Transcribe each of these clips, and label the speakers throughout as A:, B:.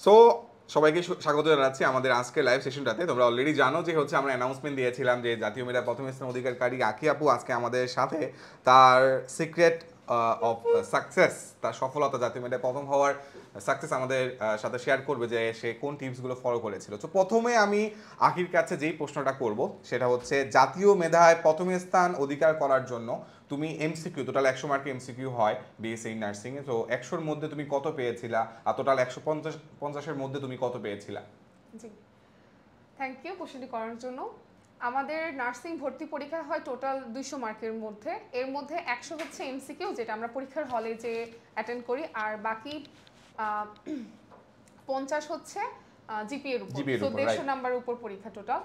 A: So সবাইকে স্বাগত জানাচ্ছি আমাদের আজকের লাইভ সেশনটাতে। তোমরা অলরেডি জানো যে হচ্ছে আমরা অ্যানাউন্সমেন্ট দিয়েছিলাম যে জাতীয় মেধা প্রথম স্থান অধিকারী আঁখি আপু আজকে আমাদের সাথে তার সিক্রেট অফ সাকসেস, তার সফলতা, জাতীয় মেধায় প্রথম হওয়ার সাকসেস আমাদের সাথে শেয়ার করবে যে সে কোন টিপসগুলো ফলো করেছিল। তো প্রথমে আমি আঁখির কাছে যেই প্রশ্নটা করব সেটা হচ্ছে জাতীয় মেধায় প্রথম স্থান অধিকার করার জন্য তুমি এমসিকিউ, টোটাল 100 মার্কের এমসিকিউ হয় বিএসসি নার্সিং এ, তো 100-র মধ্যে তুমি কত পেয়েছিলা আর টোটাল 150-এর মধ্যে তুমি কত পেয়েছিলা?
B: জি, থ্যাংক ইউ কোশ্চেনটি করার জন্য। আমাদের নার্সিং ভর্তি পরীক্ষা হয় টোটাল 200 মার্কের মধ্যে। এর মধ্যে 100 হচ্ছে এমসিকিউ, যেটা আমরা পরীক্ষার হলে যে অ্যাটেন্ড করি, আর বাকি 50 হচ্ছে জিপিএর উপর। তো 150 নাম্বারের উপর পরীক্ষা টোটাল।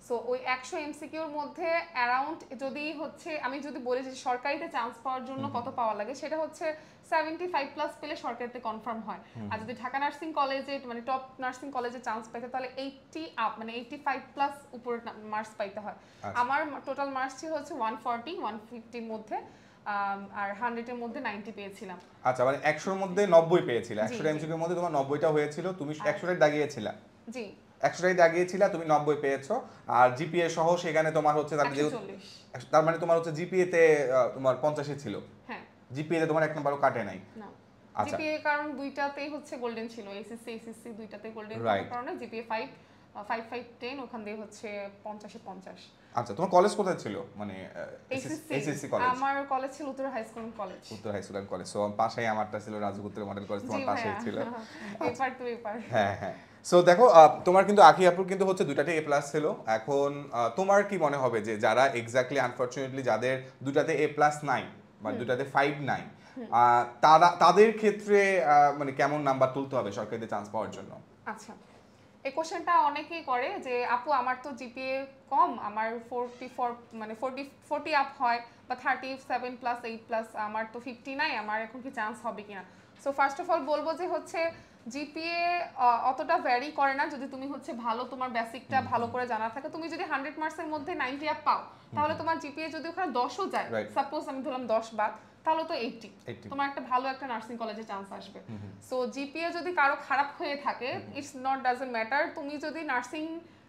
B: সো ওই 100 এমসিকিউর মধ্যে অ্যারাউন্ড, যদি হচ্ছে আমি যদি বলি যে সরকারিতে চান্স পাওয়ার জন্য কত পাওয়া লাগে, সেটা হচ্ছে 75 প্লাস পেলে সরকারিতে কনফার্ম হয়। আর যদি ঢাকা নার্সিং কলেজে মানে টপ নার্সিং কলেজে চান্স পাইতে, তাহলে 80 আপ মানে 85 প্লাস উপরে মার্কস পাইতে হয়। আমার টোটাল মার্কস ছিল হচ্ছে 140 150-র মধ্যে, আর 100-এর মধ্যে 90 পেয়েছিলাম।
A: আচ্ছা, মানে 100-র মধ্যে 90 পেয়েছিলে। 100 এমসিকিউর মধ্যে তোমার 90টা হয়েছিল, তুমি 100টাই দাগিয়েছিলা।
B: জি,
A: 100টাই দাগিয়েছিলা, তুমি 90 পেয়েছো। আর জিপিএ সহ সেখানে তোমার হচ্ছে তার মানে তোমার হচ্ছে জিপিএ তে তোমার 50 ছিল। হ্যাঁ, জিপিএ তে তোমার এক নম্বরও কাটে নাই।
B: না, জিপিএ কারণ দুইটাতেই হচ্ছে গোল্ডেন ছিল, এসএসসি দুইটাতেই গোল্ডেন হওয়ার কারণে জিপিএ 5 ওখান দিয়ে হচ্ছে 50-50।
A: আচ্ছা, তোমার কলেজ কোথায় ছিল? মানে এসএসসি কলেজ?
B: আমার কলেজ ছিল উত্তর হাই স্কুল কলেজ।
A: উত্তর হাই স্কুল কলেজ। সো পাশেই আমারটা ছিল রাজগুত্র মডেল কলেজ, তোমার পাশেই ছিল।
B: এপার টু এপার।
A: হ্যাঁ হ্যাঁ। সো দেখো, তোমার কিন্তু আঁখি আপুর কিন্তু হচ্ছে দুটাতে এ প্লাস ছিল। এখন তোমার কি মনে হবে যে যারা এক্স্যাক্টলি আনফরচুনেটলি যাদের দুটাতে এ প্লাস নাই বা দুটাতে 5 নাই, তাদের ক্ষেত্রে মানে কেমন নাম্বার তুলতে হবে সরকারিতে চান্স পাওয়ার জন্য?
B: আচ্ছা, এই কোশ্চেনটা অনেকেই করে যে আপু আমার তো জিপিএ কম, আমার 44 মানে 40 আপ হয় বা 37 প্লাস 8 প্লাস, আমার তো 50 নাই, আমার এখন কি চান্স হবে কিনা। সো ফার্স্ট অফ অল বলবো যে হচ্ছে জিপিএ অতটা ভ্যারি করে না। যদি তুমি হচ্ছে ভালো, তোমার বেসিকটা ভালো করে জানা থাকে, তুমি যদি 100 মার্কসের মধ্যে 90 আপ পাও, তাহলে তোমার জিপিএ যদি ওখানে 10ও যায়, সাপোজ আমি ধরলাম 10 বাদ, তাহলে তো 80 তোমার একটা ভালো একটা নার্সিং কলেজে চান্স আসবে। সো জিপিএ যদি কারো খারাপ হয়ে থাকে, ইটস নট ডাজন্ট ম্যাটার। তুমি যদি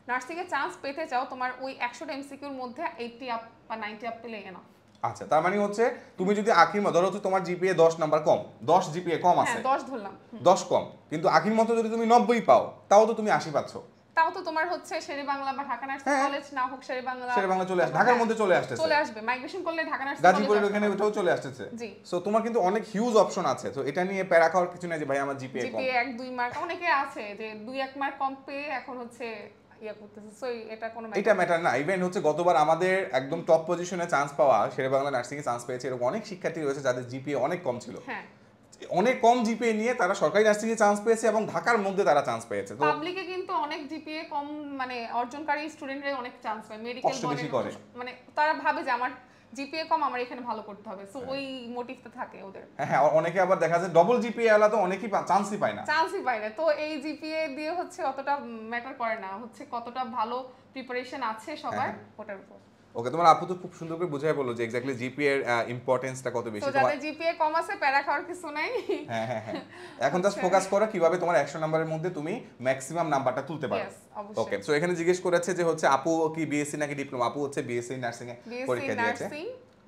B: নার্সিং এ চান্স পেতে চাও, তোমার ওই 100টা এমসিকিউর মধ্যে 80 আপ বা 90 আপ পেলে এনাফ।
A: আচ্ছা, তার মানে হচ্ছে তুমি যদি আঁখির মতো, ধরো হচ্ছে তোমার জিপিএ 10 নাম্বার কম, 10 জিপিএ কম আছে,
B: হ্যাঁ 10 ধরলাম,
A: 10 কম, কিন্তু আঁখির মতো যদি তুমি 90 পাও, তাও তো তুমি 80 পাচ্ছ।
B: তাও তো তোমার হচ্ছে শেরে বাংলা বা ঢাকা নার্সিং কলেজ না হোক, শেরে বাংলা
A: চলে আসে, ঢাকার মধ্যে চলে আসবে,
B: মাইগ্রেশন করলে ঢাকা নার্সিং কলেজ
A: গাজীপুরের ওখানে ওটাও চলে আসছে। সো তোমার কিন্তু অনেক হিউজ অপশন আছে। তো এটা নিয়ে প্যারা খাওয়ার কিছু নাই যে ভাই আমার জিপিএ কম,
B: 1-2 মার্ক। অনেকে আছে যে 2-1 মার্ক কম পেয়ে এখন হচ্ছে ইয়া করতেছে। সো এটা
A: ম্যাটার না। ইভেন হচ্ছে গতবার আমাদের একদম টপ পজিশনে চান্স পাওয়া, শেরে বাংলা নার্সিং এ চান্স পেয়েছে এরকম অনেক শিক্ষার্থী রয়েছে যাদের জিপিএ অনেক কম ছিল।
B: হ্যাঁ,
A: অনেক কম জিপিএ নিয়ে তারা সরকারি নার্সিং এ চান্স পেয়েছে এবং ঢাকার মধ্যে তারা চান্স পেয়েছে। তো
B: পাবলিকে কিন্তু অনেক জিপিএ কম মানে অর্জনকারী স্টুডেন্টরা অনেক চান্স পায় মেডিকেল বলে, মানে তারা ভাবে যে আমার জিপিএ কম, আমার এখানে ভালো করতে হবে। সো ওই মোটিভটা থাকে ওদের।
A: হ্যাঁ, অনেকে আবার দেখা যায় ডবল জিপিএ আলা তো অনেকেই চান্সই পায় না।
B: তো এই জিপিএ দিয়ে হচ্ছে অতটা ম্যাটার করে না, হচ্ছে কতটা ভালো প্রিপারেশন আছে সবার ওটার উপর।
A: ওকে, তোমার আপু তো খুব সুন্দর করে বুঝাই বললো যে এক্স্যাক্টলি জিপিএ এর ইম্পর্টেন্সটা কত বেশি।
B: তো যাদের জিপিএ কম আছে প্যারা খাওয়ার কিছু নাই।
A: হ্যাঁ হ্যাঁ হ্যাঁ, এখন জাস্ট ফোকাস করো কিভাবে তোমার 100 নাম্বারের মধ্যে তুমি ম্যাক্সিমাম নাম্বারটা তুলতে পারো। ওকে, সো এখানে জিজ্ঞেস করেছে যে হচ্ছে আপু কি বিএসসি নাকি ডিপ্লোমা? আপু হচ্ছে বিএসসি নার্সিং এ পরীক্ষা দিয়েছে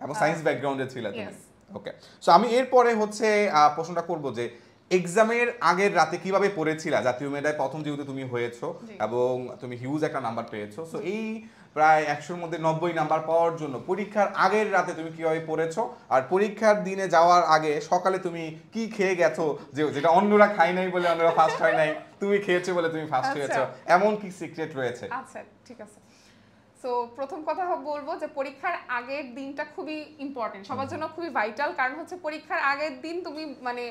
A: এবং সায়েন্স ব্যাকগ্রাউন্ডে ছিল তুমি। ওকে, সো আমি এরপরে হচ্ছে প্রশ্নটা করব যে এক্সামের আগের রাতে কিভাবে পড়েছিলা? জাতীয় মেধায় প্রথম যেহেতু তুমি হয়েছো এবং তুমি হিউজ একটা নাম্বার পেয়েছো, সো এই প্রায় 100-র মধ্যে 90 নাম্বার পাওয়ার জন্য পরীক্ষার আগের রাতে তুমি কিভাবে পড়েছো, আর পরীক্ষার দিনে যাওয়ার আগে সকালে তুমি কি খেয়ে গেছো যেটা অন্যরা খায় নাই বলে অন্যরা ফার্স্ট হয় নাই, তুমি খেয়েছো বলে তুমি ফার্স্ট হয়েছো, এমন কি সিক্রেট রয়েছে?
B: আচ্ছা, ঠিক আছে। সো প্রথম কথা বলবো যে পরীক্ষার আগের দিনটা খুবই ইম্পর্টেন্ট, সবার জন্য খুবই ভাইটাল। কারণ হচ্ছে পরীক্ষার আগের দিন তুমি মানে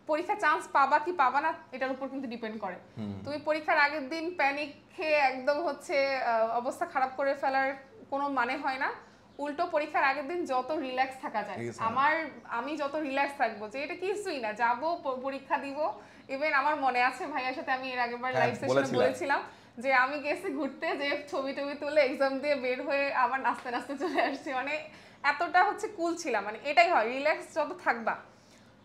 B: পরীক্ষা চান্স পাবা কি পাবা না এটার উপর কিন্তু ডিপেন্ড করে। তুমি পরীক্ষার আগের দিন প্যানিক খেয়ে একদম হচ্ছে অবস্থা খারাপ করে ফেলার কোনো মানে হয় না। উল্টো পরীক্ষার আগের দিন যত রিল্যাক্স থাকা যায়, আমি যত রিল্যাক্স থাকবো যে এটা কিছুই না, যাবো পরীক্ষা দিব। ইভেন আমার মনে আছে ভাইয়ার সাথে আমি এর আগেরবার লাইভ সেশনে বলেছিলাম যে আমি গেছি ঘুরতে, যে ছবি তুলে এক্সাম দিয়ে বের হয়ে আবার নাচতে চলে আসছি। মানে এতটা হচ্ছে কুল ছিলাম, মানে এটাই হয় রিল্যাক্স যত থাকবা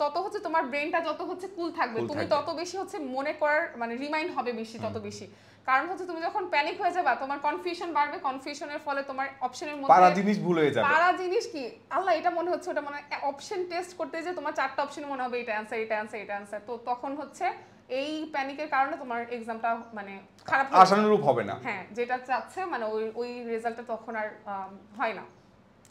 B: তত হচ্ছে তোমার ব্রেনটা যত হচ্ছে কুল থাকবে, তুমি তত বেশি হচ্ছে মনে করার মানে রিমাইন্ড হবে বেশি, তত বেশি। কারণ হচ্ছে তুমি যখন প্যানিক হয়ে যাবে তোমার কনফিউশন বাড়বে, কনফিউশনের ফলে তোমার অপশনের মধ্যে
A: পারা জিনিস ভুল হয়ে যাবে।
B: পারা জিনিস কি আল্লাহ এটা মনে হচ্ছে ওটা মনে, অপশন টেস্ট করতে যে তোমার 4টা অপশন মনে হবে এটা অ্যানসার এটা অ্যানসার এটা অ্যানসার, তো তখন হচ্ছে এই প্যানিকের কারণে তোমার এক্সামটা মানে খারাপ
A: আশানুরূপ হবে না।
B: হ্যাঁ, যেটা চাচ্ছে মানে ওই রেজাল্টটা তখন আর হয় না।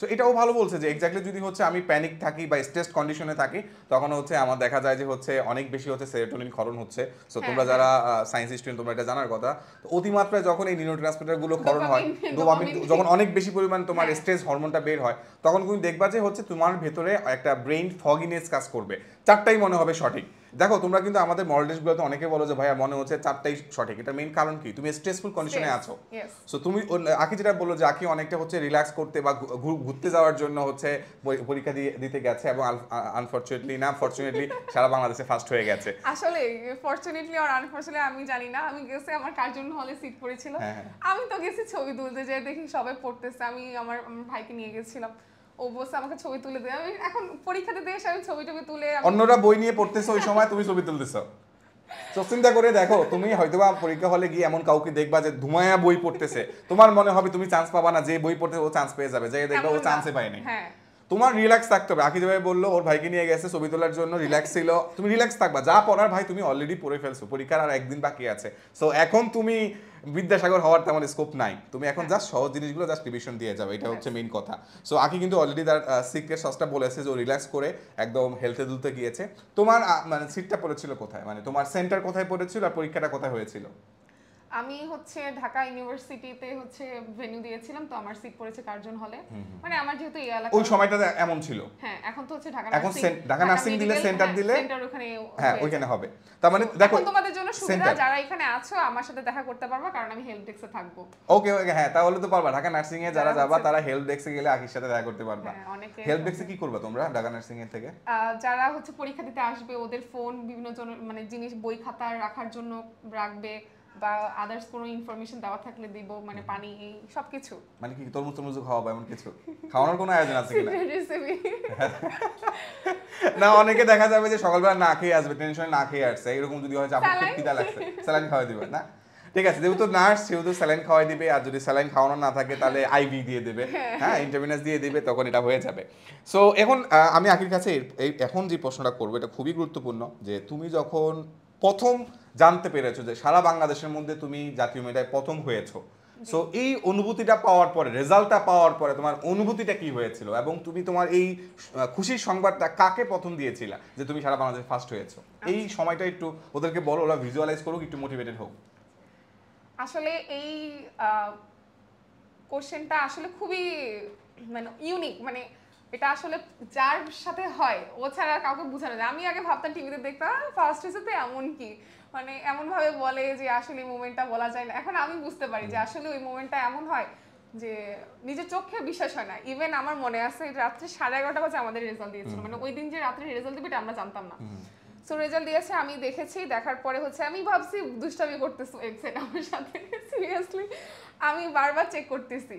A: তো এটাও ভালো বলছে যে এক্স্যাক্টলি যদি হচ্ছে আমি প্যানিক থাকি বা স্ট্রেস কন্ডিশনে থাকি তখন হচ্ছে আমার দেখা যায় যে হচ্ছে অনেক বেশি হচ্ছে সেরোটোনিন ক্ষরণ হচ্ছে। সো তোমরা যারা সায়েন্স স্টুডেন্ট তোমরা এটা জানার কথা, তো অতিমাত্রায় যখন এই নিউরোট্রান্সমিটার গুলো ক্ষরণ হয়, ডোপামিন যখন অনেক বেশি পরিমাণ তোমার স্ট্রেস হরমোনটা বের হয়, তখন তুমি দেখবা যে হচ্ছে তোমার ভেতরে একটা ব্রেইন ফগিনেস কাজ করবে, 4টাই মনে হবে সঠিক। দেখো তোমরা কিন্তু আমাদের মডেল টেস্টগুলোতে অনেকে বলো যে ভাইয়া মনে হচ্ছে 4টাই সঠিক, এটা মেইন কারণ কি? তুমি স্ট্রেসফুল কন্ডিশনে আছো। সো তুমি আকি যেটা বললো যে আকি অনেকটা হচ্ছে রিল্যাক্স করতে বা ঘুরতে যাওয়ার জন্য হচ্ছে পরীক্ষা দিতে গেছে এবং আনফরচুনেটলি না ফরচুনেটলি সারা বাংলাদেশে ফার্স্ট হয়ে গেছে।
B: আসলে ফরচুনেটলি আর আনফরচুনেটলি আমি জানি না, আমি গেছি আমার কার্জন হলে সিট পড়েছিল, আমি তো গেছি ছবি তুলতে, যে দেখি সবাই পড়তেছে, আমি আমার ভাইকে নিয়ে গেছিলাম, ও বসে আমাকে ছবি তুলে দেয়, আমি এখন পরীক্ষাতে দিয়ে এসে আমি ছবি তুলে,
A: অন্যরা বই নিয়ে পড়তেছে ওই সময় তুমি ছবি তুলতেছো। তো চিন্তা করে দেখো, তুমি হয়তোবা পরীক্ষা হলে গিয়ে এমন কাউকে দেখবা যে ধুমায়া বই পড়তেছে, তোমার মনে হবে তুমি চান্স পাবা না, যে বই পড়তে ও চান্স পেয়ে যাবে, যে দেখবা ও চান্সে পায়নি। তোমার রিল্যাক্স থাকতে হবে। আকিজ ভাই বললো ওর ভাইকে নিয়ে গেছে ছবি তোলার জন্য, রিল্যাক্স ছিল, তুমি রিল্যাক্স থাকবা, যা পড়ার ভাই তুমি অলরেডি পড়ে ফেলছো, পরীক্ষার আর একদিন বাকি আছে। সো এখন তুমি বিদ্যাসাগর হওয়ার তেমন স্কোপ নাই, তুমি এখন জাস্ট সহজ জিনিসগুলো জাস্ট রিভিশন দিয়ে যাবে, এটা হচ্ছে মেইন কথা। সো আকি কিন্তু অলরেডি তার সিক্রেট সসটা বলেছে যে ও রিল্যাক্স করে একদম হেলথে দুলতে গিয়েছে। তোমার মানে সিটটা পড়েছিল কোথায়, মানে তোমার সেন্টার কোথায় পড়েছিল আর পরীক্ষাটা কোথায় হয়েছিল?
B: আমি হচ্ছে ঢাকা ইউনিভার্সিটিতে হচ্ছে ভেন্যু দিয়েছিলাম, তো আমার সিট পড়েছে কার্জন হলে, মানে আমার যেহেতু এই এলাকা
A: ওই সময়টাতে এমন ছিল।
B: হ্যাঁ, এখন তো হচ্ছে ঢাকা
A: এখন ঢাকা নার্সিং দিলে সেন্টার দিলে
B: সেন্টার ওখানে,
A: হ্যাঁ ওখানে হবে। তার মানে দেখো
B: এখন তোমাদের জন্য সুবিধা, যারা এখানে আছো আমার সাথে দেখা করতে পারবা, কারণ আমি হেল্প ডেস্কে থাকবো।
A: ওকে ওকে, হ্যাঁ তাহলে তো পারবা। ঢাকা নার্সিং এ যারা যাবা তারা হেল্প ডেস্কে গেলে আকির সাথে দেখা করতে পারবা। হেল্প ডেস্কে কি করবা তোমরা ঢাকা নার্সিং এর থেকে?
B: যারা হচ্ছে পরীক্ষা দিতে আসবে ওদের ফোন বিভিন্ন মানে জিনিস বই খাতা রাখার জন্য রাখবে, বা আদার্স কোনো ইনফরমেশন দেওয়া থাকলে দিব, মানে পানি এই সবকিছু।
A: মানে কি তরমুজ খাওয়াবো এমন কিছু? খাওয়ানোর কোনো আয়োজন আছে কিনা? না, অনেকে দেখা যাবে যে সকালবেলা না খেয়ে আসবে, টেনশনে না খেয়ে আসছে, এরকম যদি হয় আপনার খুব খিদা লাগছে, স্যালাইন খাওয়াই দিবে না? ঠিক আছে, যেহেতু নার্স সেহেতু স্যালাইন খাওয়াই দিবে, আর যদি স্যালাইন খাওয়ানো না থাকে তাহলে আইভি দিয়ে দেবে, হ্যাঁ ইন্টারভিনাস দিয়ে দিবে, তখন এটা হয়ে যাবে। সো এখন আমি আকির কাছে এখন যে প্রশ্নটা করবো এটা খুবই গুরুত্বপূর্ণ, যে তুমি যখন প্রথম জানতে পেরেছো যে সারা বাংলাদেশের মধ্যে তুমি জাতীয় মেধায় প্রথম হয়েছো, সো এই অনুভূতিটা পাওয়ার পরে, রেজাল্টটা পাওয়ার পরে তোমার অনুভূতিটা কি হয়েছিল, এবং তুমি তোমার এই খুশির সংবাদটা কাকে প্রথম দিয়েছিলা যে তুমি সারা বাংলাদেশে ফার্স্ট হয়েছো? এই সময়টা একটু ওদেরকে বলো, ওরা ভিজুয়ালাইজ করুক, একটু মোটিভেটেড হোক।
B: আসলে এই কোশ্চেনটা আসলে খুবই মানে ইউনিক, মানে এটা আসলে যার সাথে হয় ও ছাড়া কাউকে বোঝানো যায়। আমি আগে ভাবতাম টিভিতে দেখতাম ফার্স্ট হয়েছে এমন কি, মানে এমন ভাবে বলে যে আসলে এই মোমেন্টটা বলা যায় না। এখন আমি বুঝতে পারি যে আসলে ওই মোমেন্টটা এমন হয় যে নিজের চোখে বিশ্বাস হয় না। ইভেন আমার মনে আছে রাত্রে 11:30 বাজে আমাদের রেজাল্ট দিয়েছিল, মানে ওই দিন যে রাত্রে রেজাল্ট দিবে এটা আমরা জানতাম না। সো রেজাল্ট দিয়েছে, আমি দেখেছি, দেখার পরে হচ্ছে আমি ভাবছি দুষ্টামি করতেছে ওয়েবসাইট আমার সাথে, সিরিয়াসলি আমি বারবার চেক করতেছি,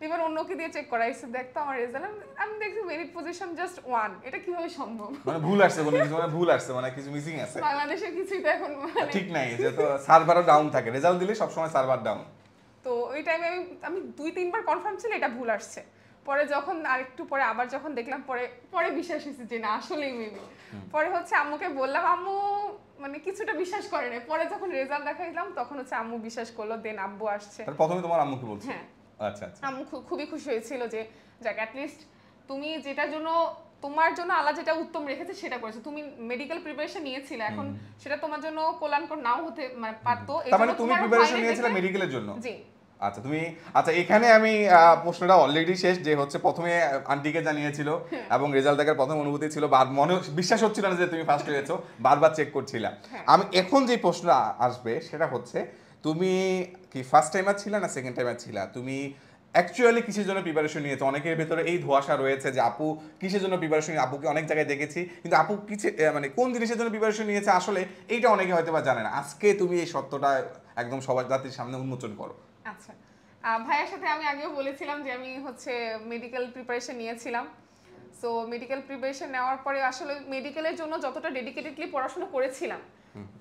B: ইভেন অন্যকে দিয়ে চেক করাইছি, দেখতো আমার রেজাল্ট, আমি দেখছি মেরিট পজিশন জাস্ট 1, এটা কিভাবে সম্ভব?
A: মানে ভুল আসছে, কোনো কিছু মানে ভুল আসছে, মানে কিছু মিসিং আছে,
B: বাংলাদেশের কিছুই তো এখন মানে
A: ঠিক নাই, যে তো সার্ভারও ডাউন থাকে, রেজাল্ট দিলে সব সময় সার্ভার ডাউন।
B: তো ওই টাইমে আমি 2-3 বার কনফার্ম ছিল এটা ভুল আসছে, পরে যখন আরেকটু পরে আবার যখন দেখলাম পরে বিশ্বাস হয়েছে যে না আসলেই মেবি। পরে হচ্ছে আম্মুকে বললাম, আম্মু মানে কিছুটা বিশ্বাস করে না, পরে যখন রেজাল্ট দেখাইলাম তখন হচ্ছে আম্মু বিশ্বাস করলো, দেন আব্বু আসছে।
A: তার প্রথমে তোমার আম্মু কি বলছে?
B: হ্যাঁ
A: আচ্ছা আচ্ছা,
B: আম্মু খুবই খুশি হয়েছিল যে যাক অ্যাট লিস্ট তুমি যেটার জন্য তোমার জন্য আল্লাহ যেটা উত্তম রেখেছে সেটা করেছো। তুমি মেডিকেল প্রিপারেশন নিয়েছিলে, এখন সেটা তোমার জন্য কল্যাণকর নাও হতে মানে পারতো।
A: তার মানে তুমি প্রিপারেশন নিয়েছিলে মেডিকেলের জন্য?
B: জি।
A: আচ্ছা তুমি, আচ্ছা এখানে আমি প্রশ্নটা অলরেডি শেষ, যে হচ্ছে প্রথমে আন্টিকে জানিয়েছিল এবং রেজাল্ট দেখার প্রথম অনুভূতি ছিল, মনে বিশ্বাস হচ্ছিল না যে তুমি ফার্স্ট হয়েছো, বারবার চেক করছিলা। আমি এখন যে প্রশ্ন আসবে সেটা হচ্ছে, তুমি কি ফার্স্ট টাইমার ছিলা না সেকেন্ড টাইমার ছিলা? তুমি অ্যাকচুয়ালি কিসের জন্য প্রিপারেশন নিয়েছো? অনেকের ভেতরে এই ধোঁয়াশা রয়েছে যে আপু কিসের জন্য প্রিপারেশন, আপুকে অনেক জায়গায় দেখেছি, কিন্তু আপু কিছু মানে কোন জিনিসের জন্য প্রিপারেশন নিয়েছে আসলে এইটা অনেকে হয়তো বা জানে না। আজকে তুমি এই সত্যটা একদম সবার জাতির সামনে উন্মোচন করো।
B: আচ্ছা, ভাইয়ের সাথে আমি আগেও বলেছিলাম যে আমি হচ্ছে মেডিকেল প্রিপারেশন নিয়েছিলাম। সো সো মেডিকেল প্রিপারেশন নেওয়ার পরে আসলে মেডিকেলের জন্য যতটা ডেডিকেটেডলি পড়াশোনা করেছিলাম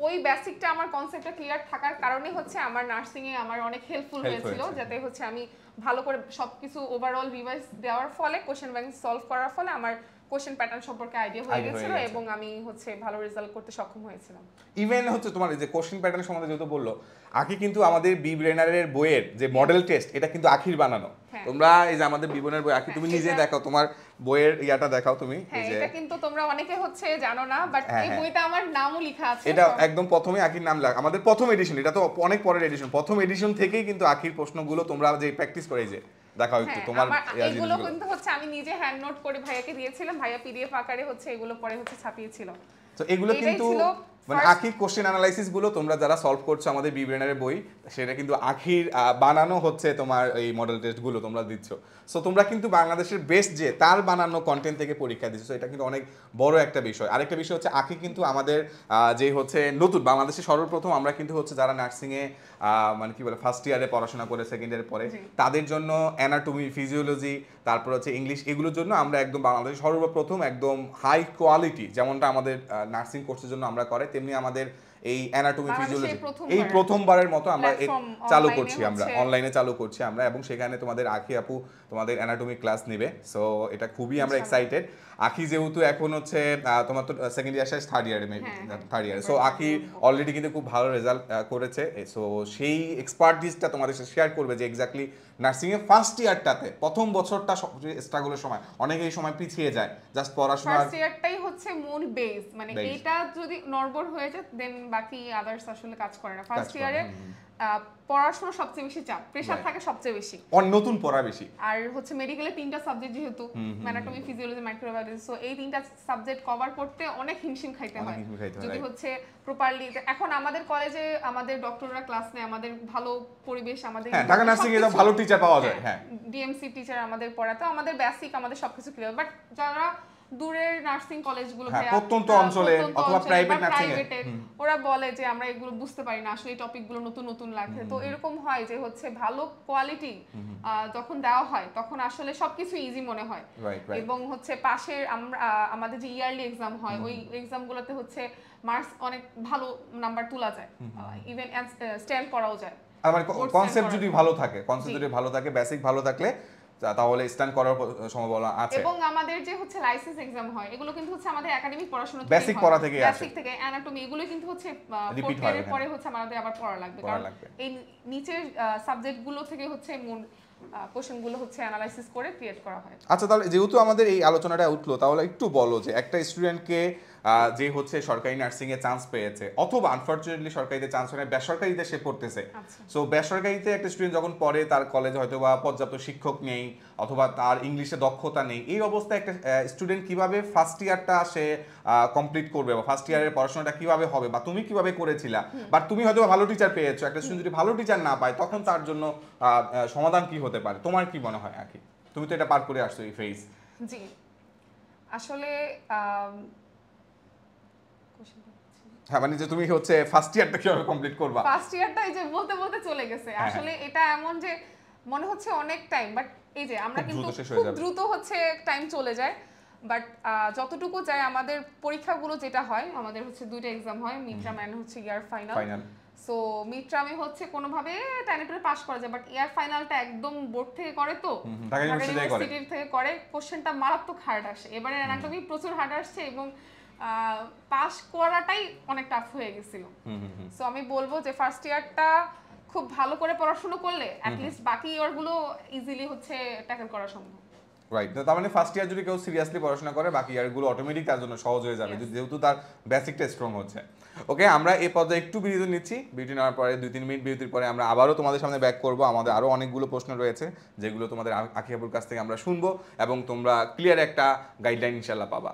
B: ওই বেসিকটা আমার কনসেপ্টটা ক্লিয়ার থাকার কারণে হচ্ছে আমার নার্সিং এ আমার অনেক হেল্পফুল হয়েছিল, যাতে হচ্ছে আমি ভালো করে সবকিছু ওভারঅল রিভাইজ দেওয়ার ফলে কোশ্চেন ব্যাংক সলভ করার ফলে আমার কোশ্চেন প্যাটার্ন সম্পর্কে আইডিয়া হয়ে গেছিল এবং আমি হচ্ছে ভালো রেজাল্ট করতে সক্ষম হয়েছিলাম।
A: ইভেন হচ্ছে তোমার এই যে কোশ্চেন প্যাটার্ন সম্বন্ধে যেহেতু বললো, আখি কিন্তু আমাদের বি ব্রেনারের বইয়ের যে মডেল টেস্ট এটা কিন্তু আখির বানানো। তোমরা এই যে আমাদের বিবনের বই আখি তুমি নিজে দেখাও, তোমার বইয়ের ইয়াটা দেখাও তুমি।
B: এই যে এটা কিন্তু তোমরা অনেকে হচ্ছে জানো না, বাট এই বইতে আমার নামও লেখা আছে।
A: এটা একদম প্রথমে আখির নাম লেখা, আমাদের প্রথম এডিশন, এটা তো অনেক পরের এডিশন, প্রথম এডিশন থেকেই কিন্তু আখির প্রশ্নগুলো তোমরা যে প্র্যাকটিস করে যে দেখাও একটু তোমার
B: এইগুলো কিন্তু হচ্ছে আমি নিজে হ্যান্ড নোট করে ভাইয়াকে দিয়েছিলাম, ভাইয়া পিডিএফ আকারে হচ্ছে এগুলো পরে হচ্ছে ছাপিয়েছিল।
A: তো এগুলো কিন্তু মানে আখির কোশ্চেন অ্যানালাইসিস গুলো তোমরা যারা সলভ করছো আমাদের বি ব্রেনারের বই, সেটা কিন্তু আখির বানানো হচ্ছে তোমার এই মডেল টেস্ট গুলো তোমরা দিচ্ছ। সো তোমরা কিন্তু বাংলাদেশের বেস্ট যে তার বানানো কন্টেন্ট থেকে পরীক্ষা দিচ্ছ, এটা কিন্তু অনেক বড় একটা বিষয়। আরেকটা বিষয় হচ্ছে আখি কিন্তু আমাদের যে হচ্ছে নতুন বাংলাদেশের সর্বপ্রথম আমরা কিন্তু হচ্ছে যারা নার্সিং এ মানে কি বলে ফার্স্ট ইয়ারে পড়াশোনা করে সেকেন্ড ইয়ারে পরে তাদের জন্য অ্যানাটমি, ফিজিওলজি, তারপর হচ্ছে ইংলিশ, এগুলোর জন্য আমরা একদম বাংলাদেশের সর্বপ্রথম একদম হাই কোয়ালিটি, যেমনটা আমাদের নার্সিং কোর্সের জন্য আমরা করে তেমনি আমাদের এই অ্যানাটমি, ফিজিওলজি এই প্রথমবারের মতো আমরা চালু করছি, আমরা অনলাইনে চালু করছি আমরা, এবং সেখানে তোমাদের আখি আপু তোমাদের অ্যানাটমি ক্লাস নেবে। সো এটা খুবই আমরা এক্সাইটেড। আখি যেহেতু এখন হচ্ছে তোমার তো সেকেন্ড ইয়ার শেষ, থার্ড ইয়ারে, সো আখি অলরেডি কিন্তু খুব ভালো রেজাল্ট করেছে। সো সেই এক্সপার্টিসটা তোমাদের সাথে শেয়ার করবে যে এক্স্যাক্টলি নার্সিং এর ফার্স্ট ইয়ারটাতে প্রথম বছরটা স্ট্রাগলের সময় অনেকে এই সময় পিছিয়ে যায়, জাস্ট পড়াশোনা
B: ফার্স্ট ইয়ারটাই হচ্ছে মূল বেস, মানে এটা যদি নড়বড় হয়ে যায় দেন বাকি আদার্স আসলে কাজ করে না। ফার্স্ট ইয়ারে পড়াশোনা সবচেয়ে বেশি চাপ, প্রেসার থাকে সবচেয়ে বেশি,
A: নতুন পড়া বেশি,
B: আর হচ্ছে মেডিকেলে তিনটা সাবজেক্ট যেহেতু অ্যানাটমি, ফিজিওলজি, মাইক্রোবায়োলজি, সো এই তিনটা সাবজেক্ট কভার করতে অনেক হিমশিম খাইতে হয় যদি হচ্ছে প্রপারলি। এখন আমাদের কলেজে আমাদের ডক্টররা ক্লাস নেয়, আমাদের ভালো পরিবেশ, আমাদের
A: ঢাকা নার্সিং এ ভালো টিচার পাওয়া যায়, হ্যাঁ
B: ডিএমসি টিচার আমাদের পড়াতে, আমাদের বেসিক আমাদের সবকিছু ক্লিয়ার। বাট যারা দূরের নার্সিং কলেজগুলো
A: প্রত্যন্ত অঞ্চলে অথবা প্রাইভেট নার্সিং এ
B: ওরা বলে যে আমরা এগুলো বুঝতে পারি না, আসলে এই টপিকগুলো নতুন নতুন লাগে। তো এরকম হয় যে হচ্ছে ভালো কোয়ালিটি যখন দেওয়া হয় তখন আসলে সবকিছু ইজি মনে হয়, এবং হচ্ছে পাশের আমাদের যে ইয়ারলি এক্সাম হয় ওই এক্সামগুলোতে হচ্ছে মার্কস অনেক ভালো নাম্বার তোলা যায়, ইভেন স্ট্যান্ড করাও যায়।
A: আমার কনসেপ্ট যদি ভালো থাকে, বেসিক ভালো থাকলে তাহলে স্ট্যান্ড করার সম্ভাবনা আছে।
B: এবং আমাদের যে হচ্ছে লাইসেন্স এক্সাম হয় এগুলো কিন্তু হচ্ছে আমাদের একাডেমিক পড়াশোনা থেকে,
A: বেসিক পড়া থেকে আসে,
B: বেসিক থেকে অ্যানাটমি এগুলো কিন্তু হচ্ছে ফোর্থ ইয়ারের পরে হচ্ছে আমাদের আবার পড়া লাগবে, কারণ এই নিচের সাবজেক্টগুলো থেকে হচ্ছে মূল কোশ্চেনগুলো হচ্ছে অ্যানালাইসিস করে ক্রিয়েট করা হয়।
A: আচ্ছা, তাহলে যেহেতু আমাদের এই আলোচনাটা উঠলো, তাহলে একটু বলো যে একটা স্টুডেন্টকে যে হচ্ছে সরকারি নার্সিং এ চান্স পেয়েছে অথবা আনফরচুনেটলি সরকারিতে চান্স হয় না, বেসরকারিতে সে পড়তেছে, সো বেসরকারিতে একটা স্টুডেন্ট যখন পড়ে তার কলেজে হয়তো বা পর্যাপ্ত শিক্ষক নেই অথবা তার ইংলিশে দক্ষতা নেই, এই অবস্থায় একটা স্টুডেন্ট কিভাবে ফার্স্ট ইয়ারটা সে কমপ্লিট করবে বা ফার্স্ট ইয়ারের পড়াশোনাটা কিভাবে হবে, বা তুমি কিভাবে করেছিলা, বা তুমি হয়তো ভালো টিচার পেয়েছো, একটা স্টুডেন্ট যদি ভালো টিচার না পায় তখন তার জন্য সমাধান কি হতে পারে, তোমার কি মনে হয় আকি? তুমি তো এটা পার করে আসছো এই ফেজ।
B: জি, আসলে
A: হ্যাঁ, মানে যে তুমি হচ্ছে ফার্স্ট ইয়ারটা কিভাবে কমপ্লিট করবা,
B: ফার্স্ট ইয়ারটা এই যে বলতে বলতে চলে গেছে, আসলে এটা এমন যে মনে হচ্ছে অনেক টাইম, বাট এই যে আমরা কিন্তু খুব দ্রুত হচ্ছে টাইম চলে যায়। বাট যতটুকু যায় আমাদের পরীক্ষাগুলো যেটা হয়, আমাদের হচ্ছে দুইটা এক্সাম হয়, মিডটার্ম এন্ড হচ্ছে ইয়ার ফাইনাল। সো মিডটার্মে হচ্ছে কোনোভাবে টাইনে পাস করা যায়, বাট ইয়ার ফাইনালটা একদম বোর্ড থেকে করে, তো ঢাকা ইউনিভার্সিটি থেকে করে, কোশ্চেনটা মারাত্মক হার্ড আসে। এবারে অ্যানাটমি প্রচুর হার্ড আসছে এবং পাস করাটাই অনেক টাফ হয়ে গেছিল। সো আমি বলবো যে ফার্স্ট ইয়ারটা খুব ভালো করে পড়াশোনা করলে অ্যাট লিস্ট বাকি ইয়ারগুলো ইজিলি হচ্ছে ট্যাকল করা সম্ভব।
A: রাইট, তার মানে ফার্স্ট ইয়ার যদি কেউ সিরিয়াসলি পড়াশোনা করে বাকি ইয়ারগুলো অটোমেটিক তার জন্য সহজ হয়ে যাবে, যেহেতু তার বেসিকটা স্ট্রং হচ্ছে। ওকে, আমরা এই পর্যায়ে একটু বিরতি নিচ্ছি, বিরতি নেওয়ার পরে 2-3 মিনিট বিরতির পরে আমরা আবারও তোমাদের সামনে ব্যাক করব। আমাদের আরও অনেকগুলো প্রশ্ন রয়েছে যেগুলো তোমাদের আখি আপুর কাছ থেকে আমরা শুনবো এবং তোমরা ক্লিয়ার একটা গাইডলাইন ইনশাল্লাহ পাবা।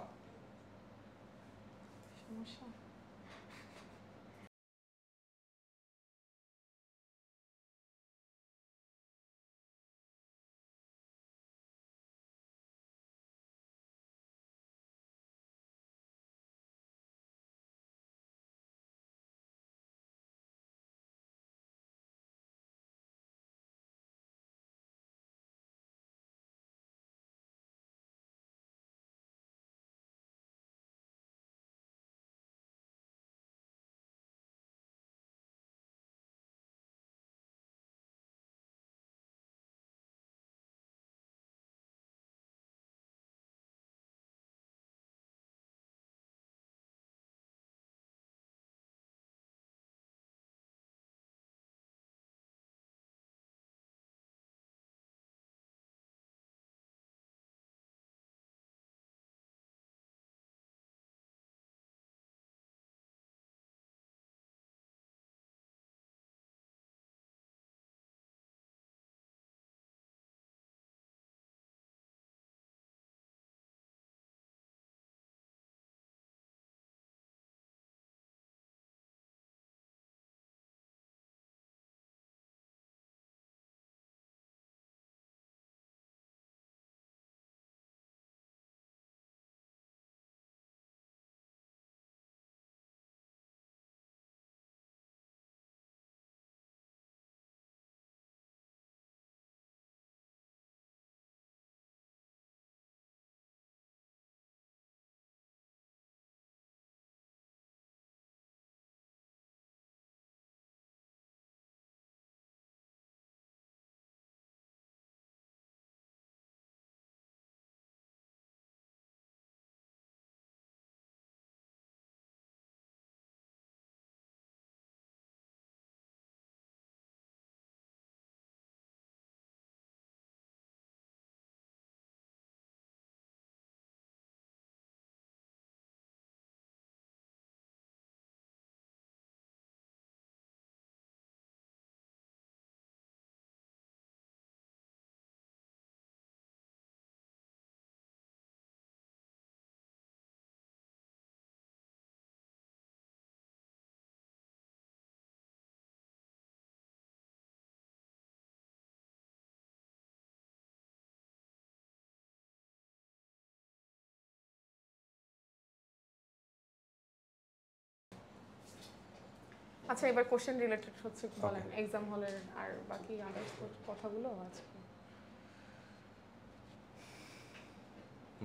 B: আচ্ছা এবার কোশ্চেন রিলেটেড হচ্ছে বলেন এক্সাম হলের আর বাকি আদার্স কথাগুলো আছে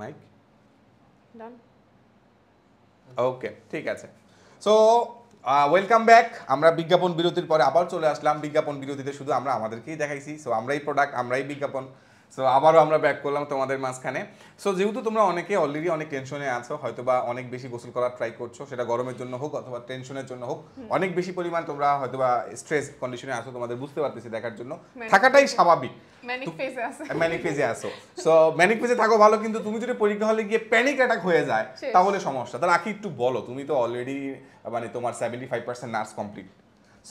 A: মাইক
B: ডান
A: ওকে ঠিক আছে সো ওয়েলকাম ব্যাক আমরা বিজ্ঞাপন বিরতির পরে আবার চলে আসলাম বিজ্ঞাপন বিরতিতে শুধু আমরা আমাদেরকেই দেখাইছি সো আমরাই প্রোডাক্ট আমরাই বিজ্ঞাপন সো আবারও আমরা ব্যাক করলাম তোমাদের মাঝখানে সো যেহেতু তোমরা অনেকে অলরেডি অনেক টেনশনে আছো হয়তো বা অনেক বেশি গোসল করার ট্রাই করছো সেটা গরমের জন্য হোক অথবা টেনশনের জন্য হোক অনেক বেশি পরিমাণ তোমরা হয়তো বা স্ট্রেস কন্ডিশনে আছো তোমাদের বুঝতে পারতেছি দেখার জন্য থাকাটাই স্বাভাবিক ম্যানিক ফেজে আসো সো ম্যানিক ফেজে থাকো ভালো কিন্তু তুমি যদি পরীক্ষা হলে গিয়ে প্যানিক অ্যাটাক হয়ে যায় তাহলে সমস্যা তাহলে আখি একটু বলো তুমি তো অলরেডি মানে তোমার 75% নার্স কমপ্লিট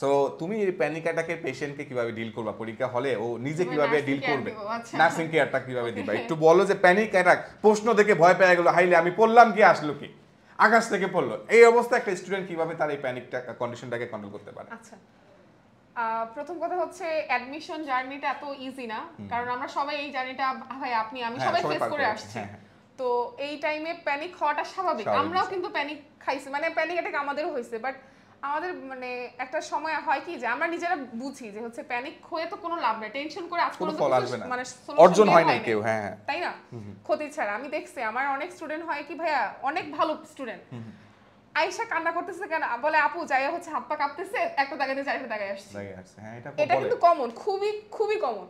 A: সো তুমি এই প্যানিক অ্যাটাকের পেশেন্টকে কিভাবে ডিল করবা পরীক্ষা হলে ও নিজে কিভাবে ডিল করবে নার্সিং কেয়ারটা কিভাবে দিবা একটু বলো যে প্যানিক অ্যাটাক প্রশ্ন দেখে ভয় পেয়ে গেল হাইলে আমি পড়লাম কি আসলো কি আকাশ থেকে পড়লো এই অবস্থা একটা স্টুডেন্ট কিভাবে তার এই প্যানিকটা কন্ডিশনটাকে কন্ট্রোল করতে পারে
B: আচ্ছা প্রথম কথা হচ্ছে অ্যাডমিশন জার্নিটা এত ইজি না কারণ আমরা সবাই এই জার্নিটা ভাই আপনি আমি সবাই ফেস করে আসছি তো এই টাইমে প্যানিক হওয়াটা স্বাভাবিক আমরাও কিন্তু প্যানিক খাইছি মানে প্যানিক অ্যাটাক আমাদেরও হয়েছে বাট আমাদের মানে একটা সময় হয় কি যে আমরা নিজেরা বুঝি যে হচ্ছে প্যানিক হয়ে তো কোনো লাভ নেই টেনশন করে আজ পর্যন্ত
A: মানে অর্জন হয় না কেউ হ্যাঁ
B: তাই না ক্ষতি ছাড়া আমি দেখছি আমার অনেক স্টুডেন্ট হয় কি ভাইয়া অনেক ভালো স্টুডেন্ট আয়েশা কান্না করতেছে কেন বলে আপু যাই হচ্ছে হাত পা কাঁপতেছে একটা দাগাতে চারটা দাগায় আসছে
A: হ্যাঁ
B: এটা কিন্তু কমন খুবই খুবই কমন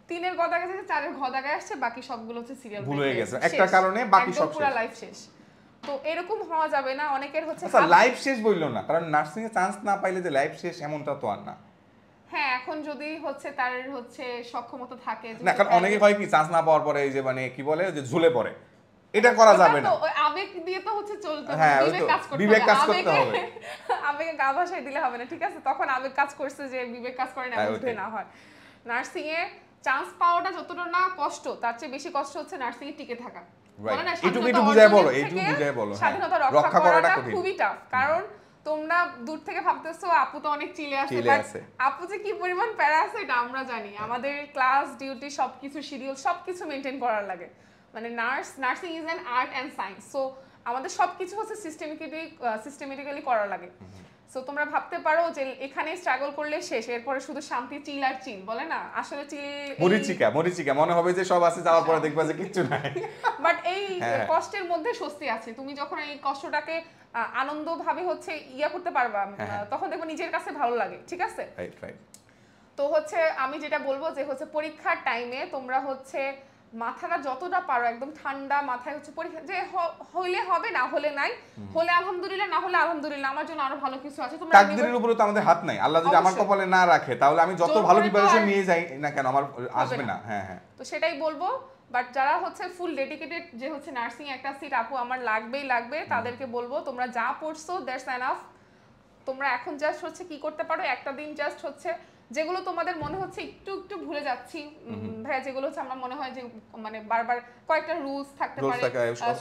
B: 3 এর গ দাগায় গেছে 4 এর ঘ দাগায় আসছে বাকি সবগুলো হচ্ছে সিরিয়াল
A: ভুল হয়ে গেছে একটা কারণে বাকি সব
B: পুরো লাইফ শেষ তো এরকম হওয়া যাবে না অনেকের হচ্ছে
A: আচ্ছা লাইফ শেষ বললো না কারণ নার্সিং এ চান্স না পাইলে যে লাইফ শেষ এমনটা তো আর না
B: হ্যাঁ এখন যদি হচ্ছে তার হচ্ছে সক্ষমতা থাকে
A: না কারণ অনেকে হয় কি চান্স না পাওয়ার পরে এই যে মানে কি বলে যে ঝুলে পড়ে এটা করা যাবে না
B: ওই আবেগ দিয়ে তো হচ্ছে চলতে হবে
A: হ্যাঁ বিবেক কাজ করতে হবে
B: আবেগে গা ভাসায় দিলে হবে না ঠিক আছে তখন আবেগ কাজ করছে যে বিবেক কাজ করে না বুঝতে না হয় নার্সিং এ চান্স পাওয়াটা যতটা না কষ্ট তার চেয়ে বেশি কষ্ট হচ্ছে নার্সিং এ টিকে থাকা
A: এইটুকু বুঝায় বলো
B: স্বাধীনতা রক্ষা করাটা খুবই টাফ কারণ তোমরা দূর থেকে ভাবতেছো আপু তো অনেক চিলে আছে আপু যে কি পরিমাণ প্যারা আছে এটা আমরা জানি আমাদের ক্লাস ডিউটি সবকিছু শিডিউল সবকিছু মেইনটেইন করার লাগে মানে nursing is an art and science so আমাদের সবকিছু হচ্ছে সিস্টেমেটিক্যালি করা লাগে সো তোমরা ভাবতে পারো যে এখানে স্ট্রাগল করলে শেষ এরপরে শুধু শান্তি চিল আর চিল বলে না আসলে চিল
A: মরিচিকা মনে হবে যে সব আছে যাওয়ার পরে দেখবা যে কিচ্ছু নাই
B: বাট এই কষ্টের মধ্যে স্বস্তি আছে তুমি যখন এই কষ্টটাকে আনন্দ ভাবে হচ্ছে ইয়া করতে পারবা তখন দেখো নিজের কাছে ভালো লাগে ঠিক আছে তো হচ্ছে আমি যেটা বলবো যে হচ্ছে পরীক্ষার টাইমে তোমরা হচ্ছে মাথাটা যতটা পারো একদম ঠান্ডা মাথায় হচ্ছে পরীক্ষা যে হইলে হবে না হলে নাই হলে আলহামদুলিল্লাহ না হলে আলহামদুলিল্লাহ আমার জন্য আরো ভালো কিছু আছে তোমরা
A: তাকদীরের উপরে তো আমাদের হাত নাই আল্লাহ যদি আমার কপালে না রাখে তাহলে আমি যত ভালো প্রিপারেশন নিয়ে যাই না কেন আমার আসবে না হ্যাঁ
B: তো সেটাই বলবো বাট যারা হচ্ছে ফুল ডেডিকেটেড যে হচ্ছে নার্সিং একটা সিট আপু আমার লাগবেই লাগবে তাদেরকে বলবো তোমরা যা পড়ছো দ্যাটস এনাফ তোমরা এখন জাস্ট হচ্ছে কি করতে পারো একটা দিন জাস্ট হচ্ছে যেগুলো তোমাদের মনে হচ্ছে একটু একটু ভুলে যাচ্ছি ভাইয়া যেগুলো হচ্ছে আমার মনে হয় যে মানে বারবার কয়েকটা রুলস থাকতে পারে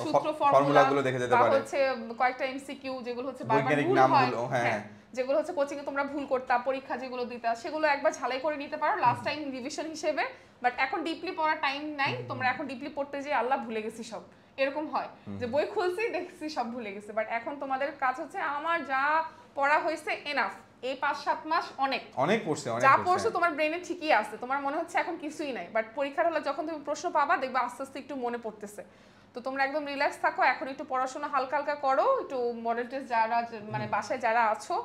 B: সূত্র ফর্মুলাগুলো দেখে যেতে পারে হচ্ছে কয়েকটা এমসিকিউ যেগুলো হচ্ছে বারবার ভুল হয় হ্যাঁ যেগুলো হচ্ছে কোচিং এ তোমরা ভুল করতা পরীক্ষা যেগুলো দিতা সেগুলো একবার ঝালাই করে নিতে পারো লাস্ট টাইম রিভিশন হিসেবে বাট এখন ডিপলি পড়ার টাইম নাই তোমরা এখন ডিপলি পড়তে যে আল্লাহ ভুলে গেছি সব এরকম হয় যে বই খুলছি দেখছি সব ভুলে গেছে বাট এখন তোমাদের কাজ হচ্ছে আমার যা পড়া হয়েছে এনাফ এই 5-7 মাস অনেক পড়ছে যা পড়ছো তোমার ব্রেনে ঠিকই আছে তোমার মনে হচ্ছে এখন কিছুই নাই বাট পরীক্ষার হলে যখন তুমি প্রশ্ন পাবা দেখবা আস্তে আস্তে একটু মনে পড়তেছে তো তোমরা একদম রিল্যাক্স থাকো এখন একটু পড়াশোনা হালকা হালকা করো একটু মডেল টেস্ট যারা মানে বাসায় যারা আছো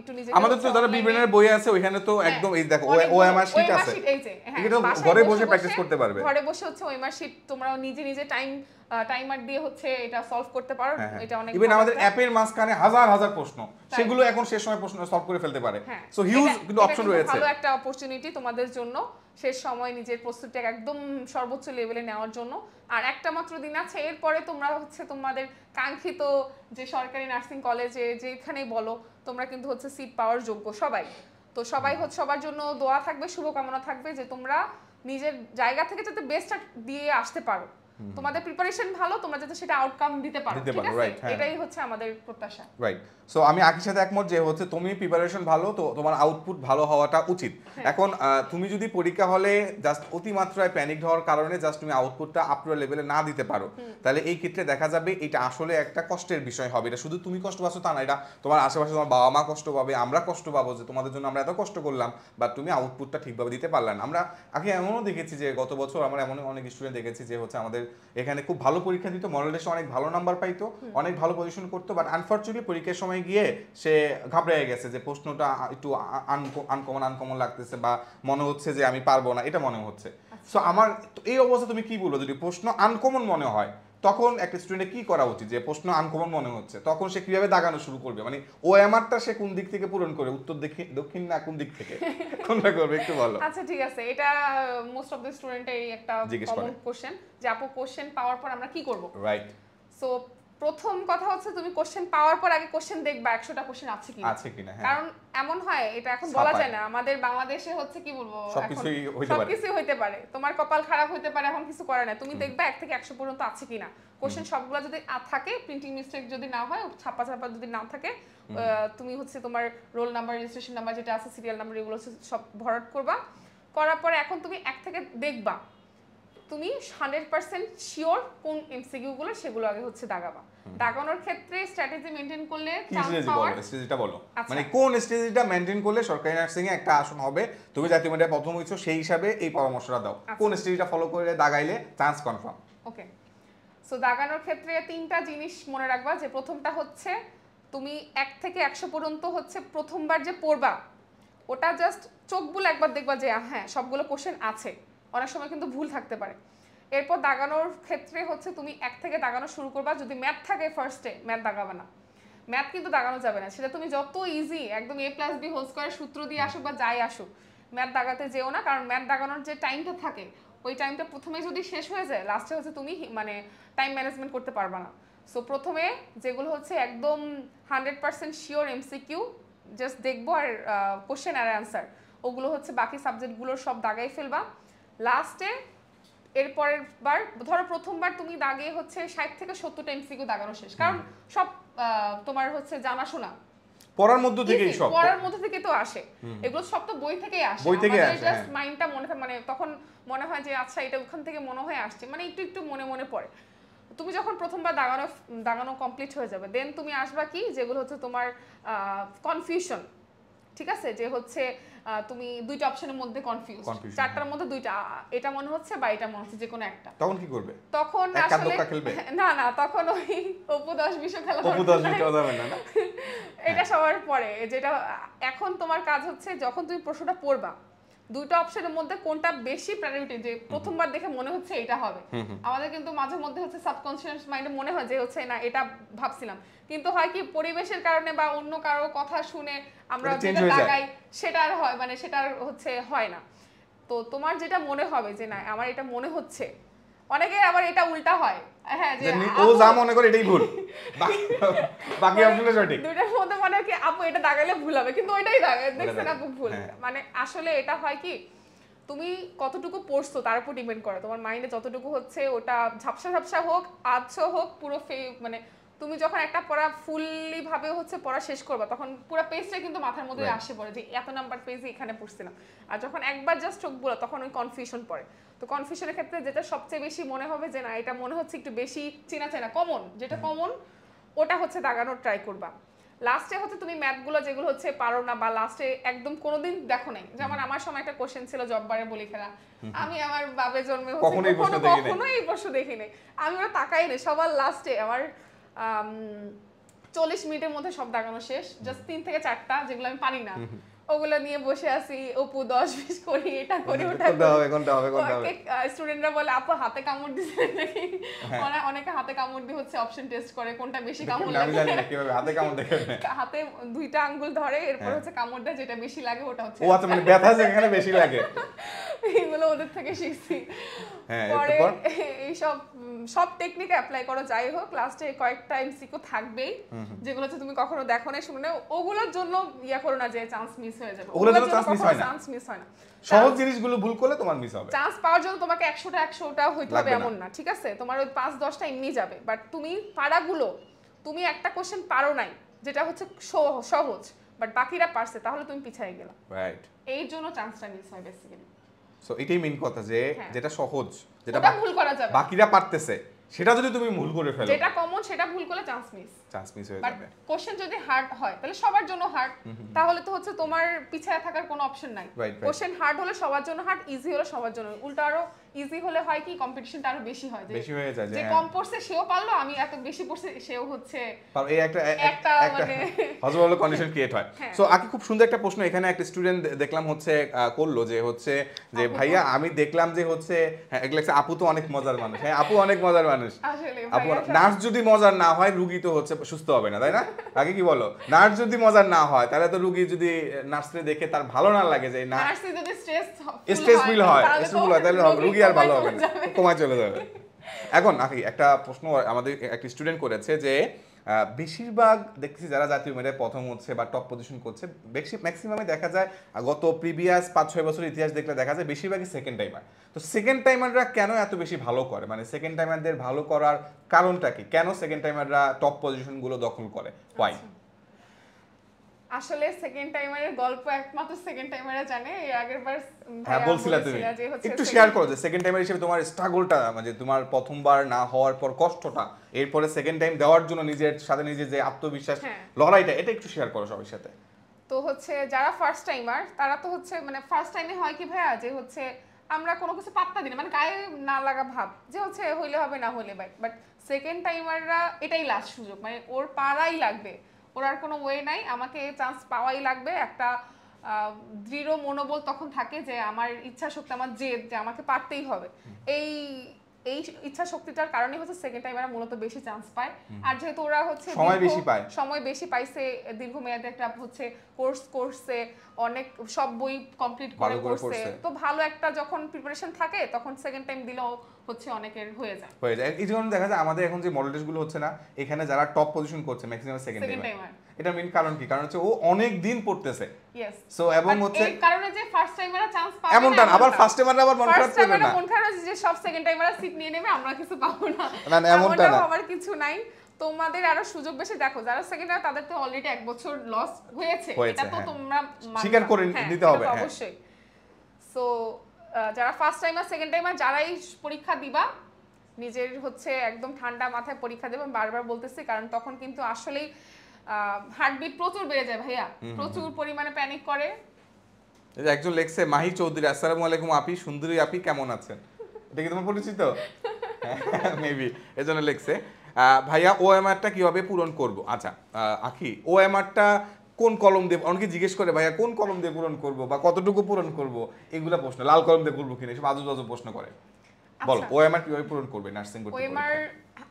B: একটু নিজে
A: আমাদের তো যারা বিবেনের বই আছে ওখানে তো একদম এই দেখো ওএমআর শীট আছে এটা ঘরে বসে প্র্যাকটিস করতে পারবে
B: ঘরে বসে হচ্ছে ওএমআর শীট তোমরা নিজে নিজে টাইমার দিয়ে হচ্ছে এটা সলভ করতে পারো এটা অনেক
A: ইভেন আমাদের অ্যাপের মাঝখানে হাজার হাজার প্রশ্ন সেগুলো এখন শেষ সময় প্রশ্ন সলভ করে ফেলতে পারে সো হিউজ কিন্তু অপশন রয়েছে
B: ভালো একটা অপরচুনিটি তোমাদের জন্য শেষ সময় নিজের প্রস্তুতিটাকে একদম সর্বোচ্চ লেভেলে নেওয়ার জন্য আর একটা মাত্র দিন আছে এরপরে তোমরা হচ্ছে তোমাদের কাঙ্ক্ষিত যে সরকারি নার্সিং কলেজে যেখানেই বলো তোমরা কিন্তু হচ্ছে সিট পাওয়ার যোগ্য সবাই তো সবাই হচ্ছে সবার জন্য দোয়া থাকবে শুভকামনা থাকবে যে তোমরা নিজের জায়গা থেকে যাতে বেস্টটা দিয়ে আসতে পারো তোমাদের প্রিপারেশন ভালো, তোমরা যাতে সেটা আউটকাম দিতে পারো, ঠিক আছে? এটাই হচ্ছে আমাদের প্রত্যাশা।
A: রাইট। সো আমি আকির সাথে একমত যে হচ্ছে তুমি প্রিপারেশন ভালো, তো তোমার আউটপুট ভালো হওয়াটা উচিত। এখন তুমি যদি পরীক্ষা হলে জাস্ট অতিমাত্রায় প্যানিক হওয়ার কারণে জাস্ট তুমি আউটপুটটা আপ্রায় লেভেলে না দিতে পারো, তাহলে এই ক্ষেত্রে দেখা যাবে এটা আসলে একটা কষ্টের বিষয় হবে। এটা শুধু তুমি কষ্ট পাচ্ছ তা না, এটা তোমার আশেপাশে তোমার বাবা মা কষ্ট পাবে, আমরা কষ্ট পাবো যে তোমাদের জন্য আমরা এত কষ্ট করলাম বাট তুমি আউটপুটটা ঠিকভাবে দিতে পারলে না। আমরা আগে এমনও দেখেছি যে গত বছর আমরা এমন অনেক স্টুডেন্ট দেখেছি যে হচ্ছে আমাদের এখানে খুব ভালো পরীক্ষা দিত, মডেল টেস্টে অনেক ভালো নাম্বার পাইতো, অনেক ভালো পজিশন করতো, বাট আনফর্চুনেটলি পরীক্ষার সময় গিয়ে সে ঘাবড়ে গেছে যে প্রশ্নটা একটু আনকমন লাগতেছে বা মনে হচ্ছে যে আমি পারবো না, এটা মনে হচ্ছে। সো আমার এই অবস্থা তুমি কি বলবো, যদি প্রশ্ন আনকমন মনে হয় তখন একটা স্টুডেন্টের কি করা উচিত? যে প্রশ্ন আনকমন মনে হচ্ছে তখন সে কিভাবে দাগানো শুরু করবে, মানে ও এমআরটা সে কোন দিক থেকে পূরণ করে, উত্তর দক্ষিণ না কোন দিক থেকে কোনটা করবে একটু বলো।
B: আচ্ছা ঠিক আছে, এটা মোস্ট অফ দ্য স্টুডেন্টের একটা কমন কোশ্চেন যে আপু কোশ্চেন পাওয়ার পর আমরা কি করব।
A: রাইট।
B: সো প্রথম কথা হচ্ছে তুমি কোশ্চেন পাওয়ার পর আগে কোশ্চেন দেখবা 100টা কোশ্চেন আছে কিনা। কারণ এমন হয়, এটা এখন বলা যায় না, আমাদের বাংলাদেশে হচ্ছে কি বলবো, সবকিছুই হইতে পারে, তোমার কপাল খারাপ হইতে পারে, এখন কিছু করে না। তুমি দেখবা 1 থেকে 100 পর্যন্ত আছে কিনা কোশ্চেন, সবগুলো যদি থাকে, প্রিন্টিং মিস্টেক যদি না হয়, ছাপা যদি না থাকে, তুমি হচ্ছে তোমার রোল নাম্বার, রেজিস্ট্রেশন নাম্বার যেটা আছে, সিরিয়াল নাম্বার, এগুলো সব ভরাট করবা। করার পরে এখন তুমি 1 থেকে দেখবা তুমি 100% শিওর কোন এমসিকিউ গুলো, সেগুলো আগে হচ্ছে দাগাবা। দাগানোর ক্ষেত্রে স্ট্র্যাটেজি মেইনটেইন করলে
A: স্ট্র্যাটেজিটা বলো, মানে কোন স্ট্র্যাটেজিটা মেইনটেইন করলে সরকারি নার্সিং এ একটা আসন হবে, তুমি জাতীয় মিডিয়ায় প্রথম হইছো সেই হিসাবে এই পরামর্শটা দাও, কোন স্ট্র্যাটেজিটা ফলো করে দাগাইলে চান্স কনফার্ম।
B: ওকে, সো দাগানোর ক্ষেত্রে 3টা জিনিস মনে রাখবা। যে প্রথমটা হচ্ছে তুমি 1 থেকে 100 পর্যন্ত হচ্ছে প্রথমবার যে পড়বা ওটা জাস্ট চোখ বুলে একবার দেখবা যে হ্যাঁ সবগুলো কোশ্চেন আছে, অনেক সময় কিন্তু ভুল থাকতে পারে। এরপর দাগানোর ক্ষেত্রে হচ্ছে তুমি 1 থেকে দাগানো শুরু করবা। যদি ম্যাথ থাকে ফার্স্টে ম্যাথ দাগাবে না, ম্যাথ কিন্তু দাগানো যাবে না, সেটা তুমি যত ইজি একদম a+b² সূত্র দিয়ে আসুক বা যাই আসুক, ম্যাথ দাগাতে যেও না। কারণ ম্যাথ দাগানোর যে টাইমটা থাকে ওই টাইমটা প্রথমে যদি শেষ হয়ে যায়, লাস্টে হচ্ছে তুমি মানে টাইম ম্যানেজমেন্ট করতে পারবা না। সো প্রথমে যেগুলো হচ্ছে একদম 100% শিওর এমসিকিউ জাস্ট দেখবো আর কোশ্চেন আর অ্যান্সার, ওগুলো হচ্ছে বাকি সাবজেক্টগুলোর সব দাগাই ফেলবা। লাস্টে এরপরের বার ধরো প্রথমবার তুমি দাগে হচ্ছে 60 থেকে 70টা এমসিকিউ দাগানো শেষ, কারণ সব তোমার হচ্ছে জানাশোনা পড়ার মধ্যে থেকে তো আসে, এগুলো সব তো বই থেকেই আসে, জাস্ট মাইন্ডটা মানে তখন মনে হয় যে আচ্ছা এটা ওখান থেকে মনে হয় আসছে, মানে একটু মনে পড়ে। তুমি যখন প্রথমবার দাগানো কমপ্লিট হয়ে যাবে, দেন তুমি আসবা কি যেগুলো হচ্ছে তোমার কনফিউশন, ঠিক আছে, যে হচ্ছে তুমি দুইটা অপশনের মধ্যে কনফিউজ, 4টার মধ্যে 2টা, এটা মনে হচ্ছে বা এটা মনে হচ্ছে যে কোনো একটা, তখন কি করবে? তখন আসলে না তখন ওই অপু 10-20 খেলা যাবে না, এটা সবার পরে। যেটা এখন তোমার কাজ হচ্ছে যখন তুমি প্রশ্নটা পড়বা, 2টা অপশনের মধ্যে কোনটা বেশি প্রায়োরিটি, যে প্রথমবার দেখে মনে হচ্ছে এটা হবে। আমাদের কিন্তু মাঝে মধ্যে হচ্ছে সাবকনশিয়াস মাইন্ডে মনে হয় যে হচ্ছে না এটা ভাবছিলাম, কিন্তু হয় কি পরিবেশের কারণে বা অন্য কারো কথা শুনে আমরা যেটা লাগাই সেটা আর হয় মানে সেটা হচ্ছে হয় না। তো তোমার যেটা মনে হবে যে না আমার এটা মনে হচ্ছে, অনেকে আবার এটা উল্টা হয়, হ্যাঁ যে ও যা মনে করে এটাই ভুল, বাকি অপশনটা সঠিক, দুইটার মধ্যে মানে কি আপু এটা দাগাইলে ভুল হবে, কিন্তু ওইটাই দাগায় দেখছেন আপু ভুল। মানে আসলে এটা হয় কি তুমি কতটুকু পড়ছো তার উপর ডিপেন্ড করে, তোমার মাইন্ডে যতটুকু হচ্ছে ওটা ঝাপসা হোক আচ্ছা হোক পুরো মানে তুমি যখন একটা পড়া ফুললি ভাবে হচ্ছে পড়া শেষ করবা তখন পুরো পেজটা কিন্তু মাথার মধ্যে আসে পড়ে যে এত নাম্বার পেজে এখানে পড়ছিলাম। আর যখন একবার জাস্ট চোখ বুলো তখন ওই কনফিউশন পড়ে। তো কনফিউশনের ক্ষেত্রে যেটা সবচেয়ে বেশি মনে হবে যে না এটা মনে হচ্ছে একটু বেশি চেনা কমন, যেটা কমন ওটা হচ্ছে দাগানোর ট্রাই করবা। লাস্টে হচ্ছে তুমি ম্যাথগুলো যেগুলো হচ্ছে পারো না বা লাস্টে একদম কোনোদিন দেখো নাই, যেমন আমার সময় একটা কোশ্চেন ছিল জববারে বলি খেলা, আমি আমার বাবার জন্মে কখনো এই প্রশ্ন দেখি নাই, আমি ওরা তাকাই নেই, সবার লাস্টে আমার 40 মিনিটের মধ্যে সব দাগানো শেষ, জাস্ট 3 থেকে 4টা যেগুলো আমি পারি না ওগুলো নিয়ে বসে আছি, অপু 10-20 করি এটা করি ওটা হবে। স্টুডেন্টরা বলে আপু হাতে কামড় দিছেন নাকি, অনেকে হাতে কামড় দিয়ে হচ্ছে অপশন টেস্ট করে কোনটা বেশি কামড় লাগে, আমি জানি না কিভাবে হাতে কামড় দেখে, হাতে 2টা আঙ্গুল ধরে এরপর হচ্ছে কামড় দেয় যেটা বেশি লাগে ওটা হচ্ছে, ও আচ্ছা মানে ব্যথা যেখানে বেশি লাগে এগুলো ওদের থেকে শিখছি।
A: হ্যাঁ,
B: পরে
A: এরপর
B: এই সব টেকনিক অ্যাপ্লাই করো, যাই হোক লাস্টে কয়েকটা এমসিকিউ থাকবেই যেগুলো তুমি কখনো দেখো না শুনে না, ওগুলোর জন্য ইয়া করো না যে চান্স মিস হয়ে যাবে,
A: ওগুলোর জন্য চান্স মিস হয় না। সহজ জিনিসগুলো ভুল করলে তোমার মিস হবে।
B: চান্স পাওয়ার জন্য তোমাকে 100টা হইতে হবে এমন না, ঠিক আছে? তোমার ওই 5-10টা এমনি যাবে, বাট তুমি পারাগুলো, তুমি একটা কোশ্চেন পারো নাই যেটা হচ্ছে সহজ, বাট বাকিরা পারছে, তাহলে তুমি পিছায় গেলা।
A: রাইট,
B: এই জন্য চান্সটা মিস হয় বেসিক্যালি।
A: সো এটাই মেইন কথা যে যেটা সহজ, যেটা
B: ভুল করা যাবে,
A: বাকিরা পারতেছে, সেটা যদি তুমি ভুল করে ফেলো,
B: যেটা কমন সেটা ভুল করলে চান্স মিস হয়ে যাবে। কোশ্চেন যদি হার্ড হয় তাহলে সবার জন্য হার্ড, তাহলে তো হচ্ছে তোমার পিছায় থাকার কোনো অপশন নাই। কোশ্চেন হার্ড হলে সবার জন্য হার্ড, ইজি হলে সবার জন্য, উল্টা আরো ইজি হলে হয় কি কম্পিটিশনটা আরো বেশি হয়,
A: বেশি হয়ে যায়,
B: যে কম পড়ছে সেও পারলো, আমি এত বেশি পড়ছে সেও হচ্ছে,
A: এই একটা মানে হযবল কন্ডিশন ক্রিয়েট হয়। সো আকি খুব সুন্দর একটা প্রশ্ন এখানে একটা স্টুডেন্ট দেখলাম হচ্ছে করলো যে হচ্ছে যে ভাইয়া আমি দেখলাম যে হচ্ছে আপু তো অনেক মজার মানুষ। হ্যাঁ, আপু অনেক মজার মানুষ। আপু নার্স যদি মজার না হয় রোগী তো হচ্ছে সুস্থ হবে না, তাই না? আগে কি বলো, নার্স যদি মজার না হয় তাহলে তো রোগী যদি নার্সকে দেখে তার ভালো না লাগে, যে নার্স যদি স্ট্রেস ফিল হয় তাহলে রোগী আর ভালো হবে না, কমায় চলে যাবে। এখন আকি একটা প্রশ্ন আমাদের একটা স্টুডেন্ট করেছে যে বেশিরভাগ দেখছি যারা জাতীয় মেধায় প্রথম হচ্ছে বা টপ পজিশন করছে, ম্যাক্সিমামে দেখা যায় গত প্রিভিয়াস 5-6 বছর ইতিহাস দেখলে দেখা যায় বেশিরভাগই সেকেন্ড টাইমার। তো সেকেন্ড টাইমাররা কেন এত বেশি ভালো করে, মানে সেকেন্ড টাইমারদের ভালো করার কারণটা কি, কেন সেকেন্ড টাইমাররা টপ পজিশনগুলো দখল করে, ওয়াই?
B: আসলে সেকেন্ড টাইমারের গল্প একমাত্র সেকেন্ড টাইমাররা জানে। এর আগের বার
A: বলছিলা তুমি, একটু শেয়ার করো যে সেকেন্ড টাইমার হিসেবে তোমার স্ট্রাগলটা, মানে তোমার প্রথমবার না হওয়ার পর কষ্টটা, এরপরে সেকেন্ড টাইম দেওয়ার জন্য নিজের সাথে নিজে যে আত্মবিশ্বাস লড়াইটা, এটা একটু শেয়ার করো সবার সাথে।
B: তো হচ্ছে যারা ফার্স্ট টাইমার তারা তো হচ্ছে মানে ফার্স্ট টাইমে হয় কি ভাইয়া, যে হচ্ছে আমরা কোনো কিছু পাত্তা দিই না, মানে গায়ে না লাগা ভাব, যে হচ্ছে হইলে হবে না হলে বাট সেকেন্ড টাইমাররা এটাই লাস্ট সুযোগ, মানে ওর পারাই লাগবে, ওর আর কোনো ওয়ে নাই, আমাকে চান্স পাওয়াই লাগবে। একটা দৃঢ় মনোবল তখন থাকে যে আমার ইচ্ছা শক্তি, আমার জেদ, যে আমাকে পারতেই হবে। এই ইচ্ছা শক্তিটার কারণে হচ্ছে সেকেন্ড টাইমাররা মূলত বেশি চান্স পায়। আর যেহেতু ওরা হচ্ছে সময় বেশি পাইছে, দীর্ঘমেয়াদে একটা হচ্ছে কোর্স করছে, অনেক সব বই কমপ্লিট করে করছে, তো ভালো একটা যখন প্রিপারেশন থাকে তখন সেকেন্ড টাইম দিলেও হচ্ছে অনেকের হয়ে যায়।
A: এই জন্য দেখা যায় আমাদের এখন যে মডেল টেস্টগুলো হচ্ছে না, এখানে যারা টপ পজিশন করছে ম্যাক্সিমাম সেকেন্ড টাইমার। এটা মেইন কারণ কি? কারণ হচ্ছে ও অনেক দিন পড়তেছে।
B: ইয়েস।
A: সো এবং হচ্ছে
B: এই কারণে যে ফার্স্ট টাইমাররা চান্স পাবে
A: এমনটা না, আবার ফার্স্ট টাইমাররা আবার মন খারাপ করবে না,
B: মন খারাপ যে সব সেকেন্ড টাইমাররা সিট নিয়ে নেবে, আমরা কিছু পাবো না,
A: না এমনটা না,
B: আমার কিছু নাই। তোমাদের আরো সুযোগ বেশি, দেখো যারা সেকেন্ড টাইমার তাদের তো অলরেডি 1 বছর লস হয়েছে, এটা তো তোমরা
A: স্বীকার করে নিতে হবে
B: অবশ্যই। সো যারা ফার্স্ট টাইমার সেকেন্ড টাইমার যারাই পরীক্ষা দিবা, নিজের হচ্ছে একদম ঠান্ডা মাথায় পরীক্ষা দেবেন, বারবার বলতেছি, কারণ তখন কিন্তু আসলেই হার্টবিট প্রচুর বেড়ে যায় ভাইয়া, প্রচুর পরিমাণে প্যানিক করে।
A: এই যে একজন লেখছে মাহি চৌধুরী, আসসালামু আলাইকুম আপি, সুন্দরী আপি কেমন আছেন? এটা কি তোমার পরিচিত? মেবি এজন্য লেখছে। ভাইয়া ওএমআরটা কিভাবে পূরণ করব? আচ্ছা আখি, ওএমআরটা কোন কলম দিয়ে, অনেকে জিজ্ঞেস করে ভাইয়া কোন কলম দিয়ে পূরণ করব বা কতটুকু পূরণ করব, এগুলা প্রশ্ন, লাল কলম দিয়ে করব কিনা, এসব আজব আজব প্রশ্ন করে। বলো ওএমআর কিভাবে পূরণ করবে নার্সিং করতে?
B: ওএমআর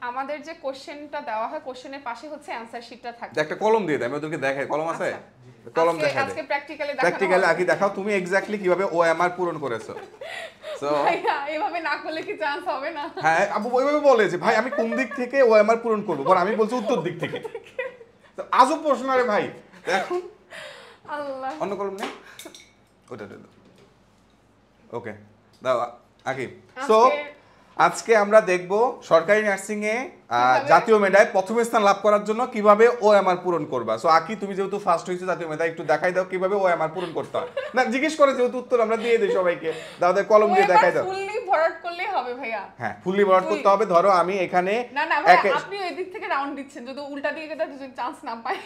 B: আমাদের যে কোশ্চেনটা দেওয়া হয়, কোশ্চেনের পাশে হচ্ছে অ্যানসার শিটটা থাকে,
A: একটা কলম দিয়ে দেয়, আমি ওদেরকে দেখাই, কলম আছে, কলম দেখাই,
B: আজকে প্র্যাকটিক্যালি
A: আগে দেখাও তুমি এক্স্যাক্টলি কিভাবে ওএমআর পূরণ করেছো। সো
B: ভাইয়া এভাবে না করলে কি চান্স হবে না?
A: হ্যাঁ, আপু ওইভাবে বলে যে ভাই আমি কোন দিক থেকে ওএমআর পূরণ করব, পর আমি বলছি উত্তর দিক থেকে। তো আজব প্রশ্ন রে ভাই। এখন
B: আল্লাহ,
A: অন্য কলম নেই, ওটা দাও, ওকে দাও আগে। সো আজকে আমরা দেখব সরকারি নার্সিং এ জাতীয় মেধায় প্রথম স্থান লাভ করার জন্য কিভাবে ওএমআর পূরণ করবা। সো আকি তুমি যেহেতু ফার্স্ট হইছো জাতীয় মেধায়, একটু দেখাই দাও কিভাবে ওএমআর পূরণ করতে হয়। না জিজ্ঞেস করে যেহেতু উত্তর আমরা দিয়ে দেই সবাইকে, দাও কলম দিয়ে দেখাই দাও।
B: ফুললি ভরাট করলেই হবে ভাইয়া।
A: হ্যাঁ, ফুললি ভরাট করতে হবে। ধরো আমি এখানে
B: না ভাই, আপনি ওই দিক থেকে রাউন্ড দিচ্ছেন, যদি উল্টা দিকে গেলে দুজন চান্স না পায়।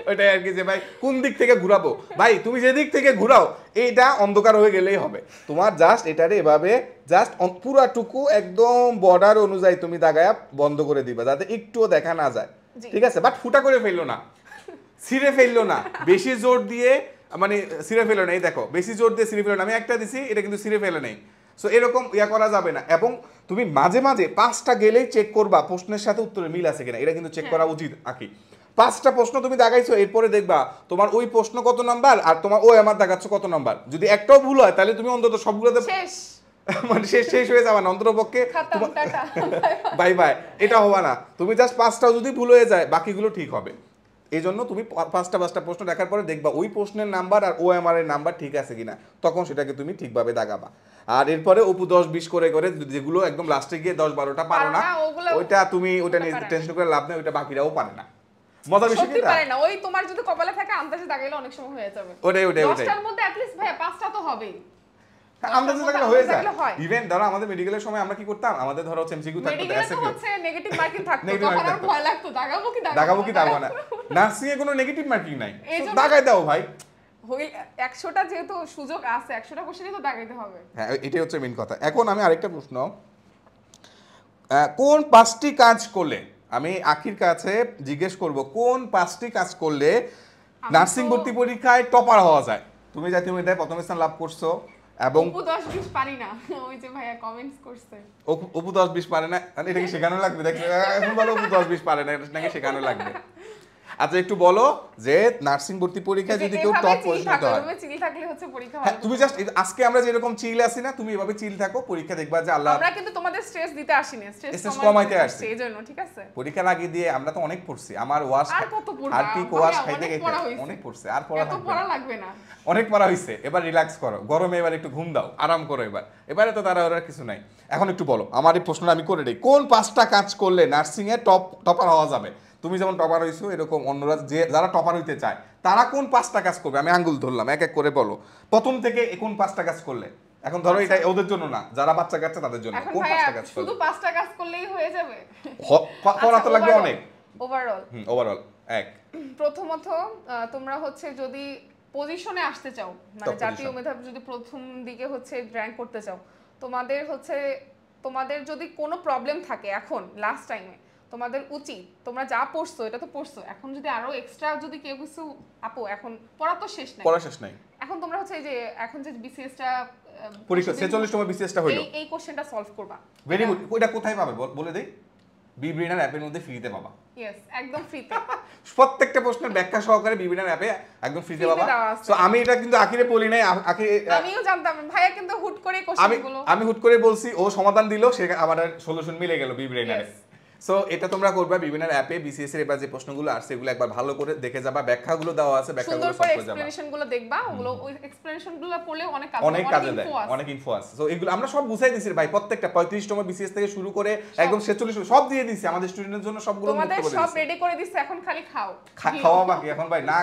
A: ওইটাই আর কি, যে ভাই কোন দিক থেকে ঘুরাবো, ভাই তুমি যে দিক থেকে ঘুরাও এইটা অন্ধকার হয়ে গেলেই হবে, তোমার জাস্ট এটারে এভাবে জাস্ট পুরাটুকু একদম বর্ডার অনুযায়ী তুমি দাগায়া বন্ধ করে দিবা, যাতে একটুও দেখা না যায়, ঠিক আছে? বাট ফুটা করে ফেললো না, ছিঁড়ে ফেললো না, বেশি জোর দিয়ে মানে ছিঁড়ে ফেলো না, এই দেখো বেশি জোর দিয়ে ছিঁড়ে ফেলো না, আমি একটা দিছি, এটা কিন্তু ছিঁড়ে ফেলে নেই। সো এরকম ইয়া করা যাবে না। এবং তুমি মাঝে মাঝে 5টা গেলেই চেক করবা প্রশ্নের সাথে উত্তরের মিল আছে কিনা, এটা কিন্তু চেক করা উচিত আকি। 5টা প্রশ্ন তুমি দাগাইছো, এরপরে দেখবা তোমার ওই প্রশ্ন কত নাম্বার আর তোমার ওই আমার দাগাচ্ছ কত নাম্বার। যদি একটাও ভুল হয় তাহলে তুমি অন্তত সবগুলোতে
B: শেষ,
A: মানে শেষ হয়ে যাবে না, অন্ততপক্ষে বাই বাই, এটা হবে না। তুমি জাস্ট 5টাও যদি ভুল হয়ে যায় বাকিগুলো ঠিক হবে। এই জন্য তুমি 5টা প্রশ্ন দেখার পরে দেখবা ওই প্রশ্নের নাম্বার আর OMR এর নাম্বার ঠিক আছে কিনা, তখন সেটাকে তুমি ঠিকভাবে দাগাবা। আর এরপরে অপু 10-20 করে যেগুলো একদম লাস্টে গিয়ে 10-12টা পারো না, ওইটা তুমি ওইটা নিয়ে টেনশন করে লাভ নেই, ওইটা বাকিরাও পারে না। মজার বিষয় কি
B: পারে না, ওই তোমার যদি কপালে থাকে আন্দাজে দাগাইলে অনেক সময় হয়ে যাবে।
A: ওটাই
B: 10টার মধ্যে at least ভাই 5টা তো হবেই।
A: আন্দাজে দাগালে হয়ে যায়। ইভেন ধরো আমাদের মেডিকেলের সময় আমরা কি করতাম, আমাদের ধরো এমসিকিউ থাকতো,
B: মেডিকেলে তো হচ্ছে নেগেটিভ মার্কিং থাকতো, তখন আর ভয় লাগতো
A: দাগাবো কি দাগাবো না। নার্সিং এ কোনো নেগেটিভ মার্কিং নাই, দাগাই দাও ভাই।
B: 100টা যেহেতু সুযোগ আছে, 100টা কোশ্চেনই তো দাগাইতে হবে।
A: হ্যাঁ, এটাই হচ্ছে মেইন কথা। এখন আমি আরেকটা প্রশ্ন, কোন 5টি কাজ করলে, আমি আখির কাছে জিজ্ঞেস করব কোন 5টি কাজ করলে নার্সিং ভর্তি পরীক্ষায় টপার হওয়া যায়। তুমি জাতীয় মেধায় প্রথম স্থান লাভ করছো এবং
B: অপু 10-20 পারি না, ওই যে ভাইয়া কমেন্টস করছে
A: অপু 10-20 পারে না, মানে এটা কি শেখানো লাগবে? দেখো এখন বলো অপু 10-20 পারে না, এটা নাকি শেখানো লাগবে। আচ্ছা একটু বলো যে নার্সিং ভর্তি পরীক্ষায় যদি কেউ টপ পজিশনে হয়,
B: তুমি চিল থাকলে হচ্ছে পরীক্ষা
A: ভালো। তুমি জাস্ট আজকে আমরা যেরকম চিল আছি না, তুমি এভাবে চিল থাকো, পরীক্ষা দেখবা যে আল্লাহ,
B: আমরা কিন্তু তোমাদের স্ট্রেস দিতে আসিনি,
A: স্ট্রেস কমাইতে আসছি,
B: এইজন্য ঠিক আছে।
A: পরীক্ষা লাগিয়ে দিয়ে আমরা তো অনেক পড়ছি, আমার ওয়াশ আর কি ওয়াশ খাইতে খাইতে অনেক পড়ছে, আর পড়া
B: লাগবে না,
A: অনেক পড়া হইছে। এবার রিল্যাক্স করো, গরমে এবার একটু ঘুম দাও, আরাম করো। এবারে তো তারা ওরা কিছু নাই। এখন একটু বলো, আমার এই প্রশ্নটা আমি করে দেই, কোন 5টা কাজ করলে নার্সিং এ টপার হওয়া যাবে? তুমি যেমন টপার হইছো এরকম অন্যরা যারা টপার হইতে চায় তারা কোন 5টা কাজ করবে? আমি আঙ্গুল ধরলাম, এক এক করে বলো প্রথম থেকে কোন 5টা কাজ করলে। এখন ধরো এটা ওদের জন্য না, যারা বাচ্চা কাচ্চা তাদের জন্য, কোন 5টা কাজ করলে?
B: শুধু 5টা কাজ করলেই হয়ে যাবে?
A: পড়া তো লাগবে অনেক।
B: ওভারঅল
A: 1
B: প্রথমত তোমরা হচ্ছে যদি পজিশনে আসতে চাও, মানে জাতীয় মেধাবী যদি প্রথম দিকে হচ্ছে র‍্যাঙ্ক করতে চাও, তোমাদের যদি কোনো প্রবলেম থাকে এখন লাস্ট টাইমে, তোমাদের উচিত তোমরা যা পড়ছো এটা তো পড়ছো, এখন যদি আরো এক্সট্রা যদি কেউ কিছু আপু, এখন পড়া তো শেষ নাই, এখন তোমরা হচ্ছে এই যে এখন যে বিসিএসটা
A: পরীক্ষা 46তম বিসিএসটা হলো,
B: এই কোশ্চেনটা সলভ করবা।
A: Very good. ওটা কোথায় পাবে বলে দেই? বিব্রেইনার অ্যাপের মধ্যে ফ্রিতে পাবা।
B: यस, একদম ফ্রিতে।
A: প্রত্যেকটা প্রশ্নের ব্যাখ্যা সহকারে বিব্রেইনার অ্যাপে একদম ফ্রিতে পাবা। সো আমি এটা কিন্তু আখিরে বলি নাই,
B: আমিও জানতাম, ভাইয়া কিন্তু হুট করে কোশ্চেনগুলো
A: আমি হুট করে বলছি, ও সমাধান দিল, সে আমার সলিউশন মিলে গেল বিব্রেইনারে। সো এটা তোমরা করবা, বিব্রেইনার অ্যাপে বিসিএস এর এবার যে প্রশ্নগুলো আসছে এগুলো একবার ভালো করে দেখে যাবা, ব্যাখ্যাগুলো দেওয়া আছে, ব্যাখ্যাগুলো সলভ করে যাবা,
B: এক্সপ্লেনেশনগুলো দেখবা, ওগুলো ওই এক্সপ্লেনেশনগুলো পড়লে অনেক
A: কাজে দেয়, অনেক ইনফো আছে। সো এগুলো আমরা সব বুঝাই দিছি ভাই, প্রত্যেকটা 35তম বিসিএস থেকে শুরু করে একদম 46 সব দিয়ে দিছি আমাদের স্টুডেন্টদের জন্য, সবগুলো
B: তোমাদের সব রেডি করে দিছি, এখন খালি
A: খাওয়া বাকি। এখন ভাই না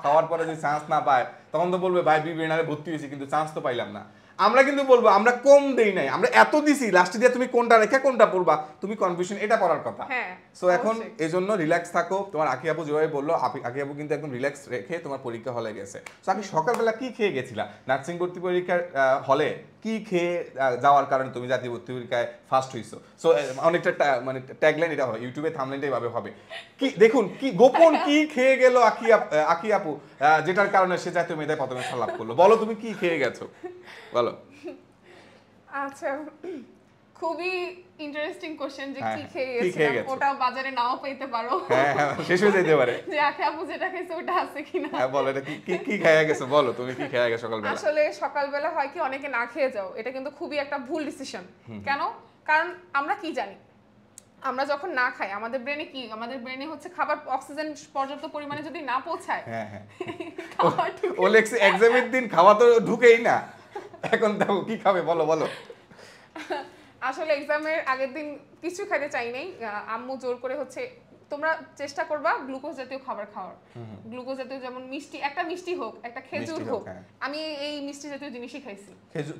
A: খাওয়ার পরে যদি চান্স না পায় তখন তো বলবে ভাই বিব্রেইনারে ভর্তি হয়েছি কিন্তু চান্স তো পাইলাম না। আমরা কিন্তু বলবো আমরা কম দেই নাই, আমরা এত দিছি, লাস্টে দিয়ে তুমি কোনটা রেখে কোনটা পড়বা, তুমি কনফিউশন এটা পড়ার কথা। সো এখন এজন্য রিল্যাক্স থাকো। তোমার আকি আপু যেভাবে বললো, আকি আপু কিন্তু একদম রিল্যাক্স রেখে তোমার পরীক্ষা হলে গেছে। সো আমি সকালবেলা কি খেয়ে গেছিলা নার্সিং ভর্তি পরীক্ষার হলে, কি খেয়ে যাওয়ার কারণে তুমি জাতীয় ভর্তি পরীক্ষায় ফার্স্ট হইছো? সো অনেকটা মানে ট্যাগলাইন এটা হয়, ইউটিউবে থাম্বনেলটা এভাবে হবে, কি দেখুন কি গোপন কি খেয়ে গেল আকি আপু, যেটার কারণে সে জাতীয় মেধায় প্রথমে লাভ করলো। বলো তুমি কি খেয়ে গেছো, বলো।
B: আচ্ছা, খুবই ইন্টারেস্টিং কোশ্চেন যে কি খেয়ে গেছো, ওটা বাজারে নাও পেতে পারো,
A: হ্যাঁ শেষ হয়ে যেতে পারে,
B: যে আখি আপু যেটা খাইছে ওটা আছে কিনা।
A: হ্যাঁ বলো, এটা কি খেয়ে গেছো, বলো তুমি কি খেয়ে গেছো সকালবেলা?
B: আসলে সকালবেলা হয় কি অনেকে না খেয়ে যাও, এটা কিন্তু খুবই একটা ভুল ডিসিশন। কেন? কারণ আমরা কি জানি, আমরা যখন না খাই আমাদের ব্রেনে হচ্ছে খাবার অক্সিজেন পর্যাপ্ত পরিমাণে যদি না পৌঁছায়,
A: হ্যাঁ ও লেখছে এক্সামের দিন খাওয়া তো ঢুকেই না, এখন দেখো কি খাবে, বলো।
B: আসলে এক্সামের আগের দিন কিছু খেতে চাই নাই, আম্মু জোর করে হচ্ছে তোমরা চেষ্টা করবা গ্লুকোজ জাতীয় খাবার খাওয়ার, গ্লুকোজ জাতীয় যেমন মিষ্টি, একটা মিষ্টি হোক, একটা খেজুর হোক, আমি এই মিষ্টি জাতীয় জিনিসই খাইছি।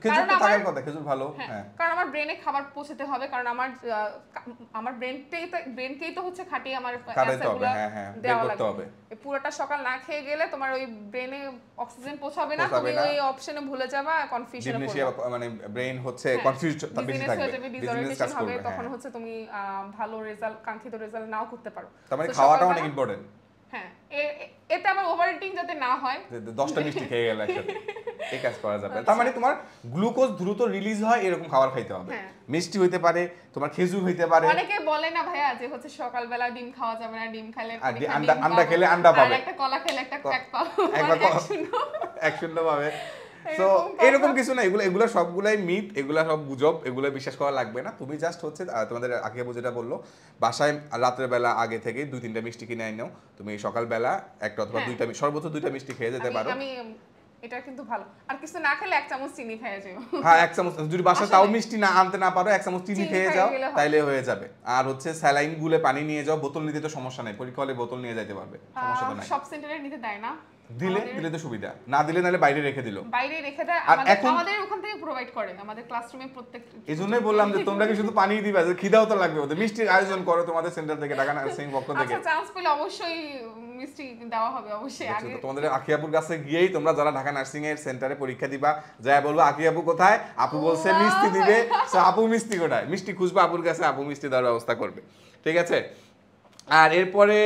A: খেজুর তো থাকার কথা, খেজুর ভালো, হ্যাঁ,
B: কারণ আমার ব্রেনে খাবার পৌঁছাতে হবে, কারণ আমার ব্রেনকেই তো হচ্ছে খাটিয়ে আমার অ্যান্সারগুলো দেওয়া লাগবে। পুরোটা সকাল না খেয়ে গেলে তোমার ওই ব্রেনে অক্সিজেন পৌঁছাবে না, তুমি ওই অপশনে ভুলে যাবা, কনফিউশনে পড়বে,
A: মানে ব্রেন হচ্ছে কনফিউজড বেশি থাকবে,
B: ডিসঅরিয়েন্টেশন হবে, তখন হচ্ছে তুমি ভালো রেজাল্ট, কাঙ্ক্ষিত রেজাল্ট নাও করতে পারো।
A: তার মানে খাওয়াটা অনেক ইম্পর্টেন্ট।
B: হ্যাঁ, এতে আবার ওভার ইটিং যাতে না হয়,
A: 10টা মিষ্টি খেয়ে গেল একসাথে। এই কাজ করা যাবে তার মানে তোমার গ্লুকোজ দ্রুত রিলিজ হয় এরকম খাবার খাইতে হবে মিষ্টি হইতে পারে তোমার খেজুর হইতে পারে
B: অনেকে বলে না ভাইয়া যে হচ্ছে সকালবেলা ডিম খাওয়া যাবে না ডিম খেলে
A: আন্ডা খেলে আন্ডা পাবে
B: একটা কলা খেলে একটা এক পাবে
A: এক শূন্য পাবে সো এরকম কিছু না এগুলো সবগুলাই মিথ এগুলা সব গুজব এগুলো বিশ্বাস করা লাগবে না তুমি জাস্ট হচ্ছে তোমাদের আগে যেটা বললো বাসায় রাতের বেলা আগে থেকে 2-3টা মিষ্টি কিনে আনো তুমি সকালবেলা একটা অথবা দুইটা সর্বোচ্চ 2টা মিষ্টি খেয়ে যেতে পারো
B: আমি এটা কিন্তু ভালো আর কিছু না খেলে 1 চামচ চিনি খেয়ে যাও
A: হ্যাঁ 1 চামচ যদি বাসায় তাও মিষ্টি না আনতে না পারো 1 চামচ চিনি খেয়ে যাও তাইলে হয়ে যাবে আর হচ্ছে স্যালাইন গুলে পানি নিয়ে যাও বোতল নিতে তো সমস্যা নাই পরীক্ষা হলে বোতল নিয়ে যাইতে পারবে সমস্যা তো নাই
B: সব সেন্টারে নিতে দেয় না
A: দিলে তো সুবিধা না দিলে নালে বাইরে রেখে দিল
B: বাইরে রেখে দেয় আমাদের ওখান থেকে প্রোভাইড করে আমাদের ক্লাসরুমে প্রত্যেকটা
A: এইজন্যই বললাম যে তোমরা কি শুধু পানি দিবা যে খিদাও তো লাগবে ওদের মিষ্টির আয়োজন করো তোমাদের সেন্টার থেকে ঢাকা নার্সিং পক্ষ থেকে
B: আচ্ছা চান্স পেলে অবশ্যই মিষ্টি দেওয়া হবে অবশ্যই আগে
A: তোমাদের আকিয়াপুর কাছে গিয়েই তোমরা যারা ঢাকা নার্সিং এর সেন্টারে পরীক্ষা দিবা যায় বলবো আকিয়াপু কোথায় আপু বলছে মিষ্টি দিবে সো আপু মিষ্টি কোথায় মিষ্টি খুঁজবা আপুর কাছে আপু মিষ্টি দেওয়ার ব্যবস্থা করবে ঠিক আছে আর এরপরে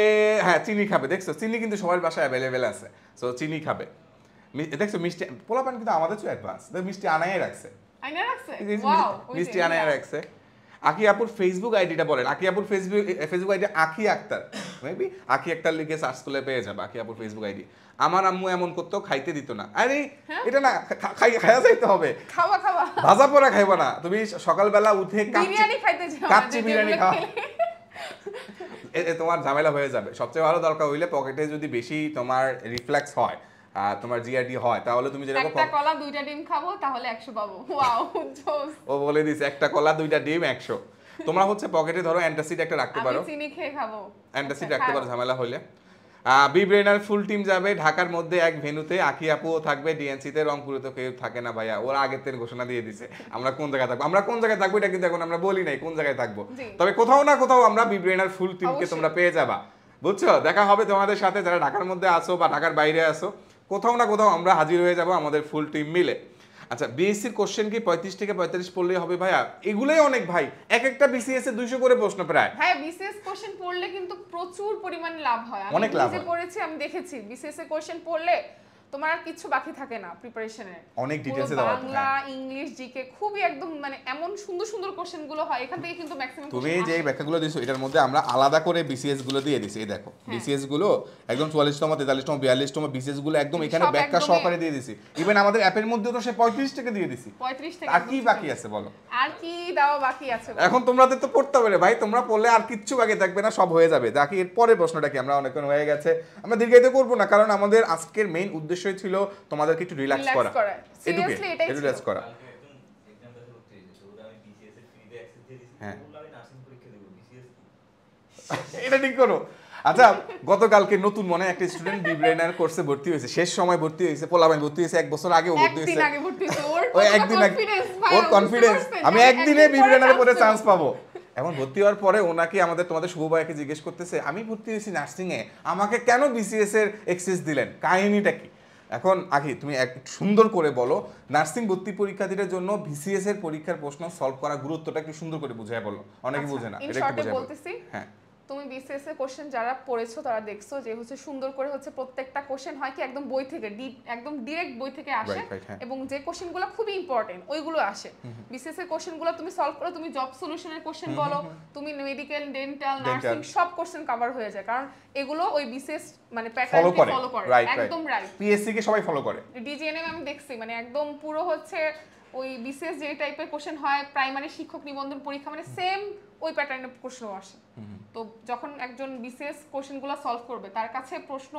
A: হ্যাঁ চিনি খাবে দেখছো চিনি কিন্তু সবার বাসায় অ্যাভেলেবেল আছে সো চিনি খাবে দেখছো মিষ্টি পোলাপান কিন্তু আমাদের চেয়ে অ্যাডভান্স মিষ্টি আনাই রাখছে মিষ্টি আনাই রাখছে আকি আপুর ফেসবুক আইডিটা বলেন আকি আপুর ফেসবুক আইডি আকি আক্তার মেবি আকি আক্তার লিখে সার্চ করলে পেয়ে যাবে আকি আপুর ফেসবুক আইডি আমার আম্মু এমন করতো খাইতে দিত না আরে এটা না খাইয়া যাইতে হবে
B: খাওয়া
A: ভাজা পোড়া খাইবা না তুমি সকালবেলা উঠে
B: বিরিয়ানি খাইতে যাও
A: কাচ্চি বিরিয়ানি খাও তোমার ঝামেলা হয়ে যাবে সবচেয়ে ভালো দরকার হইলে পকেটে যদি বেশি তোমার রিফ্লেক্স হয় তোমার জিআরডি হয় তাহলে তুমি যেরকম
B: একটা কলা 2টা ডিম খাবো তাহলে 100 পাবো ওয়াও জোস
A: ও বলে দিছে একটা কলা 2টা ডিম 100 তোমরা হচ্ছে পকেটে ধরো অ্যান্টাসিড একটা রাখতে পারো
B: আমি চিনি খেয়ে খাবো
A: অ্যান্টাসিড রাখতে পারো ঝামেলা হইলে বি ব্রেনার ফুল টিম যাবে ঢাকার মধ্যে এক ভেন্যুতে আকি আপুও থাকবে ডিএনসি তে রংপুরে তো কেউ থাকে না ভাইয়া ওরা আগের থেকে ঘোষণা দিয়ে দিছে আমরা কোন জায়গায় থাকবো এটা কিন্তু এখন আমরা বলি নাই কোন জায়গায় থাকবো তবে কোথাও না কোথাও আমরা বি ব্রেনার ফুল টিমকে তোমরা পেয়ে যাবা বুঝছো দেখা হবে তোমাদের সাথে যারা ঢাকার মধ্যে আসো বা ঢাকার বাইরে আসো কোথাও না কোথাও আমরা হাজির হয়ে যাব আমাদের ফুল টিম মিলে আচ্ছা বিএসসির কোশ্চেন কি 35 থেকে 45 পড়লেই হবে ভাইয়া এগুলাই অনেক ভাই এক একটা বিসিএস এ 200 করে প্রশ্ন প্রায়
B: হ্যাঁ বিসিএস কোশ্চেন পড়লে কিন্তু প্রচুর পরিমাণে লাভ হয় আমি নিজে পড়েছি আমি দেখেছি বিসিএস এর কোশ্চেন পড়লে তোমার আর কিছু বাকি থাকে না প্রিপারেশনে
A: অনেক ডিটেইলসে দেওয়া থাকে
B: বাংলা ইংলিশ জিকে খুবই একদম মানে এমন সুন্দর সুন্দর কোশ্চেন গুলো হয় এখান থেকে কিন্তু ম্যাক্সিমাম
A: তুমি যে ব্যাখ্যাগুলো দিছো এটার মধ্যে আমরা আলাদা করে বিসিএস গুলো দিয়ে দিছি এই দেখো বিসিএস গুলো একদম 44তম 43তম 42তম বিসিএস গুলো একদম এখানে ব্যাখ্যা সহকারে দিয়ে দিছি ইভেন আমাদের অ্যাপের মধ্যে তো সে 35 টাকা দিয়ে দিছি
B: 35 টাকা
A: আর কি বাকি আছে বলো
B: আর কি দাও বাকি আছে
A: এখন তোমাদের তো পড়তে হবে রে ভাই তোমরা পড়লে আর কিচ্ছু বাকি থাকবে না সব হয়ে যাবে বাকি এর পরের প্রশ্নটা কি আমরা অনেকক্ষণ হয়ে গেছে আমরা দীর্ঘায়িত করব না কারণ আমাদের আজকের মেইন উদ্দেশ্যই ছিল তোমাদেরকে একটু রিল্যাক্স করা
B: সিরিয়াসলি এটাই ছিল
A: রিল্যাক্স করা হ্যাঁ এটা ঠিক করো আচ্ছা গতকালকে নতুন মনে একটা স্টুডেন্ট বি ব্রেনার কোর্সে ভর্তি হয়েছে শেষ সময় ভর্তি হয়েছে পোলাবাই ভর্তি হয়েছে 1 বছর আগে ভর্তি হয়েছে ওই একদিন ওর কনফিডেন্স আমি একদিনে বি ব্রেনারে পড়ে চান্স পাবো এখন ভর্তি হওয়ার পরে ওনাকে আমাদের তোমাদের শুভ ভাইকে জিজ্ঞেস করতেছে আমি ভর্তি হয়েছি নার্সিং এ আমাকে কেন বিসিএস এর এক্সেস দিলেন কাহিনীটা কি এখন আখি তুমি এক সুন্দর করে বলো নার্সিং ভর্তি পরীক্ষার্থীদের জন্য বিসিএস এর পরীক্ষার প্রশ্ন সলভ করা গুরুত্বটা একটু সুন্দর করে বুঝায় বলো অনেকে বুঝে না
B: এটা একটু বুঝায় বলতেছি হ্যাঁ তুমি বিসিএস এর কোশ্চেন যারা পড়েছো তারা দেখছো যে হচ্ছে সুন্দর করে হচ্ছে প্রত্যেকটা কোশ্চেন হয় কি একদম বই থেকে একদম ডাইরেক্ট বই থেকে আসে এবং যে কোশ্চেনগুলো খুবই ইম্পর্টেন্ট ওইগুলো আসে বিসিএস এর কোশ্চেনগুলো তুমি সলভ করো তুমি জব সলিউশনের কোশ্চেন বলো তুমি মেডিকেল ডেন্টাল নার্সিং সব কোশ্চেন কভার হয়ে যায় কারণ এগুলো ওই বিসিএস মানে প্যাটার্নকে ফলো করে একদম রাইট
A: পিএসসি কে সবাই ফলো করে
B: ডিজিএনএম আমি দেখছি মানে একদম পুরো হচ্ছে ওই বিসিএস যে টাইপের কোশ্চেন হয় প্রাইমারি শিক্ষক নিবন্ধন পরীক্ষা মানে সেম ওই প্যাটার্নের প্রশ্ন আসে তো যখন একজন বিসিএস কোশ্চেনগুলো সলভ করবে তার কাছে প্রশ্ন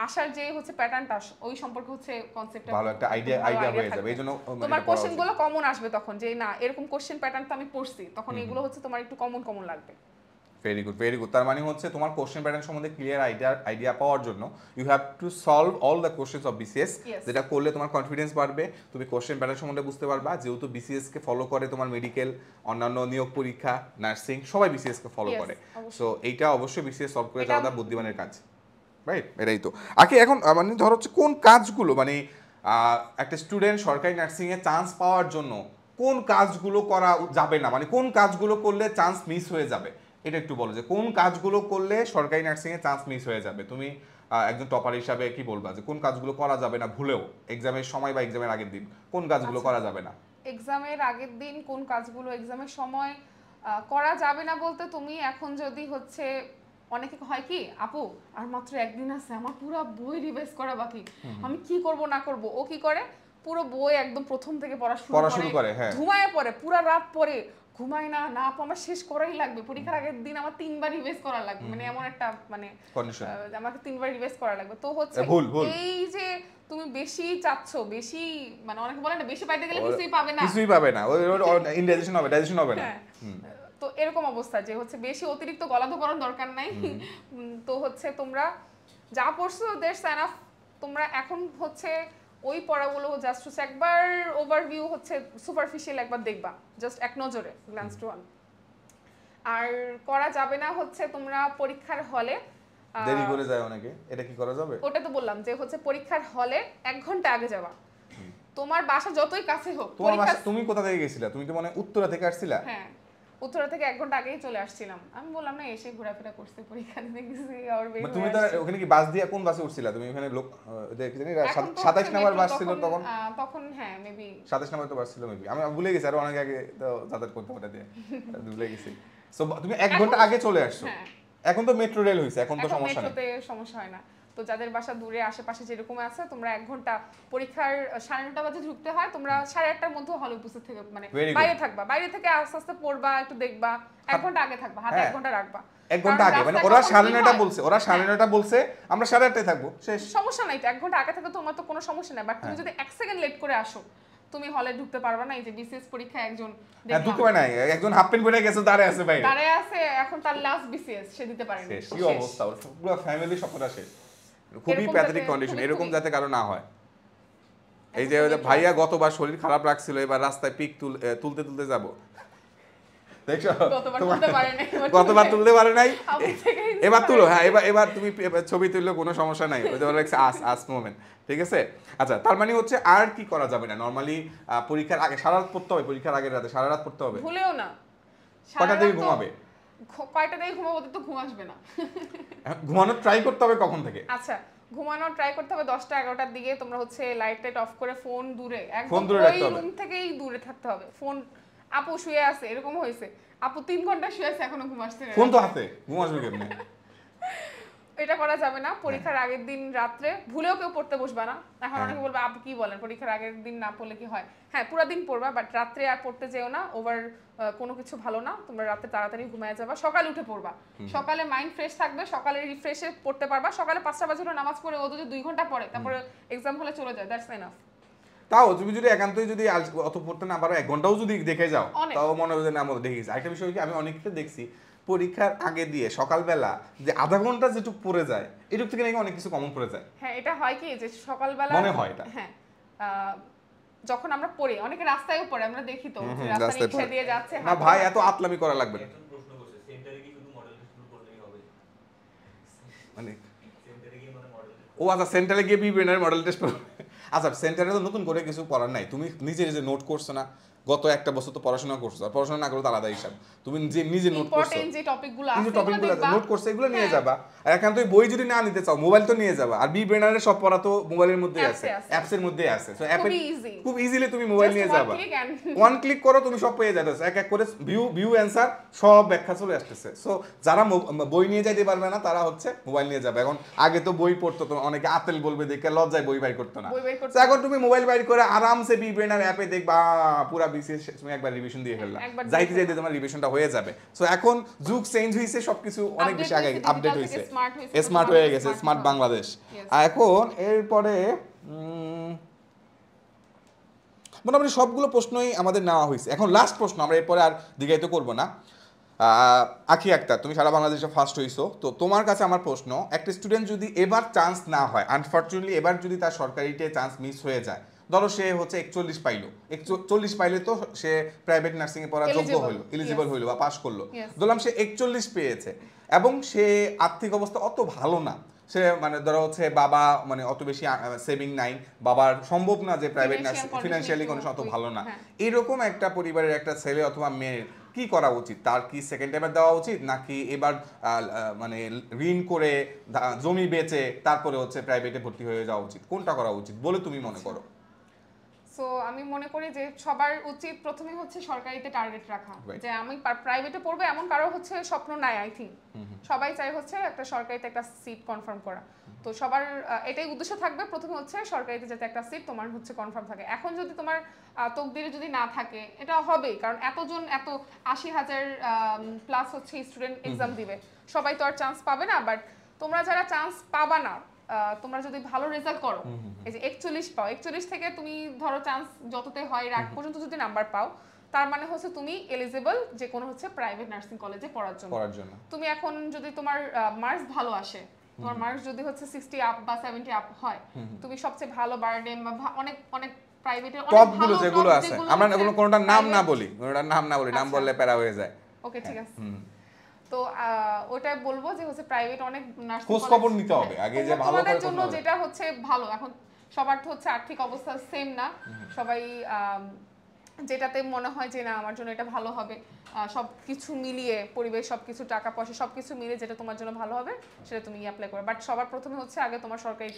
B: আসার যে হচ্ছে প্যাটার্নটা ওই সম্পর্কে হচ্ছে কনসেপ্টটা
A: ভালো একটা আইডিয়া হয়ে যাবে এইজন্য
B: তোমার কোশ্চেনগুলো কমন আসবে তখন যে না এরকম কোশ্চেন প্যাটার্ন তো আমি পড়ছি তখন এগুলো হচ্ছে তোমার একটু কমন লাগবে
A: ভেরি গুড তার মানে হচ্ছে তোমার কোশ্চেন প্যাটার্ন সম্বন্ধে ক্লিয়ার আইডিয়া পাওয়ার জন্য you have to solve all the questions of BCS যেটা করলে তোমার কনফিডেন্স বাড়বে তুমি কোশ্চেন প্যাটার্ন সম্বন্ধে বুঝতে পারবা যেহেতু বিসিএস কে ফলো করে তোমার মেডিকেল অন্যান্য নিয়োগ পরীক্ষা নার্সিং সবাই বিসিএস কে ফলো করে সো এইটা অবশ্যই বিসিএস সলভ করে যাওয়া বুদ্ধিমানের কাজ রাইট এটাই তো আগে এখন মানে ধর হচ্ছে কোন কাজগুলো মানে একটা স্টুডেন্ট সরকারি নার্সিং এ চান্স পাওয়ার জন্য কোন কাজগুলো করা যাবে না মানে কোন কাজগুলো করলে চান্স মিস হয়ে যাবে এটা একটু বলো যে কোন কাজগুলো করলে সরকারি নার্সিং এ চান্স মিস হয়ে যাবে তুমি একজন টপার হিসাবে কি বলবা যে কোন কাজগুলো করা যাবে না ভুলেও এক্সামের সময় বা এক্সামের আগের দিন কোন কাজগুলো করা যাবে না?
B: এক্সামের আগের দিন কোন কাজগুলো এক্সামের সময় করা যাবে না বলতে, তুমি এখন যদি হচ্ছে অনেকে হয় কি আপু আর মাত্র একদিন আছে, আমার পুরো বই রিভাইজ করা বাকি, আমি কি করব না করব, ও কি করে পুরো বই একদম প্রথম থেকে পড়া শুরু করে, হ্যাঁ ঘুমায় পড়ে, পুরো রাত পড়ে, ঘুমায় না না আপু আমার শেষ করাই লাগবে, পরীক্ষার আগের দিন আমার 3বার রিভাইজ করা লাগবে, মানে এমন একটা মানে আমাকে 3বার রিভাইজ করা লাগবে। তো হচ্ছে এই যে তুমি বেশি চাচ্ছ, বেশি মানে অনেকে বলে না বেশি পাইতে গেলে কিছুই পাবে না,
A: ওই ইনডাইজেশন হবে, ডাইজেশন হবে না।
B: তো এরকম অবস্থা যে হচ্ছে বেশি অতিরিক্ত গলাধকরণ দরকার নাই। তো হচ্ছে তোমরা যা পড়ছো দ্যাটস এনাফ। তোমরা এখন হচ্ছে ওই পড়াগুলো জাস্ট হচ্ছে একবার ওভারভিউ হচ্ছে সুপারফিশিয়াল একবার দেখবা, জাস্ট এক নজরে গ্ল্যান্স টু অন। আর করা যাবে না হচ্ছে তোমরা পরীক্ষার হলে
A: দেরি করে যায় অনেকে, এটা কি করা যাবে?
B: ওটা তো বললাম যে হচ্ছে পরীক্ষার হলে 1 ঘন্টা আগে যাবা। তোমার বাসা যতই কাছে হোক,
A: তুমি কোথা থেকে গেছিলা? তুমি কি মানে উত্তরা থেকে আসছিলা?
B: হ্যাঁ উত্তরা থেকে 1 ঘন্টা আগেই চলে আসছিলাম। আমি বললাম না এসে ঘোরাফেরা করতে পরীক্ষা দিতে গেছি আর বের হয়ে।
A: তুমি তো ওখানে কি বাস দিয়ে কোন বাসে উঠছিলা? তুমি ওখানে লোক দেখছিনি 27 নাম্বার বাস ছিল
B: তখন হ্যাঁ মেবি
A: 27 নাম্বার তো বাস ছিল মেবি, আমি ভুলে গেছি, আর অনেক আগে তো যাতায়াত করতে ওটা দিয়ে ভুলে গেছি। সো তুমি 1 ঘন্টা আগে চলে আসছো। এখন তো মেট্রো রেল হইছে, এখন তো সমস্যা নেই,
B: মেট্রোতে সমস্যা হয় না। তো যাদের বাসা দূরে আশেপাশে যেরকম আছে, তোমরা 1 ঘন্টা পরীক্ষার 9:30 বাজে ঢুকতে হয়, তোমরা 8:30টার মধ্যে হলে উপস্থিত থেকে মানে বাইরে থাকবা, বাইরে থেকে আস্তে আস্তে পড়বা, একটু দেখবা, 1 ঘন্টা আগে থাকবা, হাতে 1 ঘন্টা রাখবা,
A: 1 ঘন্টা আগে। মানে ওরা 9:30 বলছে, ওরা 9:30 বলছে, আমরা 8:30টায় থাকবো, শেষ,
B: সমস্যা নাই তো। 1 ঘন্টা আগে থেকে তোমার তো কোনো সমস্যা নাই, বাট তুমি যদি 1 সেকেন্ড লেট করে আসো তুমি হলে ঢুকতে পারবা না। এই যে বিসিএস পরীক্ষা একজন
A: ঢুকতে পারে না, একজন হাফ প্যান্ট পরে গেছে, দাঁড়ায় আছে বাইরে,
B: দাঁড়ায় আছে, এখন তার লাস্ট বিসিএস সে দিতে পারেনি,
A: কি অবস্থা, ওর পুরো ফ্যামিলি সবটা শেষ। খুবই প্যাথেটিক কন্ডিশন, এরকম যাতে কারো না হয়। এই যে ভাইয়া গতবার শরীর খারাপ রাখছিল, এবার রাস্তায় পিক তুলতে তুলতে যাব, দেখছো গতবার তুলতে পারে নাই, এবার তুলো, হ্যাঁ এবার তুমি ছবি তুললে কোনো সমস্যা নাই, ওই যে আস মোমেন্ট, ঠিক আছে। আচ্ছা, তার মানে হচ্ছে আর কি করা যাবে না নরমালি পরীক্ষার আগে? সারা রাত পড়তে হবে, পরীক্ষার আগের রাতে সারা রাত পড়তে হবে,
B: ভুলেও না।
A: কয়টা থেকে ঘুমাবে?
B: কয়টা থেকে ঘুমাবো তো ঘুম আসবে না,
A: ঘুমানোর ট্রাই করতে হবে কখন থেকে?
B: আচ্ছা ঘুমানোর ট্রাই করতে হবে 10টা 11টার দিকে। তোমরা হচ্ছে লাইট টাইট অফ করে ফোন দূরে, একদম ওই রুম থেকেই দূরে থাকতে হবে। ফোন আপু শুয়ে আছে, এরকম হয়েছে আপু 3 ঘন্টা শুয়ে আছে এখনো ঘুম আসছে না,
A: ফোন তো হাতে, ঘুম আসবে কেমনে?
B: এটা করা যাবে না। পরীক্ষার আগের দিন রাত্রে ভুলেও কেউ পড়তে বসবা না। এখন অনেকে বলবে আপু কি বলেন, পরীক্ষার আগের দিন না পড়লে কি হয়? হ্যাঁ পুরো দিন পড়বা, বাট রাত্রে আর পড়তে যেও না, ওভার কোনো কিছু ভালো না। তোমরা রাতে তাড়াতাড়ি ঘুমিয়ে যাবা, সকালে উঠে পড়বা, সকালে মাইন্ড ফ্রেশ থাকবে, সকালে রিফ্রেশে পড়তে পারবা। সকালে 5টা বাজে নামাজ পড়ে ও যদি 2 ঘন্টা পড়ে তারপরে এক্সাম হলে চলে যায়, দ্যাটস এনাফ।
A: তাও তুমি যদি একান্তই যদি অত পড়তে না পারো, 1 ঘন্টাও যদি দেখে যাও, তাও মনে হবে যে না মতো দেখে গেছি। আরেকটা বিষয় কি, আমি অনেককে দেখছি পরীক্ষার আগে দিয়ে সকালবেলা যে আধা ঘন্টা যেটুকু পড়ে যায়, এটুক থেকে নাকি অনেক কিছু কমন পড়ে যায়।
B: হ্যাঁ এটা হয় কি যে সকালবেলা
A: মনে হয় এটা,
B: হ্যাঁ যখন আমরা পড়ি, অনেকে রাস্তায়ও পড়ে, আমরা দেখি তো রাস্তায় রিকশা দিয়ে যাচ্ছে।
A: না ভাই এত আতলামি করা লাগবে না,
C: প্রশ্ন করছে সেন্টারে কি শুধু মডেল টেস্ট করলেই হবে?
A: মানে
C: সেন্টারে কি মানে মডেল
A: ও আচ্ছা সেন্টারে গিয়ে বিবিএনের মডেল টেস্ট করবে? আচ্ছা সেন্টারে তো নতুন করে কিছু করার নাই, তুমি নিজে নিজে নোট করছো না, গত একটা বছর তো পড়াশোনা করছো, আর পড়াশোনা না করলে তো আলাদা হিসাব। তুমি নিজে নোট করছো,
B: যে টপিকগুলো
A: নোট করছো এগুলো নিয়ে যাবা। আর এখন তুই বই যদি না নিতে চাও, মোবাইল তো নিয়ে যাবা। আর বি ব্রেনারের সব পড়া তো মোবাইলের মধ্যেই আছে, অ্যাপস এর মধ্যেই আছে। সো অ্যাপে খুব ইজিলি তুমি মোবাইল নিয়ে যাবা, ওয়ান ক্লিক করো তুমি সব পেয়ে যাচ্ছ, এক এক করে ভিউ অ্যানসার সব ব্যাখ্যা চলে আসতেছে। সো যারা বই নিয়ে যাইতে পারবে না তারা হচ্ছে মোবাইল নিয়ে যাবে। এখন আগে তো বই পড়তো, তো অনেকে আতেল বলবে দেখে লজ্জায় বই বাই করতো না, এখন তুমি মোবাইল বাইর করে আরামসে বি ব্রেনার অ্যাপে দেখবা পুরো বিসিএস তুমি একবার রিভিশন দিয়ে ফেললা, যাইতে যাইতে তোমার রিভিশনটা হয়ে যাবে। সো এখন যুগ চেঞ্জ হইছে, সবকিছু অনেক বেশি আগে আপডেট হইছে, স্মার্ট হয়ে গেছে, স্মার্ট বাংলাদেশ। আর এখন এরপরে মোটামুটি সবগুলো প্রশ্নই আমাদের নেওয়া হয়েছে। এখন লাস্ট প্রশ্ন, আমরা এরপরে আর দীর্ঘায়িত করবো না। আখি আক্তার, তুমি সারা বাংলাদেশে ফার্স্ট হইছো, তো তোমার কাছে আমার প্রশ্ন, একটা স্টুডেন্ট যদি এবার চান্স না হয়, আনফর্চুনেটলি এবার যদি তার সরকারিতে চান্স মিস হয়ে যায়, ধরো সে হচ্ছে 41 পাইলো, 40 পাইলে তো সে প্রাইভেট নার্সিং এ পড়ার যোগ্য হলো, এলিজিবল হইলো বা পাস করলো, ধরলাম সে 41 পেয়েছে এবং সে আর্থিক অবস্থা অত ভালো না, সে মানে ধরো হচ্ছে বাবা মানে অত বেশি সেভিং নাই, বাবার সম্ভব না যে প্রাইভেট নার্সিং, ফিনান্সিয়ালি কন্ডিশন অত ভালো না, এরকম একটা পরিবারের একটা ছেলে অথবা মেয়ের কি করা উচিত? তার কি সেকেন্ড টাইমে দেওয়া উচিত, নাকি এবার মানে ঋণ করে জমি বেচে তারপরে হচ্ছে প্রাইভেটে ভর্তি হয়ে যাওয়া উচিত? কোনটা করা উচিত বলে তুমি মনে করো?
B: সো আমি মনে করি যে সবার উচিত প্রথমে হচ্ছে সরকারিতে টার্গেট রাখা, যে আমি প্রাইভেটে পড়বো এমন কারো হচ্ছে স্বপ্ন নাই। আই থিঙ্ক সবাই চাই হচ্ছে একটা সরকারিতে একটা সিট কনফার্ম করা। তো সবার এটাই উদ্দেশ্য থাকবে প্রথমে হচ্ছে সরকারিতে যাতে একটা সিট তোমার হচ্ছে কনফার্ম থাকে। এখন যদি তোমার তকদিরে যদি না থাকে, এটা হবেই, কারণ এত 80,000 প্লাস হচ্ছে স্টুডেন্ট এক্সাম দিবে, সবাই তো আর চান্স পাবে না। বাট তোমরা যারা চান্স পাবা না, তোমরা যদি ভালো রেজাল্ট করো, এই যে 41 পাও, 41 থেকে তুমি ধরো চান্স যততে হয় রাত পর্যন্ত যদি নাম্বার পাও, তার মানে হচ্ছে তুমি এলিজিবল যে কোনো হচ্ছে প্রাইভেট নার্সিং কলেজে পড়ার জন্য। তুমি এখন যদি তোমার মার্কস ভালো আসে, তোমার মার্কস যদি হচ্ছে 60 আপ বা 70 আপ হয়, তুমি সবচেয়ে ভালো বার্ডেন বা অনেক অনেক প্রাইভেটের অনেক ভালো
A: যেগুলো আছে, আমরা এগুলো কোনটার নাম না বলি, নাম বললে প্যারা হয়ে যায়।
B: ওকে, ঠিক আছে। তো ওটা বলবো যে হচ্ছে প্রাইভেট অনেক নার্সিং
A: খোঁজ খবর নিতে হবে আগে, যে ভালো করে
B: জন্য যেটা হচ্ছে ভালো। এখন সবার তো হচ্ছে আর্থিক অবস্থা সেম না, সবাই যেটাতে মনে হয় যে না আমার জন্য এটা ভালো হবে, সবকিছু মিলিয়ে পরিবেশ, সবকিছু টাকা পয়সা সবকিছু মিলিয়ে যেটা তোমার জন্য ভালো হবে সেটা তুমি অ্যাপ্লাই করো। বাট সবার প্রথমে হচ্ছে আগে তোমার সরকারি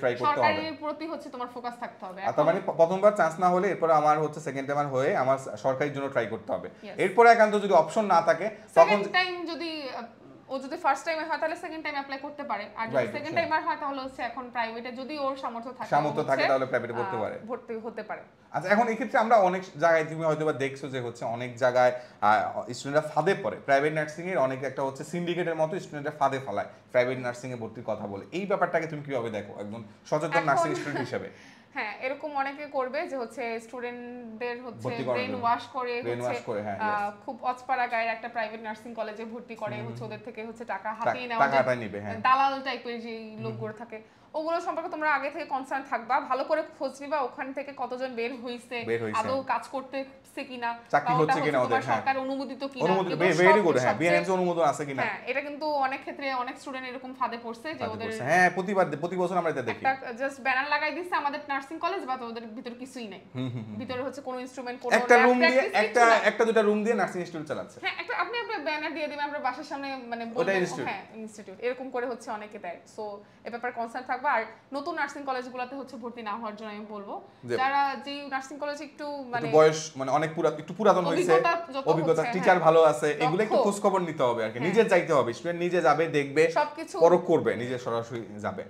B: ট্রাই করতে হবে, সরকারির প্রতি হচ্ছে তোমার ফোকাস থাকতে হবে।
A: তার মানে প্রথমবার চান্স না হলে এরপর আমার হচ্ছে সেকেন্ড টাইমার হয়ে আমার সরকারির জন্য ট্রাই করতে হবে। এরপর একান্ত যদি অপশন না থাকে, তখন
B: সেকেন্ড টাইম যদি ও যদি ফার্স্ট টাইমে হয় তাহলে সেকেন্ড টাইম অ্যাপ্লাই করতে পারে, আর যদি সেকেন্ড টাইমার হয় তাহলে হচ্ছে এখন প্রাইভেটে যদি ওর সামর্থ্য থাকে
A: তাহলে প্রাইভেটে ভর্তি
B: হতে পারে।
A: আচ্ছা, এখন এই ক্ষেত্রে আমরা অনেক জায়গায় তুমি হয়তোবা দেখছো যে হচ্ছে অনেক জায়গায় স্টুডেন্টরা ফাঁদে পড়ে, প্রাইভেট নার্সিং এর অনেক একটা হচ্ছে সিন্ডিকেটের মতো স্টুডেন্টরা ফাঁদে ফেলায় প্রাইভেট নার্সিং এ ভর্তির কথা বলে। এই ব্যাপারটাকে তুমি কিভাবে দেখো একজন সচেতন নার্সিং স্টুডেন্ট হিসেবে?
B: হ্যাঁ, এরকম অনেকে করবে যে হচ্ছে স্টুডেন্টদের হচ্ছে ব্রেন ওয়াশ করে হচ্ছে খুব অচপাড়া গায়ের একটা প্রাইভেট নার্সিং কলেজে ভর্তি করে, হচ্ছে ওদের থেকে হচ্ছে টাকা হাতিয়ে নেওয়া, দালাল টাইপের যে লোকগুলো থাকে, ওগুলো সম্পর্কে তোমরা আগে থেকে কনসার্ন থাকবা, ভালো করে খোঁজ নিবা ওখান থেকে কতজন বের হইছে, আদৌ কাজ করতেছে কিনা,
A: চাকরি হচ্ছে কিনা, ওদের
B: সরকার অনুমোদিত কিনা,
A: বিএনএমসি অনুমোদন আছে কিনা।
B: হ্যাঁ, এটা কিন্তু অনেক ক্ষেত্রে অনেক স্টুডেন্ট এরকম ফাঁদে পড়ছে যে ওদের
A: প্রতি বছর আমরা এটা দেখি,
B: জাস্ট ব্যানার লাগাই দিচ্ছে আমাদের নার্সিং কলেজ, বা ওদের ভিতর কিছুই নাই, ভিতরে হচ্ছে কোনো ইনস্ট্রুমেন্ট, কোনো
A: একটা রুম দিয়ে একটা দুটো রুম দিয়ে নার্সিং ইনস্টিটিউট চালাচ্ছে।
B: হ্যাঁ, একটা আপনি ব্যানার দিয়ে দিবেন আপনার বাসার সামনে, মানে বলবেন হ্যাঁ ইনস্টিটিউট, এরকম করে হচ্ছে অনেকে দেয়। সো এই ব্যাপারে কনসার্ন থাকবা। আর নতুন নার্সিং কলেজগুলোতে হচ্ছে ভর্তি না হওয়ার জন্য আমি বলবো, যারা যে নার্সিং কলেজে একটু মানে
A: বয়স মানে অনেক একটু পুরাতন হইছে, অভিজ্ঞতা, টিচার ভালো আছে, এগুলো একটু খোঁজ খবর নিতে হবে আর কি। নিজে যাইতে হবে, স্টুডেন্ট নিজে যাবে, দেখবে, সবকিছু পরখ করবে, নিজে সরাসরি যাবে।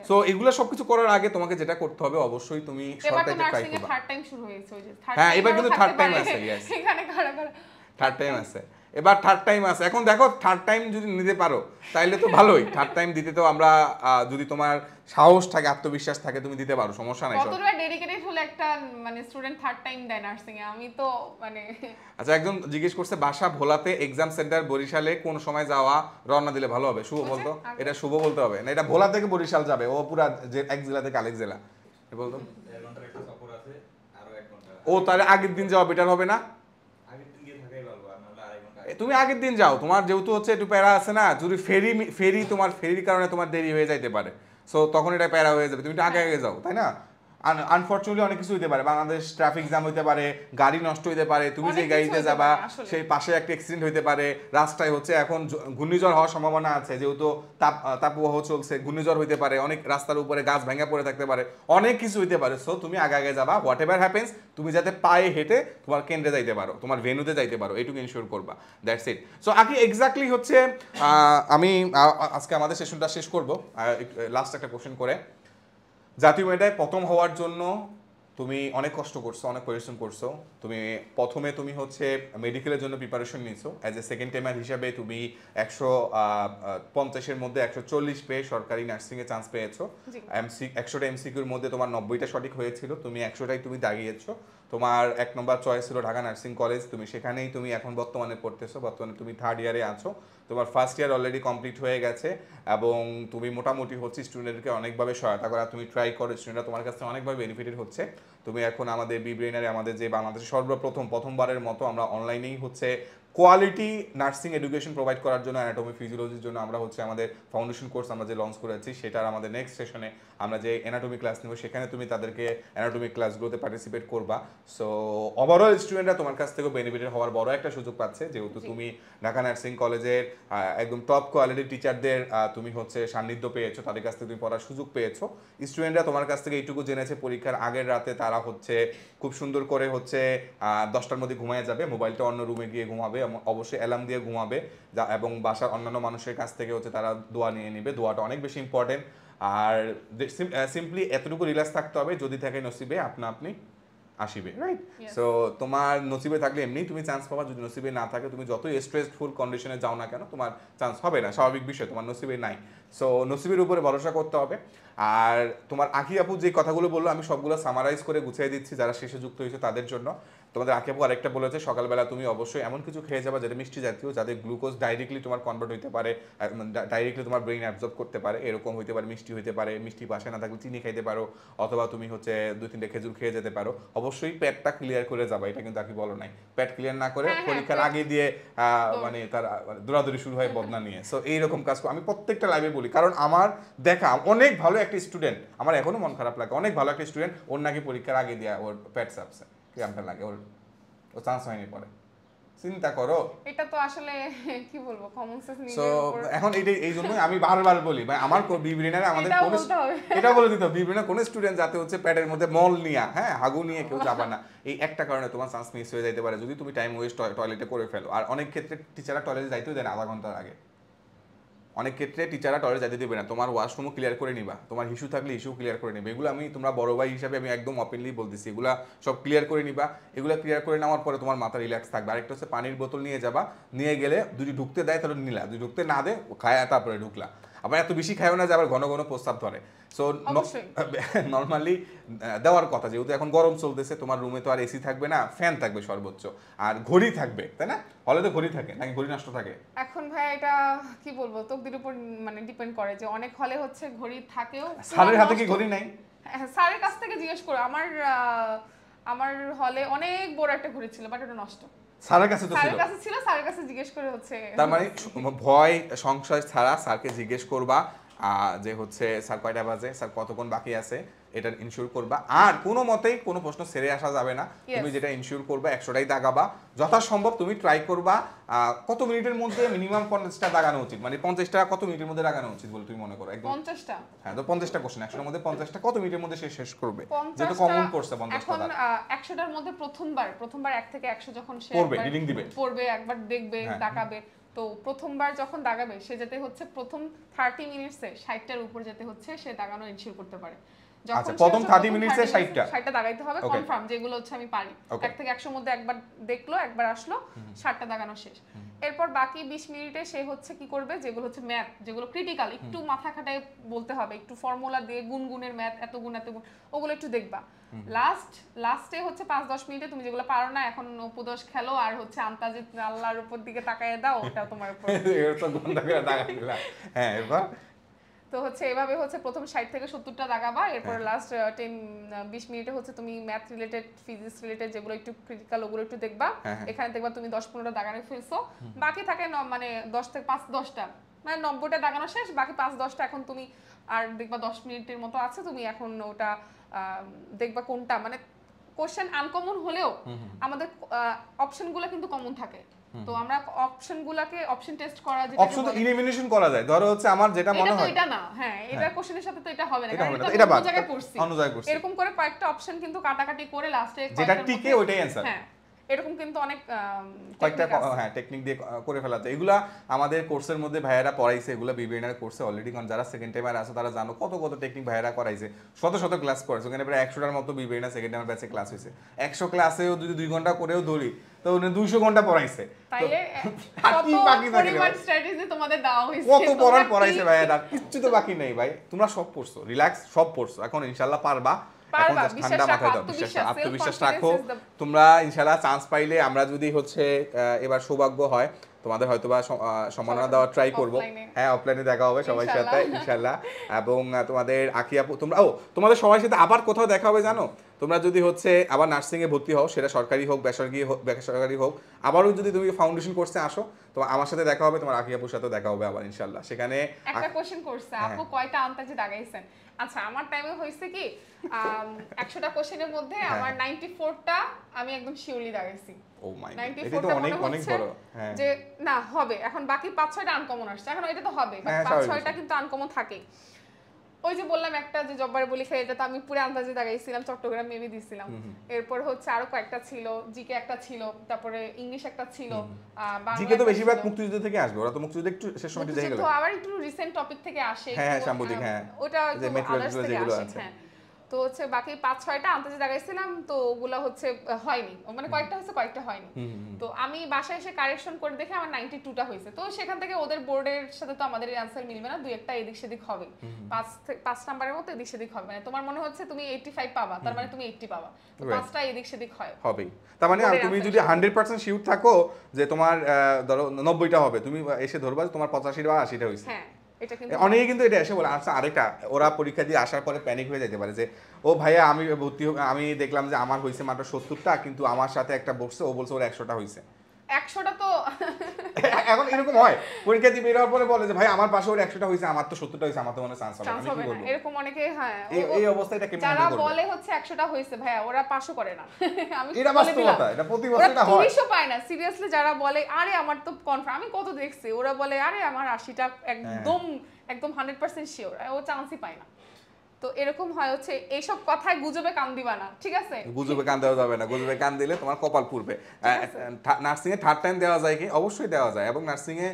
A: সো এগুলো সবকিছু করার আগে তোমাকে যেটা করতে হবে, অবশ্যই তুমি সরকারিতে ট্রাই করবে।
B: থার্ড টাইম শুরু হয়েছে, ওই যে
A: হ্যাঁ, এবার কিন্তু থার্ড টাইম আছে। यस,
B: এখানে
A: থার্ড টাইম আছে, এবার থার্ড টাইম আছে। এখন দেখো, থার্ড টাইম যদি নিতে পারো তাইলে তো ভালোই। থার্ড টাইম দিতে তো আমরা, যদি তোমার সাহস থাকে, আত্মবিশ্বাস থাকে, তুমি দিতে পারো, সমস্যা নাই।
B: কতটা ডেডিকেটেড হলে একটা মানে স্টুডেন্ট থার্ড টাইম দেয় নার্সিং এ, আমি তো মানে।
A: আচ্ছা, একজন জিজ্ঞেস করছে বাসা ভোলাতে, এক্সাম সেন্টার বরিশালে, কোন সময় যাওয়া রওনা দিলে ভালো হবে? শুভ বলতো, এটা শুভ বলতে হবে না, এটা ভোলা থেকে বরিশাল যাবে, ও পুরো এক জেলা থেকে আরেক জেলা বলতো।
C: 1 ঘন্টার একটা সফর আছে, আরো 1 ঘন্টা।
A: ও তাহলে আগের দিন যাওয়া বেটার হবে না? তুমি আগের দিন যাও, তোমার যেহেতু হচ্ছে একটু প্যারা আছে না, যদি ফেরির কারণে তোমার দেরি হয়ে যাইতে পারে, সো তখন এটা প্যারা হয়ে যাবে, তুমি একটু আগে যাও, তাই না? আনফরচুনেটলি অনেক কিছু হইতে পারে, বাংলাদেশ ট্রাফিক জ্যাম হইতে পারে, গাড়ি নষ্ট হইতে পারে, তুমি যে গাড়িতে যাবা সেই পাশে একটা অ্যাক্সিডেন্ট হইতে পারে, রাস্তায় হচ্ছে এখন ঘূর্ণিঝড় হওয়ার সম্ভাবনা আছে, যেহেতু তাপপ্রবাহ চলছে, ঘূর্ণিঝড় হইতে পারে, অনেক রাস্তার উপরে গাছ ভেঙে পড়ে থাকতে পারে, অনেক কিছু হইতে পারে। সো তুমি আগে যাবা, হোয়াট এভার হ্যাপেন্স, তুমি যাতে পায়ে হেঁটে তোমার কেন্দ্রে যাইতে পারো, তোমার ভেন্যুতে যাইতে পারো, এইটুকু ইনশিওর করবা, দ্যাটস ইট। সো আগে এক্স্যাক্টলি হচ্ছে আমি আজকে আমাদের সেশনটা শেষ করবো লাস্ট একটা কোশ্চেন করে। জাতীয় মেধায় প্রথম হওয়ার জন্য তুমি অনেক কষ্ট করছো, অনেক পরিশ্রম করছো। প্রথমে তুমি হচ্ছে মেডিকেলের জন্য প্রিপারেশন নিয়েছো, অ্যাজ এ সেকেন্ড টাইমার হিসাবে তুমি 150-এর মধ্যে 140 পেয়ে সরকারি নার্সিংয়ে চান্স পেয়েছো। 100টা এমসিকিউর মধ্যে তোমার 90টা সঠিক হয়েছিল, তুমি 100টাই তুমি দাগিয়েছো। তোমার 1 নম্বর চয়েস ছিল ঢাকা নার্সিং কলেজ, তুমি সেখানেই তুমি এখন বর্তমানে পড়তেছো, বর্তমানে তুমি 3rd ইয়ারে আছো, তোমার ফার্স্ট ইয়ার অলরেডি কমপ্লিট হয়ে গেছে, এবং তুমি মোটামুটি হচ্ছে স্টুডেন্টদেরকে অনেকভাবে সহায়তা করা, তুমি ট্রাই করো, স্টুডেন্টরা তোমার কাছে অনেকভাবে বেনিফিটেড হচ্ছে। তুমি এখন আমাদের বি ব্রেইনারে, আমাদের যে বাংলাদেশের প্রথমবারের মতো আমরা অনলাইনেই হচ্ছে কোয়ালিটি নার্সিং এডুকেশন প্রোভাইড করার জন্য অ্যানাটমি ফিজিওলজির জন্য আমরা হচ্ছে আমাদের ফাউন্ডেশন কোর্স আমরা যে লঞ্চ করেছি সেটার আমাদের নেক্সট সেশনে আমরা যে অ্যানাটমি ক্লাস নেব সেখানে তুমি তাদেরকে অ্যানাটমি ক্লাসগুলোতে পার্টিসিপেট করবা। সো ওভারঅল স্টুডেন্টরা তোমার কাছ থেকে বেনিফিটেড হওয়ার বড় একটা সুযোগ পাচ্ছে, যেহেতু তুমি ঢাকা নার্সিং কলেজের একদম টপ কোয়ালিটির টিচারদের তুমি হচ্ছে সান্নিধ্য পেয়েছো, তাদের কাছ থেকে তুমি পড়ার সুযোগ পেয়েছো। স্টুডেন্টরা তোমার কাছ থেকে এইটুকু জেনেছে পরীক্ষার আগের রাতে তারা হচ্ছে খুব সুন্দর করে হচ্ছে 10টার মধ্যে ঘুমিয়ে যাবে, মোবাইলটা অন্য রুমে গিয়ে ঘুমাবে, অবশ্যই অ্যালার্ম দিয়ে ঘুমাবে, এবং বাসার অন্যান্য মানুষের কাছ থেকে হচ্ছে তারা দোয়া নিয়ে নেবে। দোয়াটা অনেক বেশি ইম্পর্টেন্ট। আর সিম্পলি এতটুকু রিল্যাক্স থাকতে হবে, যদি থাকে নসিবে আপনি আসিবে, রাইট? সো তোমার নসিবে থাকলে এমনি তুমি চান্স পাবা, যদি নসিবে না থাকে তুমি যতই স্ট্রেসফুল কন্ডিশনে যাও না কেন তোমার চান্স হবে না, স্বাভাবিক বিষয়, তোমার নসিবে নাই। সো নসিবের উপরে ভরসা করতে হবে। আর তোমার আঁকি আপু যে কথাগুলো বললো আমি সবগুলো সামারাইজ করে গুছিয়ে দিচ্ছি যারা শেষে যুক্ত হয়েছে তাদের জন্য। তোমাদের আঁকি আপু আরেকটা বলেছে সকালবেলা তুমি অবশ্যই এমন কিছু খেয়ে যাবা যেটা মিষ্টি জাতীয়, যাতে গ্লুকোজ ডাইরেক্টলি তোমার কনভার্ট হইতে পারে, ডাইরেক্টলি তোমার ব্রেইন অ্যাবজর্ব করতে পারে, এরকম হইতে পারে, মিষ্টি হইতে পারে, মিষ্টি পাশে না থাকলে চিনি খাইতে পারো, অথবা তুমি হচ্ছে 2-3টে খেজুর খেয়ে যেতে পারো। অবশ্যই পেটটা ক্লিয়ার করে যাবা, এটা কিন্তু আঁকি বলো নাই, পেট ক্লিয়ার না করে পরীক্ষার আগে দিয়ে মানে তার দৌড়াদৌড়ি শুরু হয় বদনা নিয়ে। সো এইরকম কাজ আমি প্রত্যেকটা লাইভে বলি, কারণ আমার দেখা অনেক ভালো একটা স্টুডেন্ট, আমার এখনো মন খারাপ লাগে, অনেক ভালো একটা স্টুডেন্ট ওর নাকি পরীক্ষার আগে দিয়ে ওর পেট সাপসে কেমন লাগে, ওর চান্স হয়নি পরে। চিন্তা করো,
B: এটা তো আসলে কি বলবো, কমন সেন্স নিয়ে।
A: সো এখন এই জন্যই আমি বারবার বলি ভাই আমার বিব্রেনারে আমাদের কোন এটা বলে দিতে বিব্রেনা কোন স্টুডেন্ট যাতে হচ্ছে পেটের মধ্যে মল নিয়া হাগু নিয়ে কেউ যাবে না, এই একটা কারণে তোমার চান্স মিস হয়ে যাইতে পারে যদি তুমি টাইম ওয়েস্ট টয়লেটে করে ফেলো। আর অনেক ক্ষেত্রে টিচাররা টয়লেটে যাইতেও দেয় না আধা ঘন্টার আগে, অনেক ক্ষেত্রে টিচাররা টয়লেট যাইতে দেবে না, তোমার ওয়াশরুমও ক্লিয়ার করে নিবা, তোমার ইস্যু থাকলে ইস্যু ক্লিয়ার করে নিবে। এগুলো আমি তোমরা বড় ভাই হিসাবে আমি একদম ওপেনলি বলতেছি, এগুলা সব ক্লিয়ার করে নিবা। এগুলো ক্লিয়ার করে নেওয়ার পরে তোমার মাথা রিল্যাক্স থাকবে। আরেকটা হচ্ছে পানির বোতল নিয়ে যাবা, নিয়ে গেলে যদি ঢুকতে দেয় তাহলে নিলা, যদি ঢুকতে না দেয় খায় তারপরে ঢুকলা। আবার এত বেশি খায়ও না যে আবার ঘন ঘন প্রস্তাব ধরে। সো নর্মালি দেওয়ার কথা, যেহেতু এখন গরম চলতেছে, তোমার রুমে তো আর এসি থাকবে না, ফ্যান থাকবে সর্বোচ্চ, আর ঘড়ি থাকবে, তাই না? হলে তো ঘড়ি থাকে নাকি ঘড়ি নষ্ট থাকে?
B: এখন ভাই এটা কি বলবো, তকদির উপর মানে ডিপেন্ড করে, যে অনেক হলে হচ্ছে ঘড়ি থাকেও।
A: স্যারের হাতে কি ঘড়ি নাই?
B: স্যারের কাছ থেকে জিজ্ঞেস করো, আমার হলে অনেক বড় একটা ঘড়ি ছিল, বাট ওটা নষ্ট।
A: স্যারের কাছে তো ছিল,
B: স্যারের কাছে জিজ্ঞেস করে হচ্ছে।
A: তার মানে ভয় সংশয় ছাড়া স্যারকে জিজ্ঞেস করবা যে হচ্ছে স্যার কয়টা বাজে, স্যার কতক্ষণ বাকি আছে, এটা ইনশিওর করবা। আর কোনো মতেই কোনো প্রশ্ন ছেড়ে আসা যাবে না, তুমি যেটা ইনশিওর করবা 100টাই দাগাবা, যথাসম্ভব তুমি ট্রাই করবা কত মিনিটের মধ্যে মিনিমাম 50টা দাগানো উচিত, মানে 50টা কত মিনিটের মধ্যে দাগানো উচিত বলে তুমি মনে করো? একদম
B: 50টা।
A: হ্যাঁ, তো 50টা কোশ্চেন 100টার মধ্যে 50টা কত মিনিটের মধ্যে শেষ করবে? যেটা কমন কোর্সে 50টা।
B: এখন 100টার মধ্যে প্রথমবার 1 থেকে 100 যখন সে
A: পড়বে, রিডিং দিবে,
B: পড়বে, একবার দেখবে, দাগাবে, তো প্রথমবার যখন দাগাবে সে যাতে হচ্ছে প্রথম 30 মিনিটসে 60টার উপর যেতে হচ্ছে সে দাগানো ইনশিওর করতে পারে।
A: আচ্ছা, প্রথম 30 মিনিটসে
B: 60টা দাগাইতে হবে কনফার্ম, যেগুলো হচ্ছে আমি পারি। 1 থেকে 100 মধ্যে একবার দেখলো, একবার আসলো, 60টা দাগানো শেষ। এরপর বাকি 20 মিনিটে সে হচ্ছে কি করবে, যেগুলো হচ্ছে ম্যাথ, যেগুলো ক্রিটিক্যাল, একটু মাথা খাটায় বলতে হবে, একটু ফর্মুলা দিয়ে গুণের ম্যাথ, এত গুণ ওগুলো একটু দেখবা। লাস্টে হচ্ছে 5-10 মিনিটে তুমি যেগুলো পারো না, এখন উপদশ খেলো, আর হচ্ছে আন্তাজিত আল্লাহর উপর দিকে তাকায় দাও, ওটা তোমার উপর।
A: হ্যাঁ, এবার
B: তো হচ্ছে এভাবে হচ্ছে প্রথম 60 থেকে 70টা দাগাবা, এরপর লাস্ট 10-20 মিনিটে হচ্ছে তুমি ম্যাথ রিলেটেড, ফিজিক্স রিলেটেড যেগুলো একটু ক্রিটিক্যাল ওগুলো একটু দেখবা। এখানে দেখবা তুমি 10-15টা দাগানো ফেলছো, বাকি থাকে মানে 10 থেকে 5-10টা, মানে 90টা দাগানো শেষ, বাকি 5-10টা এখন তুমি আর দেখবা 10 মিনিটের মতো আছে, তুমি এখন ওটা দেখবা কোনটা, মানে কোশ্চেন আনকমন হলেও আমাদের অপশনগুলো কিন্তু কমন থাকে, তো আমরা অপশনগুলোকে অপশন টেস্ট করা, যেটা
A: অপশন তো এলিমিনেশন করা যায়। ধরো হচ্ছে আমার যেটা মনে হয়
B: এটা না, হ্যাঁ, এটা কোশ্চেনের সাথে তো এটা হবে না, কারণ
A: এটা
B: অন্য জায়গায় পড়ছি,
A: অন্য জায়গায় পড়ছি,
B: এরকম করে কয়েকটা অপশন কিন্তু কাটাকাটি করে লাস্টে
A: যেটা টিকে ওইটাই অ্যানসার।
B: হ্যাঁ, এরকম কিন্তু অনেক
A: কয়েকটা টেকনিক দিয়ে করে ফেলা যায়। এগুলা আমাদের কোর্সের মধ্যে ভাইয়ারা পড়াইছে, এগুলো বিবিএনার কোর্সে অলরেডি, কারণ যারা সেকেন্ড টাইমার আছে তারা জানো কত টেকনিক ভাইয়ারা করাইছে, শত ক্লাস করেছে, ওখানে প্রায় 100টার মতো বিবিএনার সেকেন্ড টাইমার ব্যাচে ক্লাস হয়েছে। 100 ক্লাসেও যদি 2 ঘন্টা করেও ধরি তো 200 ঘন্টা পড়াইছে,
B: তাইলে কত পরিমাণ স্ট্র্যাটেজি তোমাদের দেওয়া হইছে,
A: কত পড়াইছে ভাইয়ারা, কিচ্ছু তো বাকি নেই ভাই, তোমরা সব পড়ছো, রিল্যাক্স, সব পড়ছো, এখন ইনশাআল্লাহ পারবা। আত্মবিশ্বাস রাখো, তোমরা ইনশাআল্লাহ চান্স পাইলে, আমরা যদি হচ্ছে এবার সৌভাগ্য হয় তোমাদের হয়তো বা সম্মাননা দেওয়ার ট্রাই করব, হ্যাঁ, অফলাইনে দেখা হবে সবার সাথে ইনশাআল্লাহ। এবং তোমাদের আঁকি আপু, তোমাদের সবার সাথে আবার কোথাও দেখা হবে জানো, তোমরা যদি হচ্ছে আবার নার্সিং এ ভর্তি হও, সেটা সরকারি হোক বেসরকারি হোক, আবারও যদি তুমি ফাউন্ডেশন কোর্সে আসো, তো আমার সাথে দেখা হবে, তোমার আকি আপুর সাথে দেখা হবে আবার ইনশাআল্লাহ। সেখানে
B: একটা কোশ্চেন করছে আপু কয়টা আনতাজে দাগাইছেন। আচ্ছা আমার টাইমে হইছে কি 100টা কোশ্চেনের মধ্যে আমার 94টা আমি একদম শিওরলি দাগাইছি।
A: ও মাই গড, এটা তো অনেক অনেক বড়। হ্যাঁ
B: যে না হবে, এখন বাকি 5-6টা আনকমন আসছে, এখন এটা তো হবে, বাট 5-6টা কিন্তু আনকমন থাকে। ওই যে বললাম একটা যে জব্বার বলি খাই, এটা তো আমি পুরো আন্দাজে দাগাইছিলাম, চট্টগ্রাম মেবি দিছিলাম। এরপর হচ্ছে আরো কয়েকটা ছিল, জিকে একটা ছিল, তারপরে ইংলিশ একটা ছিল, বাংলা।
A: জিকে তো বেশিরভাগ মুক্তিযুদ্ধ থেকে আসবে, ওরা তো মুক্তিযুদ্ধ একটু শেষ সময়টা দেখে গেল।
B: তো আবার একটু রিসেন্ট টপিক থেকে আসে,
A: হ্যাঁ সাম্প্রতিক, হ্যাঁ
B: ওটা
A: যে
B: আদার্স থেকে
A: যেগুলো
B: আসে।
A: আছে,
B: হ্যাঁ তো হচ্ছে বাকি 5-6টা আন্দাজে দাগাইছিলাম, তো ওগুলা হচ্ছে হয়নি, মানে কয়েকটা হচ্ছে কয়েকটা হয়নি। তো আমি বাসায় এসে কারেকশন করে দেখে আমার 92টা হয়েছে। তো সেখান থেকে ওদের বোর্ডের সাথে তো আমাদের অ্যানসার মিলবে না, দুই একটা এদিক সেদিক হবে, 5 নাম্বারের মতো এদিক সেদিক হবে। মানে তোমার মনে হচ্ছে তুমি 85 পাবা, তার মানে তুমি 80 পাবা, তো 5টা এদিক সেদিক হয় হবেই।
A: তার মানে আর তুমি যদি 100% শিওর থাকো যে তোমার ধরো 90টা হবে, তুমি এসে ধরবা তোমার 85 বা 80টা হইছে।
B: হ্যাঁ এটা কিন্তু
A: অনেকে কিন্তু এটা এসে বলে। আচ্ছা আরেকটা, ওরা পরীক্ষা দিয়ে আসার পরে প্যানিক হয়ে যেতে পারে যে ও ভাইয়া আমি ভর্তি আমি দেখলাম যে আমার হয়েছে মাত্র 70টা, কিন্তু আমার সাথে একটা বসছে, ও বলছে ওর 100টা হয়েছে।
B: 100টা তো
A: এখন এরকম হয়, পরীক্ষা দিয়ে বের হওয়ার পরে বলে যে ভাই আমার পাশে ওর 100টা হয়েছে, আমার তো 70টা হয়েছে, আমার তো মনে চান্স হবে, আমি কি বলবো?
B: এরকম অনেকে, হ্যাঁ
A: এই অবস্থায় এটা কেমন
B: যারা
A: করবে?
B: বলে হচ্ছে 100টা হয়েছে ভাইয়া, ওরা পাশও করে না। আমি
A: এটা বাস্তবতা, এটা প্রতি বছর এটা হয়।
B: 30ও পায় না সিরিয়াসলি। যারা বলে আরে আমার তো কনফার্ম, আমি কত দেখছি, ওরা বলে আরে আমার 80টা একদম একদম 100% শিওর, ও চান্সই পায় না। তো এরকম হয় হচ্ছে, এইসব কথায় গুজবে কান দিবা না, ঠিক আছে?
A: গুজবে কান দেওয়া যাবে না, গুজবে কান দিলে তোমার কপাল পুড়বে। নার্সিং এ থার্ড টাইম দেওয়া যায় কি? অবশ্যই দেওয়া যায়। এবং নার্সিং এ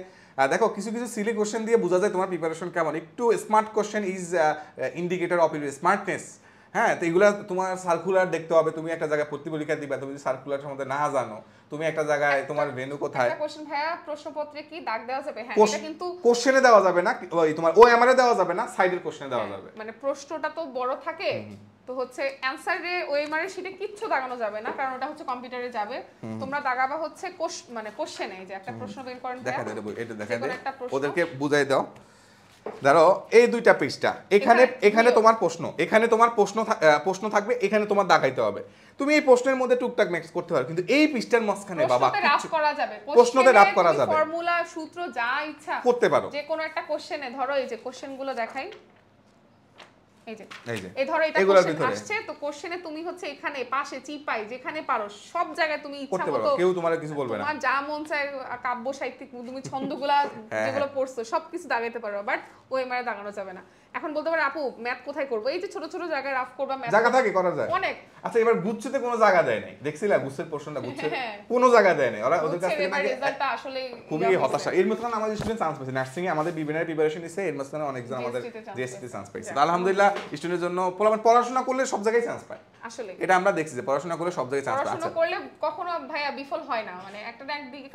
A: দেখো কিছু কিছু সিলি কোশ্চেন দিয়ে বোঝা যায় তোমার প্রিপারেশন কেমন। একটু smart question is indicator of your smartness. হ্যাঁ, তো এগুলা তোমার সার্কুলার দেখতে হবে। তুমি একটা জায়গায় ভর্তি পরীক্ষা দিবা, তুমি যদি সার্কুলার সম্বন্ধে না জানো, তুমি একটা জায়গায় তোমার ভেন্যু কোথায়,
B: একটা কোশ্চেন ভাইয়া প্রশ্নপত্রে কি দাগ দেওয়া যাবে? হ্যাঁ এটা কিন্তু
A: কোশ্চেনে দেওয়া যাবে না, ওই তোমার ওএমআর এ দেওয়া যাবে না, সাইডের কোশ্চেনে দেওয়া যাবে।
B: মানে প্রশ্নটা তো বড় থাকে, তো হচ্ছে অ্যানসারে ওএমআর এর শীটে কিচ্ছু দাগানো যাবে না, কারণ ওটা হচ্ছে কম্পিউটারে যাবে। তোমরা দাগাবা হচ্ছে মানে কোশ্চেনে, যে একটা প্রশ্ন বের করেন,
A: দেখা দেব, এটা দেখা দেব, ওদেরকে বুঝাই দাও। ধরো এই দুইটা পৃষ্ঠা, এখানে তোমার প্রশ্ন, এখানে তোমার প্রশ্ন থাকবে, এখানে তোমার দাগাইতে হবে। তুমি এই প্রশ্নের মধ্যে টুকটাক নেক্সট করতে পারো, কিন্তু এই পৃষ্ঠার মাঝখানে বাবা
B: রাফ করা যাবে,
A: প্রশ্নতে রাফ করা যাবে,
B: ফর্মুলা সূত্র যা ইচ্ছা
A: করতে পারো।
B: যে কোনো একটা কোশ্চেনে ধরো, এই যে কোশ্চেনগুলো দেখাই, এই যে
A: এই
B: ধরো এটা কোশ্চেন আসছে, তো কোশ্চেনে তুমি হচ্ছে এখানে পাশে চিপাই যেখানে পারো সব জায়গায় তুমি ইচ্ছা মতো,
A: কেউ তোমার কিছু বলবে না,
B: তোমার যা মন চায় কাব্য সাহিত্যিক তুমি ছন্দগুলা যেগুলো পড়ছো সব কিছু দাগাইতে পারো, বাট ওএমআর দাগানো যাবে না। এখন বলতে পারো আপু ম্যাথ কোথায় করব? এই যে ছোট ছোট জায়গায় রাফ করবা, ম্যাথ
A: জায়গা থাকে করা যায়
B: অনেক।
A: আচ্ছা এবার গুচ্ছতে কোনো জায়গা দেয় নাই, দেখছিলা গুচ্ছের প্রশ্নটা, গুচ্ছে কোনো জায়গা দেয় নাই, ওরা ওদের কাছ থেকে নাকি
B: রেজাল্টটা আসলে
A: খুবই হতাশা। এর মধ্যে আমাদের স্টুডেন্ট চান্স পাইছে, নার্সিং এ আমাদের বিবিএর প্রিপারেশন নিছে, এর মধ্যে অনেকজন আমাদের জিএসটি চান্স পাইছে। আলহামদুলিল্লাহ, স্টুডেন্টের জন্য পড়াশোনা করলে সব জায়গায় চান্স পায়, আসলে এটা আমরা দেখছি যে পড়াশোনা করলে সব জায়গায় চান্স পায়।
B: পড়াশোনা করলে কখনো ভাইয়া বিফল হয় না, মানে একটা না একদিকে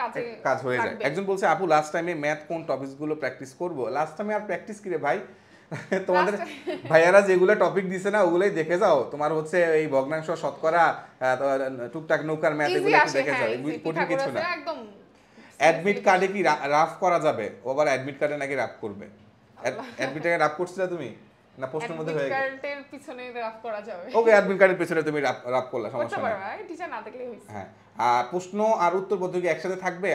B: কাজ
A: হয়ে যায়। একজন বলছে আপু লাস্ট টাইমে ম্যাথ কোন টপিকস গুলো প্র্যাকটিস করব? লাস্ট টাইমে আর প্র্যাকটিস কি রে ভাই, তোমাদের ভাইয়ারা যেগুলো টপিক দিছে না ওগুলাই দেখে যাও। তোমার হচ্ছে এই ভগ্নাংশ, শতকরা, টুকটাক নৌকার ম্যাথ এগুলো একটু দেখে যাও, কঠিন কিছু না। একদম অ্যাডমিট কার্ডে কি রাফ করা যাবে? ওবার অ্যাডমিট কার্ডে নাকি রাফ করবে? অ্যাডমিট কার্ডে রাফ করছিলা তুমি না প্রশ্নের মধ্যে হয়ে গেছে?
B: অ্যাডমিট কার্ডের পিছনে রাফ করা যাবে।
A: ওকে, অ্যাডমিট কার্ডের পিছনে তুমি রাফ করলা, সমস্যা
B: নেই, টিচার না দেখলেই হইছে।
A: হ্যাঁ, আর প্রশ্ন আর উত্তর পদ্ধতি একসাথে থাকবে।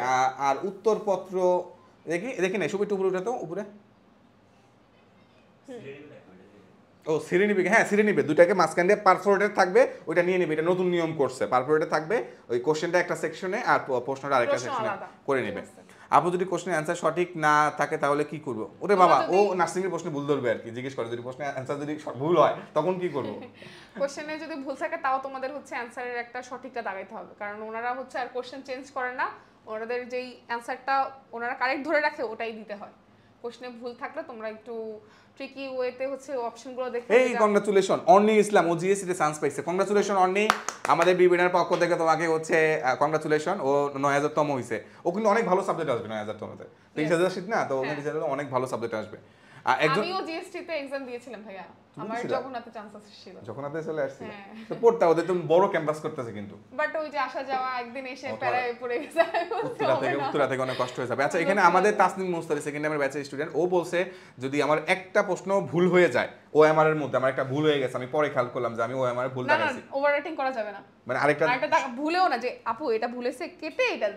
A: আর উত্তরপত্র দেখি না, সব একটু উপরে উঠাতো, উপরে ও সিরি নিবে। হ্যাঁ সিরি নিবে, দুটাকে মাঝখান দিয়ে পারফোরেটেড থাকবে, ওইটা নিয়ে নিবে। এটা নতুন নিয়ম করছে, পারফোরেটেড থাকবে, ওই কোশ্চেনটা একটা সেকশনে আর প্রশ্নটা আরেকটা সেকশনে করে নেবে। আপু যদি কোশ্চেনের অ্যান্সার সঠিক না থাকে তাহলে কি করব? ওরে বাবা, ও নার্সিং এর প্রশ্নে ভুল ধরবে আর কি, জিজ্ঞেস করে যদি প্রশ্নের অ্যান্সার যদি ভুল হয় তখন কি করব?
B: কোশ্চেনে যদি ভুল থাকে তাও তোমাদের হচ্ছে অ্যান্সারের একটা সঠিকটা দাগাইতে হবে, কারণ ওনারা হচ্ছে আর কোশ্চেন চেঞ্জ করে না, ওনাদের যেই অ্যান্সারটা ওনারা কারেক্ট ধরে রাখে ওটাই দিতে হয়। কোশ্চেনে ভুল থাকলে তোমরা একটু ট্রিকি ওয়েতে হচ্ছে অপশনগুলো দেখে।
A: এই কংগ্রাচুলেশন অর্নি ইসলাম, ও জিএসসি তে চান্স পাইছে। কংগ্রাচুলেশন অর্নি, আমাদের বিবিএর পক্ষ থেকে তোমাকে হচ্ছে কংগ্রাচুলেশন। ও 9000 তম হইছে। ও কিন্তু অনেক ভালো সাবজেক্ট আসবে 9000 তমতে, 23000 শীট না তো, ওখানে আমাদের অনেক ভালো সাবজেক্ট আসবে।
B: আমিও জিএসটি তে एग्जाम দিয়েছিলাম ভাইয়া, আমার জগন্নাথে চান্স ছিল,
A: জগন্নাথে চলে আসছিল তো পড়তা, ওদের তো বড় ক্যাম্পাস করতেছে কিন্তু,
B: বাট ওই যে আসা যাওয়া একদিন এসে প্যারায় পড়ে গেছে,
A: উত্তরা থেকে অনেক কষ্ট হয়ে যাবে। আচ্ছা এখানে আমাদের তাসনিম মুস্তারি সেকেন্ড ইয়ারের ব্যাচের স্টুডেন্ট, ও বলছে যদি আমার একটা প্রশ্ন ভুল হয়ে যায় ওএমআর এর মধ্যে, আমার একটা ভুল হয়ে গেছে, আমি পরে খেয়াল করলাম যে আমি ওএমআর ভুল দেখাইছি,
B: না ওভার রেটিং করা যাবে না,
A: মানে আরেকটা
B: ভুলেও না যে আপু এটা ভুলেছে কেটে এটা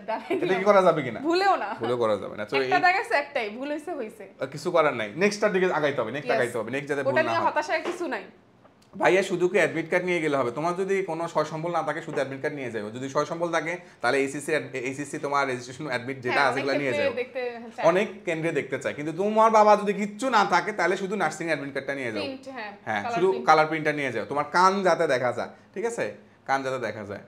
A: এটা কি করা যাবে কিনা,
B: ভুলেও করা যাবে না,
A: তো
B: একটা দেখাইছে একটাই ভুল হইছে
A: কিছু করার নাই, নেক্সটটার দিকে আগাইতে হবে, নেক্সট আগাইতে হবে, নেক্সট যাতে ভুল না হয়।
B: ওটা নিয়ে হতাশার কিছু নাই
A: ভাইয়া, শুধু কি অ্যাডমিট কার্ড নিয়ে গেলে হবে? তোমার যদি কোনো সয় সম্বল না থাকে শুধু অ্যাডমিট কার্ড নিয়ে যাও, যদি সয় সম্বল থাকে তাহলে এইচএসসি তোমার রেজিস্ট্রেশন অ্যাডমিট যেটা আছে সেগুলো নিয়ে যাও, অনেক কেন্দ্রে দেখতে চায়। কিন্তু তোমার বাবা যদি কিচ্ছু না থাকে তাহলে শুধু নার্সিং অ্যাডমিট কার্ডটা নিয়ে যাও, হ্যাঁ শুধু কালার প্রিন্টটা নিয়ে যাও, তোমার কান যাতে দেখা যায়, ঠিক আছে, কান যাতে দেখা যায়।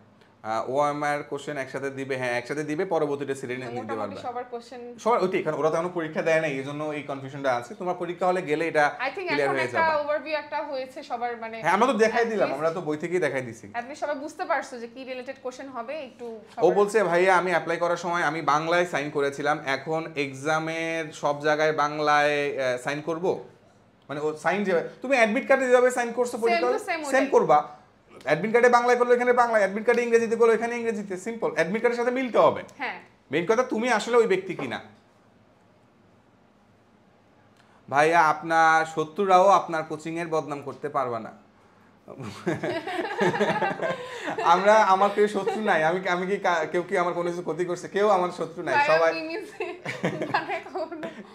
A: ওএমআর কোশ্চেন একসাথে দিবে, হ্যাঁ একসাথে দিবে, পরবর্তীতে সিরিয়াল নিয়ে দিতে পারবে
B: সবার কোশ্চেন
A: সবার ওইটাই, কারণ ওরা তো এখনো পরীক্ষা দেয় না, এইজন্য এই কনফিউশনটা আছে। তোমার পরীক্ষা হলে গেলে এটা ক্লিয়ার হয়ে যাবে।
B: একটা ওভারভিউ একটা হয়েছে সবার, মানে
A: হ্যাঁ আমরা তো দেখাই দিলাম, আমরা তো বই থেকেই দেখাই দিছি,
B: আপনি সবাই বুঝতে পারছো যে কি রিলেটেড কোশ্চেন হবে একটু।
A: ও বলছে ভাইয়া আমি অ্যাপ্লাই করার সময় আমি বাংলায় সাইন করেছিলাম, এখন এক্সামের সব জায়গায় বাংলায় সাইন করব, মানে ও সাইন যে তুমি অ্যাডমিট কার্ডে যেভাবে সাইন করছো পরীক্ষা সেম করবা, অ্যাডমিট কার্ডে বাংলায় করলে এখানে বাংলা, অ্যাডমিট কার্ডে ইংরেজিতে করলে এখানে ইংরেজিতে, সিম্পল, অ্যাডমিট কার্ডের সাথে মিলতে হবে।
B: হ্যাঁ
A: মেইন কথা তুমি আসলে ওই ব্যক্তি কিনা। ভাইয়া আপনার শত্রুরাও আপনার কোচিং এর বদনাম করতে পারবে না। আমার কেউ শত্রু নাই, আমি কি কেউ কি আমার কোনো কিছু ক্ষতি করছে? কেউ আমার শত্রু নাই, সবাই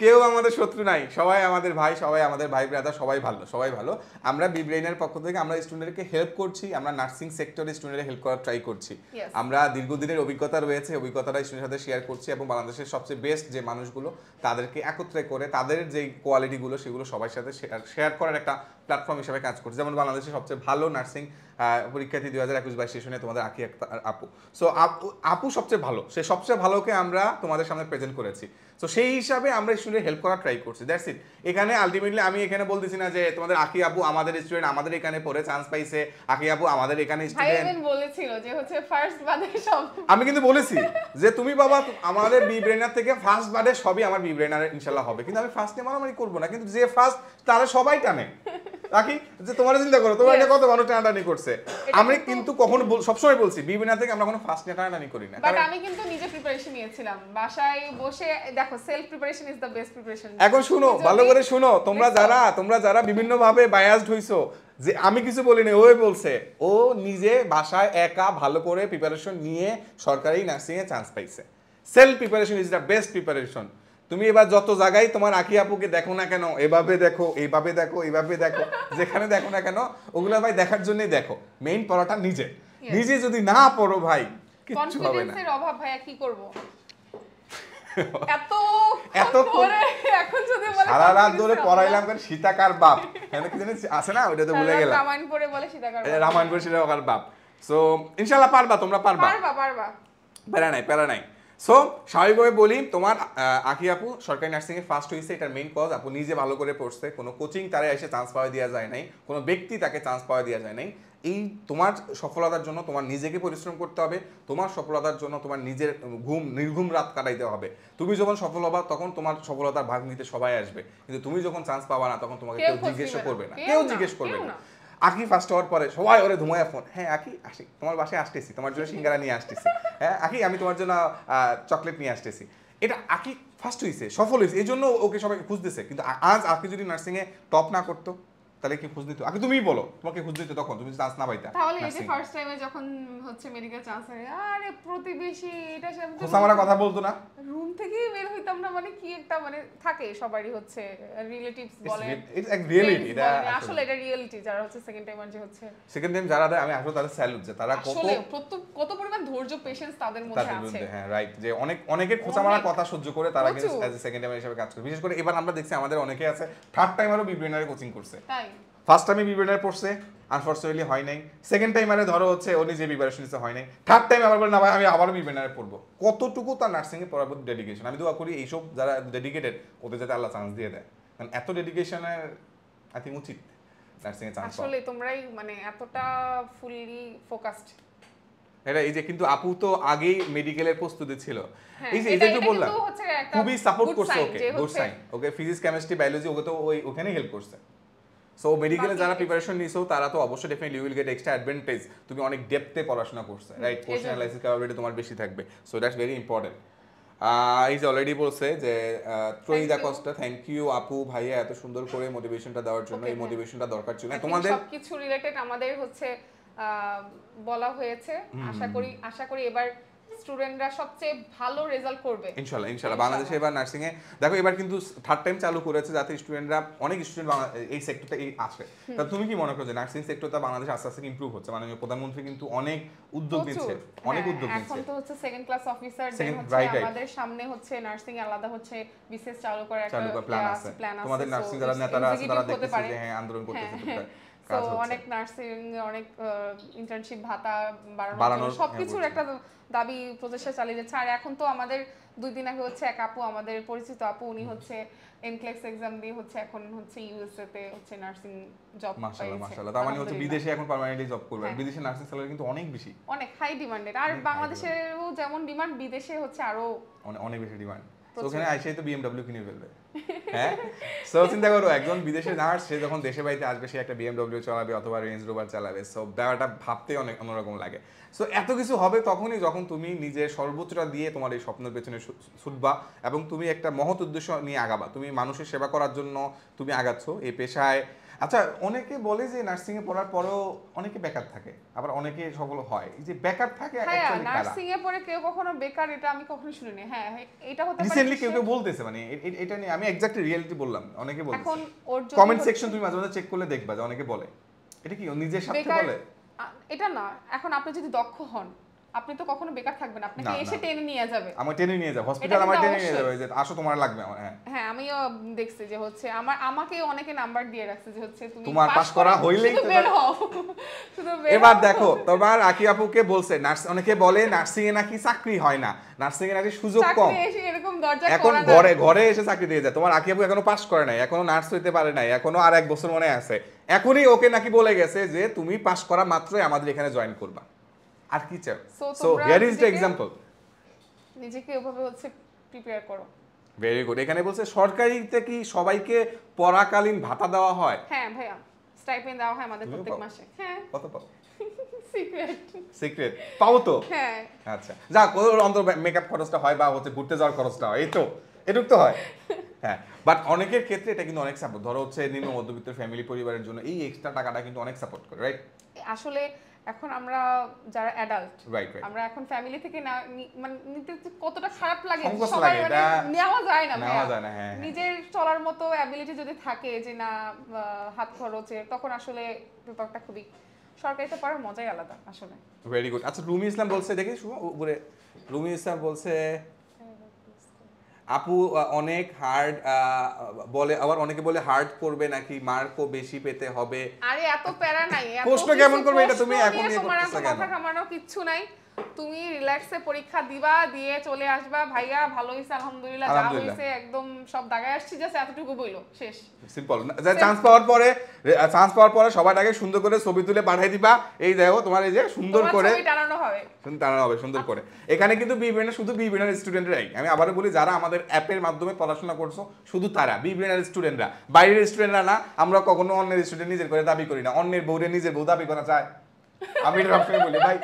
A: কেউ আমাদের শত্রু নাই, সবাই আমাদের ভাই, সবাই আমাদের ভাই ব্রাদার, সবাই ভালো। আমরা বিব্রেইনের পক্ষ থেকে আমরা স্টুডেন্টকে হেল্প করছি, আমরা নার্সিং সেক্টরে স্টুডেন্টদের হেল্প করার ট্রাই করছি। আমরা দীর্ঘদিনের অভিজ্ঞতা রয়েছে, অভিজ্ঞতাটা স্টুডেন্টের সাথে শেয়ার করছি এবং বাংলাদেশের সবচেয়ে বেস্ট যে মানুষগুলো তাদেরকে একত্রে করে তাদের যে কোয়ালিটিগুলো সেগুলো সবার সাথে শেয়ার করার একটা প্ল্যাটফর্ম হিসেবে কাজ করছে। যেমন বাংলাদেশের সবচেয়ে ভালো নার্সিং পরীক্ষার্থী 2021-22 সেশনে তোমাদের আকি আপু, সো আপু সবচেয়ে ভালো, সে সবচেয়ে ভালোকে আমরা তোমাদের সামনে প্রেজেন্ট করেছি, তো সেই হিসাবে আমরা স্টুডেন্ট হেল্প করার ট্রাই করছি, দ্যাটস ইট। এখানে আলটিমেটলি আমি এখানে বলতেছি না যে তোমাদের আকি আপু আমাদের স্টুডেন্ট, আমাদের এখানে পড়ে চান্স পাইছে, আকি আপু আমাদের এখানে স্টুডেন্ট
B: বলেছিল যে হচ্ছে ফার্স্ট বাদে সব,
A: আমি কিন্তু বলেছি যে তুমি বাবা আমাদের বি ব্রেনার থেকে ফার্স্ট বাদে সবই আমার বি ব্রেনার ইনশাআল্লাহ হবে, কিন্তু আমি ফার্স্ট নিয়ে মারামারি করবো না, কিন্তু যে ফার্স্ট তারা সবাই টানে রাখি, যে তোমার চিন্তা করো তোমার এটা কত মানুষ টানাটানি করছে, আমি কিন্তু কখনো সবসময় বলছি বি ব্রেনার থেকে আমরা কোনো ফার্স্ট নিয়ে টানাটানি করি না,
B: বাট আমি কিন্তু নিজে প্রিপারেশন নিয়েছিলাম বাসায় বসে, দেখো self preparation is the best preparation.
A: এখন শুনো ভালো করে শুনো, তোমরা যারা বিভিন্ন ভাবে বায়াসড হইছো, যে আমি কিছু বলিনি, ওই বলছে ও নিজে বাসায় একা ভালো করে প্রিপারেশন নিয়ে সরকারি নার্সিং এ চান্স পাইছে। Self preparation is the best preparation. তুমি এবার যত জায়গায় তোমার আকি আপুকে দেখো না কেন, এভাবে দেখো, এইভাবে দেখো, এইভাবে দেখো, যেখানে দেখো না কেন ওগুলো ভাই দেখার জন্যই দেখো, মেইন পড়াটা নিজে যদি না পড়ো ভাই কিচ্ছু হবে না।
B: কনফিডেন্সের অভাব ভাই, কি করব? এত এখন যদি বলে
A: সারা রাত ধরে পড়াইলাম কারণ সীতাকার বাপ, এখানে কি জানিস আছে না, ওইটা তো ভুলে গেলাম,
B: রামায়ণ পড়ে বলে সীতাকার বাপ,
A: রামায়ণ পড়ে সীতাকার বাপ। সো ইনশাআল্লাহ পারবা, তোমরা পারবা, প্যারা নাই। সো স্বাভাবিকভাবে বলি, তোমার আকি আপু সরকারি নার্সিং এ ফার্স্ট হয়েছে, এটার মেইন কজ আপু নিজে ভালো করে পড়ছে, কোনো কোচিং তারা এসে চান্স পাওয়া দেওয়া যায় নাই, কোনো ব্যক্তি তাকে চান্স পাওয়া দেওয়া যায় নাই। এই তোমার সফলতার জন্য তোমার নিজেকে পরিশ্রম করতে হবে, তোমার সফলতার জন্য তোমার নিজের নির্ঘুম রাত কাটাইতে হবে। তুমি যখন সফল হবা তখন তোমার সফলতার ভাগ নিতে সবাই আসবে, কিন্তু তুমি যখন চান্স পাবা না তখন তোমাকে কেউ জিজ্ঞেস করবে না। আকি ফার্স্ট হওয়ার পরে সবাই ওরে ধুমায়া ফোন, হ্যাঁ আকি আসি, তোমার বাসায় আসতেছি, তোমার জন্য সিঙ্গারা নিয়ে আসতেছি, হ্যাঁ আকি আমি তোমার জন্য চকলেট নিয়ে আসতেছি। এটা আকি ফার্স্ট হয়েছে, সফল হয়েছে, এই জন্য ওকে সবাই খুঁজতেছে। কিন্তু আজ আকি যদি নার্সিং এ টপ না করতো তাহলে কি খুঁজ দিত? আগে তুমিই বলো, তোমাকে খুঁজ দিত তখন, তুমি চান্স না পাইতা।
B: তাহলে এই যে ফার্স্ট টাইমে যখন হচ্ছে মেডিকেল চান্স হয়, আরে প্রতিবেশী এটা সাথে
A: খোসামারা কথা বলতো না,
B: রুম থেকেই বের হইতাম না, মানে কি একটা মানে থাকে সবারই হচ্ছে রিলেটিভস বলে,
A: ইটস এক রিয়েলিটি, এটা
B: আসলে এটা রিয়েলিটি। যারা হচ্ছে সেকেন্ড টাইমার যে হচ্ছে
A: সেকেন্ড টাইম যারা দেয়, আমি আসলে তাদের স্যালুট, যে তারা
B: কত পরিমাণ ধৈর্য পেশেন্স তাদের মধ্যে আছে।
A: হ্যাঁ রাইট, যে অনেকের খোসামারা কথা সহ্য করে তারা কিন্তু অ্যাজ এ সেকেন্ড টাইমার হিসেবে কাজ করে। বিশেষ করে এবার আমরা দেখছি আমাদের অনেকে আছে থার্ড টাইমারও বিব্রেনারে কোচিং করছে, তাই ফার্স্ট টাইমে বিব্রেনার পড়ছে, আনফরচুনেটলি হয় নাই, সেকেন্ড টাইমারে ধরো হচ্ছে ও নিজে প্রিপারেশন নিতে হয় নাই, থার্ড টাইম আবার বলে না ভাই আমি আবারও বিব্রেনারে পড়বো। কতটুকু তার নার্সিং এ পড়ার প্রতি ডেডিকেশন, আমি দোয়া করি এইসব যারা ডেডিকেটেড ওদের যাতে আল্লাহ চান্স দিয়ে দেয়, কারণ এত ডেডিকেশনের আই থিংক উচিত নার্সিং এ চান্স।
B: আসলে তোমরাই মানে এতটা ফুললি ফোকাসড,
A: এটা এই যে কিন্তু আপু তো আগেই মেডিকেলের প্রস্তুতি ছিল, এই যে এটা তো বললাম খুবই সাপোর্ট করছে ওকে, গুড সাইন, ওকে ফিজিক্স কেমিস্ট্রি বায়োলজি ওকে তো ওখানেই হেল্প করছে, সো মেডিকেলে যারা প্রিপারেশন নিছো তারা তো অবশ্যই definitely you will get extra advantage, তুমি অনেক ডেপথে পড়াশোনা করছো, রাইট? কোশ্চেন অ্যানালাইসিস ক্যাপাবিলিটি তোমার বেশি থাকবে, so that's very important. Is already বলছে যে ত্রয়িদা কস্টা, থ্যাংক ইউ আপু ভাইয়া এত সুন্দর করে মোটিভেশনটা দেওয়ার জন্য, এই মোটিভেশনটা দরকার ছিল তোমাদের
B: সবকিছু রিলেটেড আমাদের হচ্ছে বলা হয়েছে। আশা করি এবার স্টুডেন্টরা সবচেয়ে ভালো রেজাল্ট করবে
A: ইনশাআল্লাহ। বাংলাদেশে এবার নার্সিং এ দেখো এবার কিন্তু থার্ড টাইম চালু করেছে যাতে স্টুডেন্টরা, অনেক স্টুডেন্ট এই সেক্টরটা আসে। তা তুমি কি মনে করো যে নার্সিং সেক্টরটা বাংলাদেশে আস্তে আস্তে ইমপ্রুভ হচ্ছে? মাননীয় প্রধানমন্ত্রী কিন্তু অনেক উদ্যোগ নিচ্ছে,
B: এখন তো হচ্ছে সেকেন্ড ক্লাস অফিসার আমাদের সামনে হচ্ছে নার্সিং আলাদা হচ্ছে বিশেষ চালু করার একটা প্ল্যান আছে।
A: তোমাদের নার্সিং যারা নেতারা আছে তারা দেখতেছে যে হ্যাঁ আন্দোলন করতেছে,
B: তো অনেক নার্সিং অনেক ইন্টার্নশিপ ভাতা বাড়ানো সবকিছুর একটা দাবি প্রচেষ্টা চালিয়ে যাচ্ছে। আর এখন তো আমাদের 2 দিন আগে হচ্ছে এক আপু, আমাদের পরিচিত আপু, উনি হচ্ছে এনক্লেক্স এক্সাম দিয়ে হচ্ছে এখন হচ্ছে ইউএসএ তে হচ্ছে নার্সিং জব পাইছে।
A: মাশাআল্লাহ। তার মানে হচ্ছে বিদেশে এখন পার্মানেন্টলি জব করবে। বিদেশে নার্সিং স্যালারি কিন্তু অনেক বেশি,
B: অনেক হাই ডিমান্ডেড। আর বাংলাদেশেও যেমন ডিমান্ড, বিদেশে হচ্ছে আরো
A: অনেক বেশি ডিমান্ড। তো ওখানে আইসেই তো BMW কিনে ফেলবে। হ্যাঁ, সো চিন্তা করো একজন বিদেশে নার্স, সে যখন দেশে বাড়িতে আসবে সে একটা BMW চালাবে অথবা রেঞ্জ রোভার চালাবে। সো ব্যাপারটা ভাবতে অনেক অন্যরকম লাগে। সো এত কিছু হবে তখনই যখন তুমি নিজের সর্বোচ্চটা দিয়ে তোমার এই স্বপ্নের পেছনে ছুটবা এবং তুমি একটা মহৎ উদ্দেশ্য নিয়ে আগাবা। তুমি মানুষের সেবা করার জন্য তুমি আগাচ্ছ এই পেশায়। আচ্ছা, অনেকে বলে যে নার্সিং এ পড়ার পরেও অনেকে বেকার থাকে, আবার অনেকে সফল হয়। এই যে বেকার থাকে
B: অ্যাকচুয়ালি কারা? নার্সিং এ পড়ে কেউ কখনো বেকার, এটা আমি কখনো শুনিনি। হ্যাঁ, এটা হতে পারে
A: রিসেন্টলি কেউ বলতেছে, মানে এটা নিয়ে আমি এক্স্যাক্টলি রিয়েলিটি বললাম, অনেকে বলতেছে। এখন কমেন্ট সেকশন তুমি মাঝে মাঝে চেক করলে দেখবা যে অনেকে বলে এটা কি নিজের সাথে বলে,
B: এটা না। এখন আপনি যদি দক্ষ হন, আপনি তো কখনো বেকার থাকবেন, আপনাকে এসে টেনে নিয়ে যাবে।
A: আমার টেনে নিয়ে যাবে, হসপিটাল আমার টেনে নিয়ে যাবে যে আসো তোমার লাগবে আমার।
B: হ্যাঁ, আমিও দেখছি যে হচ্ছে আমাকে অনেকে নাম্বার দিয়ে রাখছে যে হচ্ছে তুমি
A: তোমার পাস করা হইলেই তো
B: বের হও, শুধু বের হও।
A: এবার দেখো তোমার আকি আপুকে বলছে নার্স, অনেকে বলে নার্সিং এ নাকি চাকরি হয় না, নার্সিং এ নাকি সুযোগ কম,
B: এরকম দরজা
A: এখন ঘরে এসে চাকরি দিয়ে যায়। তোমার আকি আপু এখনো পাস করে নাই, এখনো নার্স হইতে পারে নাই, এখনো আর 1 বছর মনে আছে। এখনই ওকে নাকি বলে গেছে যে তুমি পাস করা মাত্রই আমাদের এখানে জয়েন করবা। আর কি চাও? So here is the example.
B: নিজেকে ওভাবে হচ্ছে প্রিপেয়ার করো।
A: Very good. এখানে বলছে সরকারিতে কি সবাইকে পড়াকালীন ভাতা দেওয়া হয়?
B: হ্যাঁ ভাইয়া, স্টাইপেন্ড দেওয়া হয় আমাদের প্রত্যেক মাসে। হ্যাঁ।
A: কত পাও?
B: সিক্রেট
A: পাও তো?
B: হ্যাঁ।
A: আচ্ছা, যা কোন অন্তর মেকআপ খরচটা হয় বা হচ্ছে ঘুরতে যাওয়ার খরচটা হয়, এই তো এটুক তো হয়। হ্যাঁ, বাট অনেকের ক্ষেত্রে এটা কিন্তু অনেক সাপোর্ট। ধরো হচ্ছে নিম্ন মধ্যবিত্ত ফ্যামিলি পরিবারের জন্য এই এক্সট্রা টাকাটা কিন্তু অনেক সাপোর্ট করে, রাইট?
B: আসলে এখন আমরা যারা অ্যাডাল্ট,
A: রাইট,
B: আমরা এখন ফ্যামিলি থেকে না মানে নিতে কতটা খারাপ লাগে,
A: সবাই
B: মানে নেওয়া যায় না।
A: হ্যাঁ,
B: নিজের চলার মতো অ্যাবিলিটি যদি থাকে যে না হাত খরচে, তখন আসলে ব্যাপারটা খুবই, সরকারিতে পড়ার মজাই আলাদা আসলে।
A: Very good. আচ্ছা, রুমি ইসলাম বলছে, দেখি উপরে রুমি ইসলাম বলছে আপু অনেক হার্ড বলে, আবার অনেকে বলে হার্ড করবে নাকি মার্কও বেশি পেতে হবে।
B: আরে এত প্যারা নাই,
A: প্রশ্ন কেমন করবে এটা তুমি এখন নিয়ে করতেছ কেন?
B: কথা কামানো কিচ্ছু নাই, তুমি রিল্যাক্সে পরীক্ষা দিবা, দিয়ে চলে আসবা। ভাইয়া ভালো হইছে আলহামদুলিল্লাহ, যা হইছে একদম সব দাগায় আসছি, জাস্ট এতটুকু বইলো, শেষ।
A: সিম্পল। চান্স পাওয়ার পরে সবার আগে সুন্দর করে ছবি তুলে পাঠিয়ে দিবা, এই দেখো তোমার এই যে সুন্দর করে
B: টানানো হবে
A: সুন্দর করে। এখানে কিন্তু শুধু বিবিএনার স্টুডেন্টরাই, আমি আবারও বলি, যারা আমাদের অ্যাপের মাধ্যমে পড়াশোনা করছো শুধু তারা বিবিএনার স্টুডেন্টরা, বাইরের স্টুডেন্টরা না। আমরা কখনো অন্যের স্টুডেন্ট নিজের করে দাবি করি না, অন্যের বউরে নিজের বউ দাবি করা যায়। আমি এটা সবসময় বলি ভাই,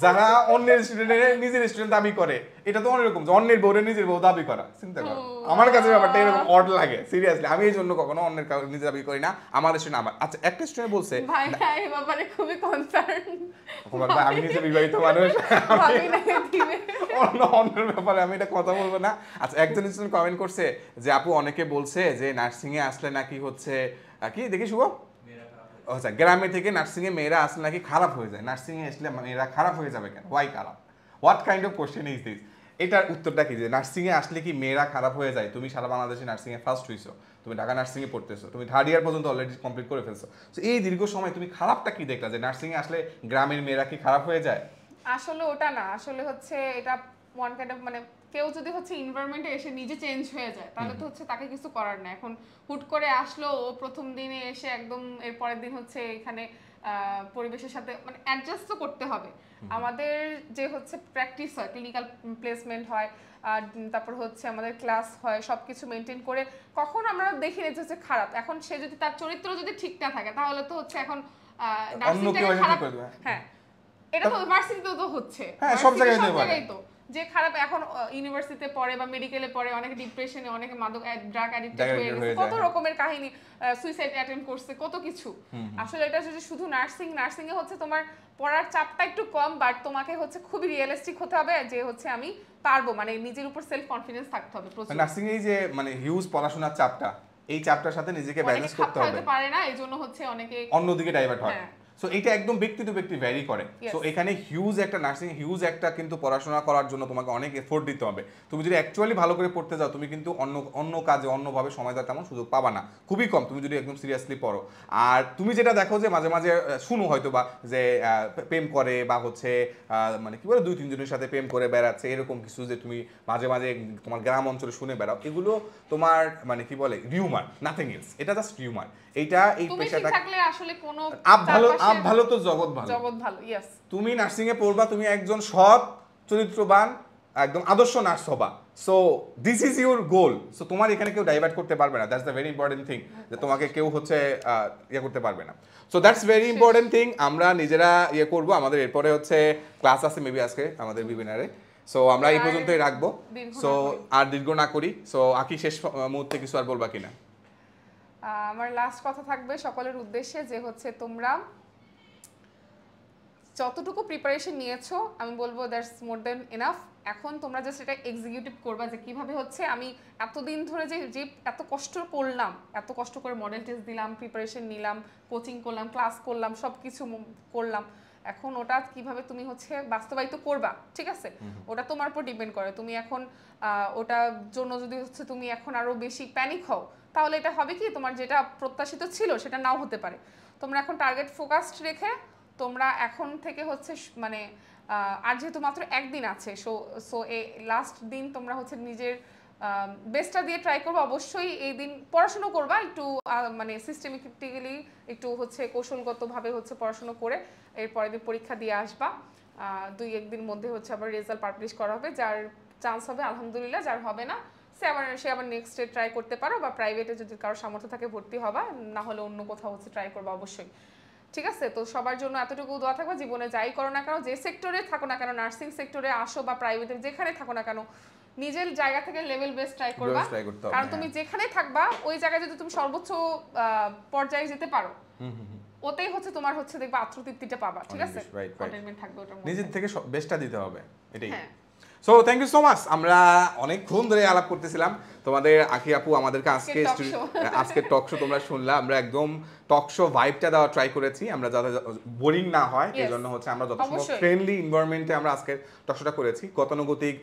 A: যারা অন্যের স্টুডেন্টের নিজের স্টুডেন্ট দাবি করে, এটা তো অন্যরকম, অন্যের বউরে নিজের বউ দাবি করা। চিন্তা করো, আমার কাছে ব্যাপারটা এরকম অড লাগে, সিরিয়াসলি। আমি এই জন্য কখনো অন্যের নিজে দাবি করি না, আমার স্টুডেন্ট আমার। আচ্ছা, একটা স্টুডেন্ট বলছে
B: ভাই এই ব্যাপারে খুবই কনসার্ন।
A: আমি নিজে বিবাহিত মানুষ, অন্যের ব্যাপারে আমি এটা কথা বলবো না। আচ্ছা, একজন স্টুডেন্ট কমেন্ট করছে যে আপু অনেকে বলছে যে নার্সিং এ আসলে নাকি হচ্ছে কি, দেখি শুভ, আচ্ছা, গ্রামে থেকে নার্সিং এ মেয়েরা আসলে নাকি খারাপ হয়ে যায়, নার্সিং এ আসলে মেয়েরা খারাপ হয়ে যাবে কেন? ওয়াই খারাপ? What kind of question is this? এটার উত্তরটা কি, যে নার্সিং এ আসলে কি মেয়েরা খারাপ হয়ে যায়? তুমি সারা বাংলাদেশে নার্সিং এ ফার্স্ট হইছো, তুমি ঢাকা নার্সিং এ পড়তেছো, তুমি 3rd ইয়ার পর্যন্ত অলরেডি কমপ্লিট করে ফেলছো। তো এই দীর্ঘ সময় তুমি খারাপটা কি দেখলা, যে নার্সিং এ আসলে গ্রামের মেয়েরা কি খারাপ হয়ে যায়?
B: আসলে ওটা না, আসলে হচ্ছে এটা ওয়ান কাইন্ড অফ, মানে কেউ যদি হচ্ছে এনভায়রনমেন্টে এসে নিজে চেঞ্জ হয়ে যায়, তাহলে তো হচ্ছে তাকে কিছু করার না। এখন হুট করে আসলো, ও প্রথম দিনে এসে একদম এর পরের দিন হচ্ছে এখানে পরিবেশের সাথে মানে অ্যাডজাস্ট তো করতে হবে। আমাদের যে হচ্ছে প্র্যাকটিস হয়, ক্লিনিক্যাল প্লেসমেন্ট হয়, তারপর হচ্ছে আমাদের ক্লাস হয়, সবকিছু মেনটেন করে কখন আমরা দেখি না যে হচ্ছে খারাপ। এখন সে যদি তার চরিত্র যদি ঠিক না থাকে তাহলে তো হচ্ছে এখন নার্সিংটাকে খারাপ, হ্যাঁ এটা তো ভার্সিটিতেও তো হচ্ছে,
A: হ্যাঁ সব
B: জায়গায় তো যে খারাপ। এখন ইউনিভার্সিটিতে পড়ে বা মেডিকেলে পড়ে, অনেকে ডিপ্রেশনে, অনেকে মাদক ড্রাগ অ্যাডিক্টেড হয়ে গেছে, কত রকমের কাহিনী, সুইসাইড অ্যাটেম্প করছে, কত কিছু। আসলে এটা যদি শুধু নার্সিং এ হচ্ছে তোমার পড়ার চাপটা একটু কম, বাট তোমাকে হচ্ছে খুবই রিয়েলিস্টিক হতে হবে যে হচ্ছে আমি পারবো, মানে নিজের উপর সেলফ কনফিডেন্স থাকতে হবে প্রচুর।
A: নার্সিং এই যে মানে হিউজ পড়াশোনার চাপটা, এই চাপটার সাথে নিজেকে ব্যালেন্স করতে হবে,
B: পারে না, এজন্য হচ্ছে অনেকে
A: অন্যদিকে ডাইভার্ট হয়। সো এটা একদম ব্যক্তি টু ব্যক্তি ভ্যারি করে। সো এখানে হিউজ একটা নার্সিং, হিউজ একটা কিন্তু পড়াশোনা করার জন্য তোমাকে অনেক এফোর্ট দিতে হবে। তুমি যদি অ্যাকচুয়ালি ভালো করে পড়তে যাও, তুমি কিন্তু অন্য কাজে অন্যভাবে সময় দেওয়ার তেমন সুযোগ পাবা না, খুবই কম, তুমি যদি একদম সিরিয়াসলি পড়ো। আর তুমি যেটা দেখো যে মাঝে মাঝে শুনো হয়তো বা যে প্রেম করে বা হচ্ছে মানে কি বলে 2-3 জনের সাথে প্রেম করে বেড়াচ্ছে, এরকম কিছু যে তুমি মাঝে মাঝে তোমার গ্রাম অঞ্চলে শুনে বেড়াও, এগুলো তোমার মানে কি বলে রিউমার, নাথিং এলস, এটা জাস্ট রিউমার। এইটা এই পেশাটা
B: থাকলে আসলে কোনো
A: আপ ভালো তো জগৎ ভালো।
B: ইয়েস,
A: তুমি নার্সিং এ পড়বা, তুমি একজন সৎ চরিত্রবান একদম আদর্শ নার্স হবা। So this is your goal. So তোমার এখানে কেউ ডাইভার্ট করতে পারবে না, that's the very important thing, যে তোমাকে কেউ হচ্ছে ইয়ে করতে পারবে না। So that's very important thing. আমরা নিজেরা ইয়ে করবো, আমাদের এরপরে হচ্ছে ক্লাস আছে মেবি আজকে আমাদের ওয়েবিনারে। সো আমরা এই পর্যন্তই রাখবো। সো আর দীর্ঘ না করি। সো আকি শেষ মুহূর্তে কিছু আর বলবা কিনা?
B: আমার লাস্ট কথা থাকবে সকলের উদ্দেশ্যে যে হচ্ছে তোমরা যতটুকু প্রিপারেশন নিয়েছো আমি বলবো দ্যাটস মোর দেন এনাফ। এখন তোমরা জাস্ট এটা এক্সিকিউটিভ করবা যে কিভাবে হচ্ছে আমি এতদিন ধরে যে এত কষ্ট করলাম, এত কষ্ট করে মডেল টেস্ট দিলাম, প্রিপারেশন নিলাম, কোচিং করলাম, ক্লাস করলাম, সব কিছু করলাম, এখন ওটা কিভাবে তুমি হচ্ছে বাস্তবায়িত করবা, ঠিক আছে? ওটা তোমার উপর ডিপেন্ড করে। তুমি এখন ওটার জন্য যদি হচ্ছে তুমি এখন আরো বেশি প্যানিক হও, তাহলে এটা হবে কি তোমার যেটা প্রত্যাশিত ছিল সেটা নাও হতে পারে। তোমরা এখন টার্গেট ফোকাসড রেখে তোমরা এখন থেকে হচ্ছে মানে আর যেহেতু মাত্র একদিন আছে, সো এই লাস্ট দিন তোমরা হচ্ছে নিজের বেস্টটা দিয়ে ট্রাই করবো। অবশ্যই এই দিন পড়াশোনা করবা একটু, মানে সিস্টেমেটিক্যালি একটু হচ্ছে কৌশলগতভাবে হচ্ছে পড়াশোনা করে এরপরের দিন পরীক্ষা দিয়ে আসবা। 2-1 দিন মধ্যে হচ্ছে আবার রেজাল্ট পাবলিশ করা হবে, যার চান্স হবে আলহামদুলিল্লাহ, যার হবে না সে আবার নেক্সট ডে ট্রাই করতে পারো, বা প্রাইভেটে যদি কারো সামর্থ্য থাকে ভর্তি হবা, না হলে অন্য কোথাও হচ্ছে ট্রাই করবা অবশ্যই, ঠিক আছে? তো সবার জন্য এতটুকু দোয়া থাকবে, জীবনে যাই করো না কেন, যে সেক্টরে থাকো না কেন, নার্সিং সেক্টরে আসো বা প্রাইভেটে যেখানে থাকো না কেন, নিজের জায়গা থেকে লেভেল বেস্ট ট্রাই করবা। কারণ তুমি যেখানে থাকবা ওই জায়গায় যদি তুমি সর্বোচ্চ পর্যায়ে যেতে পারো, ওতেই হচ্ছে তোমার হচ্ছে দেখবা আত্মতৃপ্তিটা পাবা, ঠিক আছে? কন্টেন্টমেন্ট থাকবে ওটার মধ্যে,
A: নিজের থেকে বেস্টটা দিতে হবে, এটাই। So thank you so much. আমরা অনেকক্ষণ ধরে আলাপ করতেছিলাম, তোমাদের আখি আপু আমাদেরকে আজকে টক শো তোমরা শুনলা, আমরা একদম টক শো ভাইবটা দেওয়া ট্রাই করেছি, আমরা যাতে বোরিং না হয় এই জন্য হচ্ছে আমরা যথেষ্ট ফ্রেন্ডলি এনভায়রনমেন্টে আমরা আজকে টক শোটা করেছি। গতানুগতিক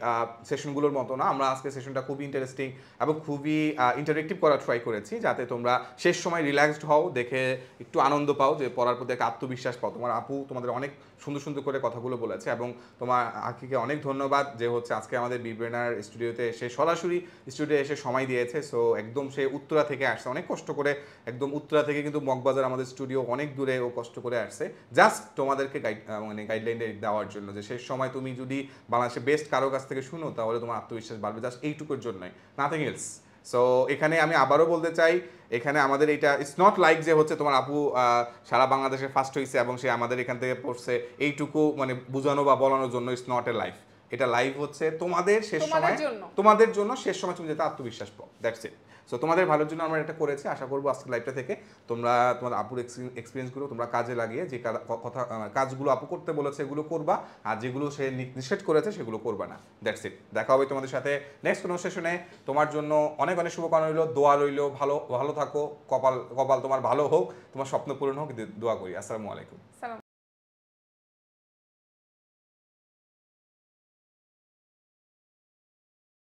A: সেশনগুলোর মতো না, আমরা আজকে সেশনটা খুবই ইন্টারেস্টিং এবং খুবই ইন্টারেক্টিভ করার ট্রাই করেছি, যাতে তোমরা শেষ সময় রিল্যাক্সড হও, দেখে একটু আনন্দ পাও, যে পড়ার প্রতি একটা আত্মবিশ্বাস পাও। তোমার আপু তোমাদের অনেক সুন্দর সুন্দর করে কথাগুলো বলেছে, এবং তোমার আখিকে অনেক ধন্যবাদ যে হচ্ছে আজকে আমাদের বিব্রেনার স্টুডিওতে এসে সরাসরি স্টুডিও এসে সময় দিয়েছে। সো একদম সে উত্তরা থেকে আসছে, অনেক কষ্ট করে, একদম উত্তরা থেকে কিন্তু মগবাজার আমাদের স্টুডিও অনেক দূরে, ও কষ্ট করে আসছে জাস্ট তোমাদেরকে গাইডলাইন দেওয়ার জন্য, যে শেষ সময় তুমি যদি বাংলাদেশে বেস্ট কারো কাছ থেকে শুনো তাহলে তোমার আত্মবিশ্বাস বাড়বে, জাস্ট এইটুকুর জন্যই, নাথিং এলস। সো এখানে আমি আবারও বলতে চাই, এখানে আমাদের এটা ইটস নট লাইক যে হচ্ছে তোমার আপু সারা বাংলাদেশে ফার্স্ট হয়েছে এবং সে আমাদের এখান থেকে পড়ছে, এইটুকু মানে বোঝানো বা বলানোর জন্য ইটস নট এ লাইফ। এটা লাইভ হচ্ছে তোমাদের শেষ সময়, তোমাদের জন্য শেষ সময় তুমি যেটা আত্মবিশ্বাস পাও, দ্যাটস ইট। সো তোমাদের ভালোর জন্য আমরা এটা করেছি, আশা করবো আজকে লাইভটা থেকে তোমরা তোমার আপুর এক্সপিরিয়েন্সগুলো তোমরা কাজে লাগিয়ে যে কথা কাজগুলো আপু করতে বলেছে এগুলো করবা, আর যেগুলো সে নিষেধ করেছে সেগুলো করবা না, দ্যাটস ইট। দেখা হবে তোমাদের সাথে নেক্সট কোনো সেশনে। তোমার জন্য অনেক অনেক শুভকামনা রইলো, দোয়া রইলো, ভালো থাকো, কপাল তোমার ভালো হোক, তোমার স্বপ্ন পূরণ হোক, দোয়া করি। আসসালামু আলাইকুম।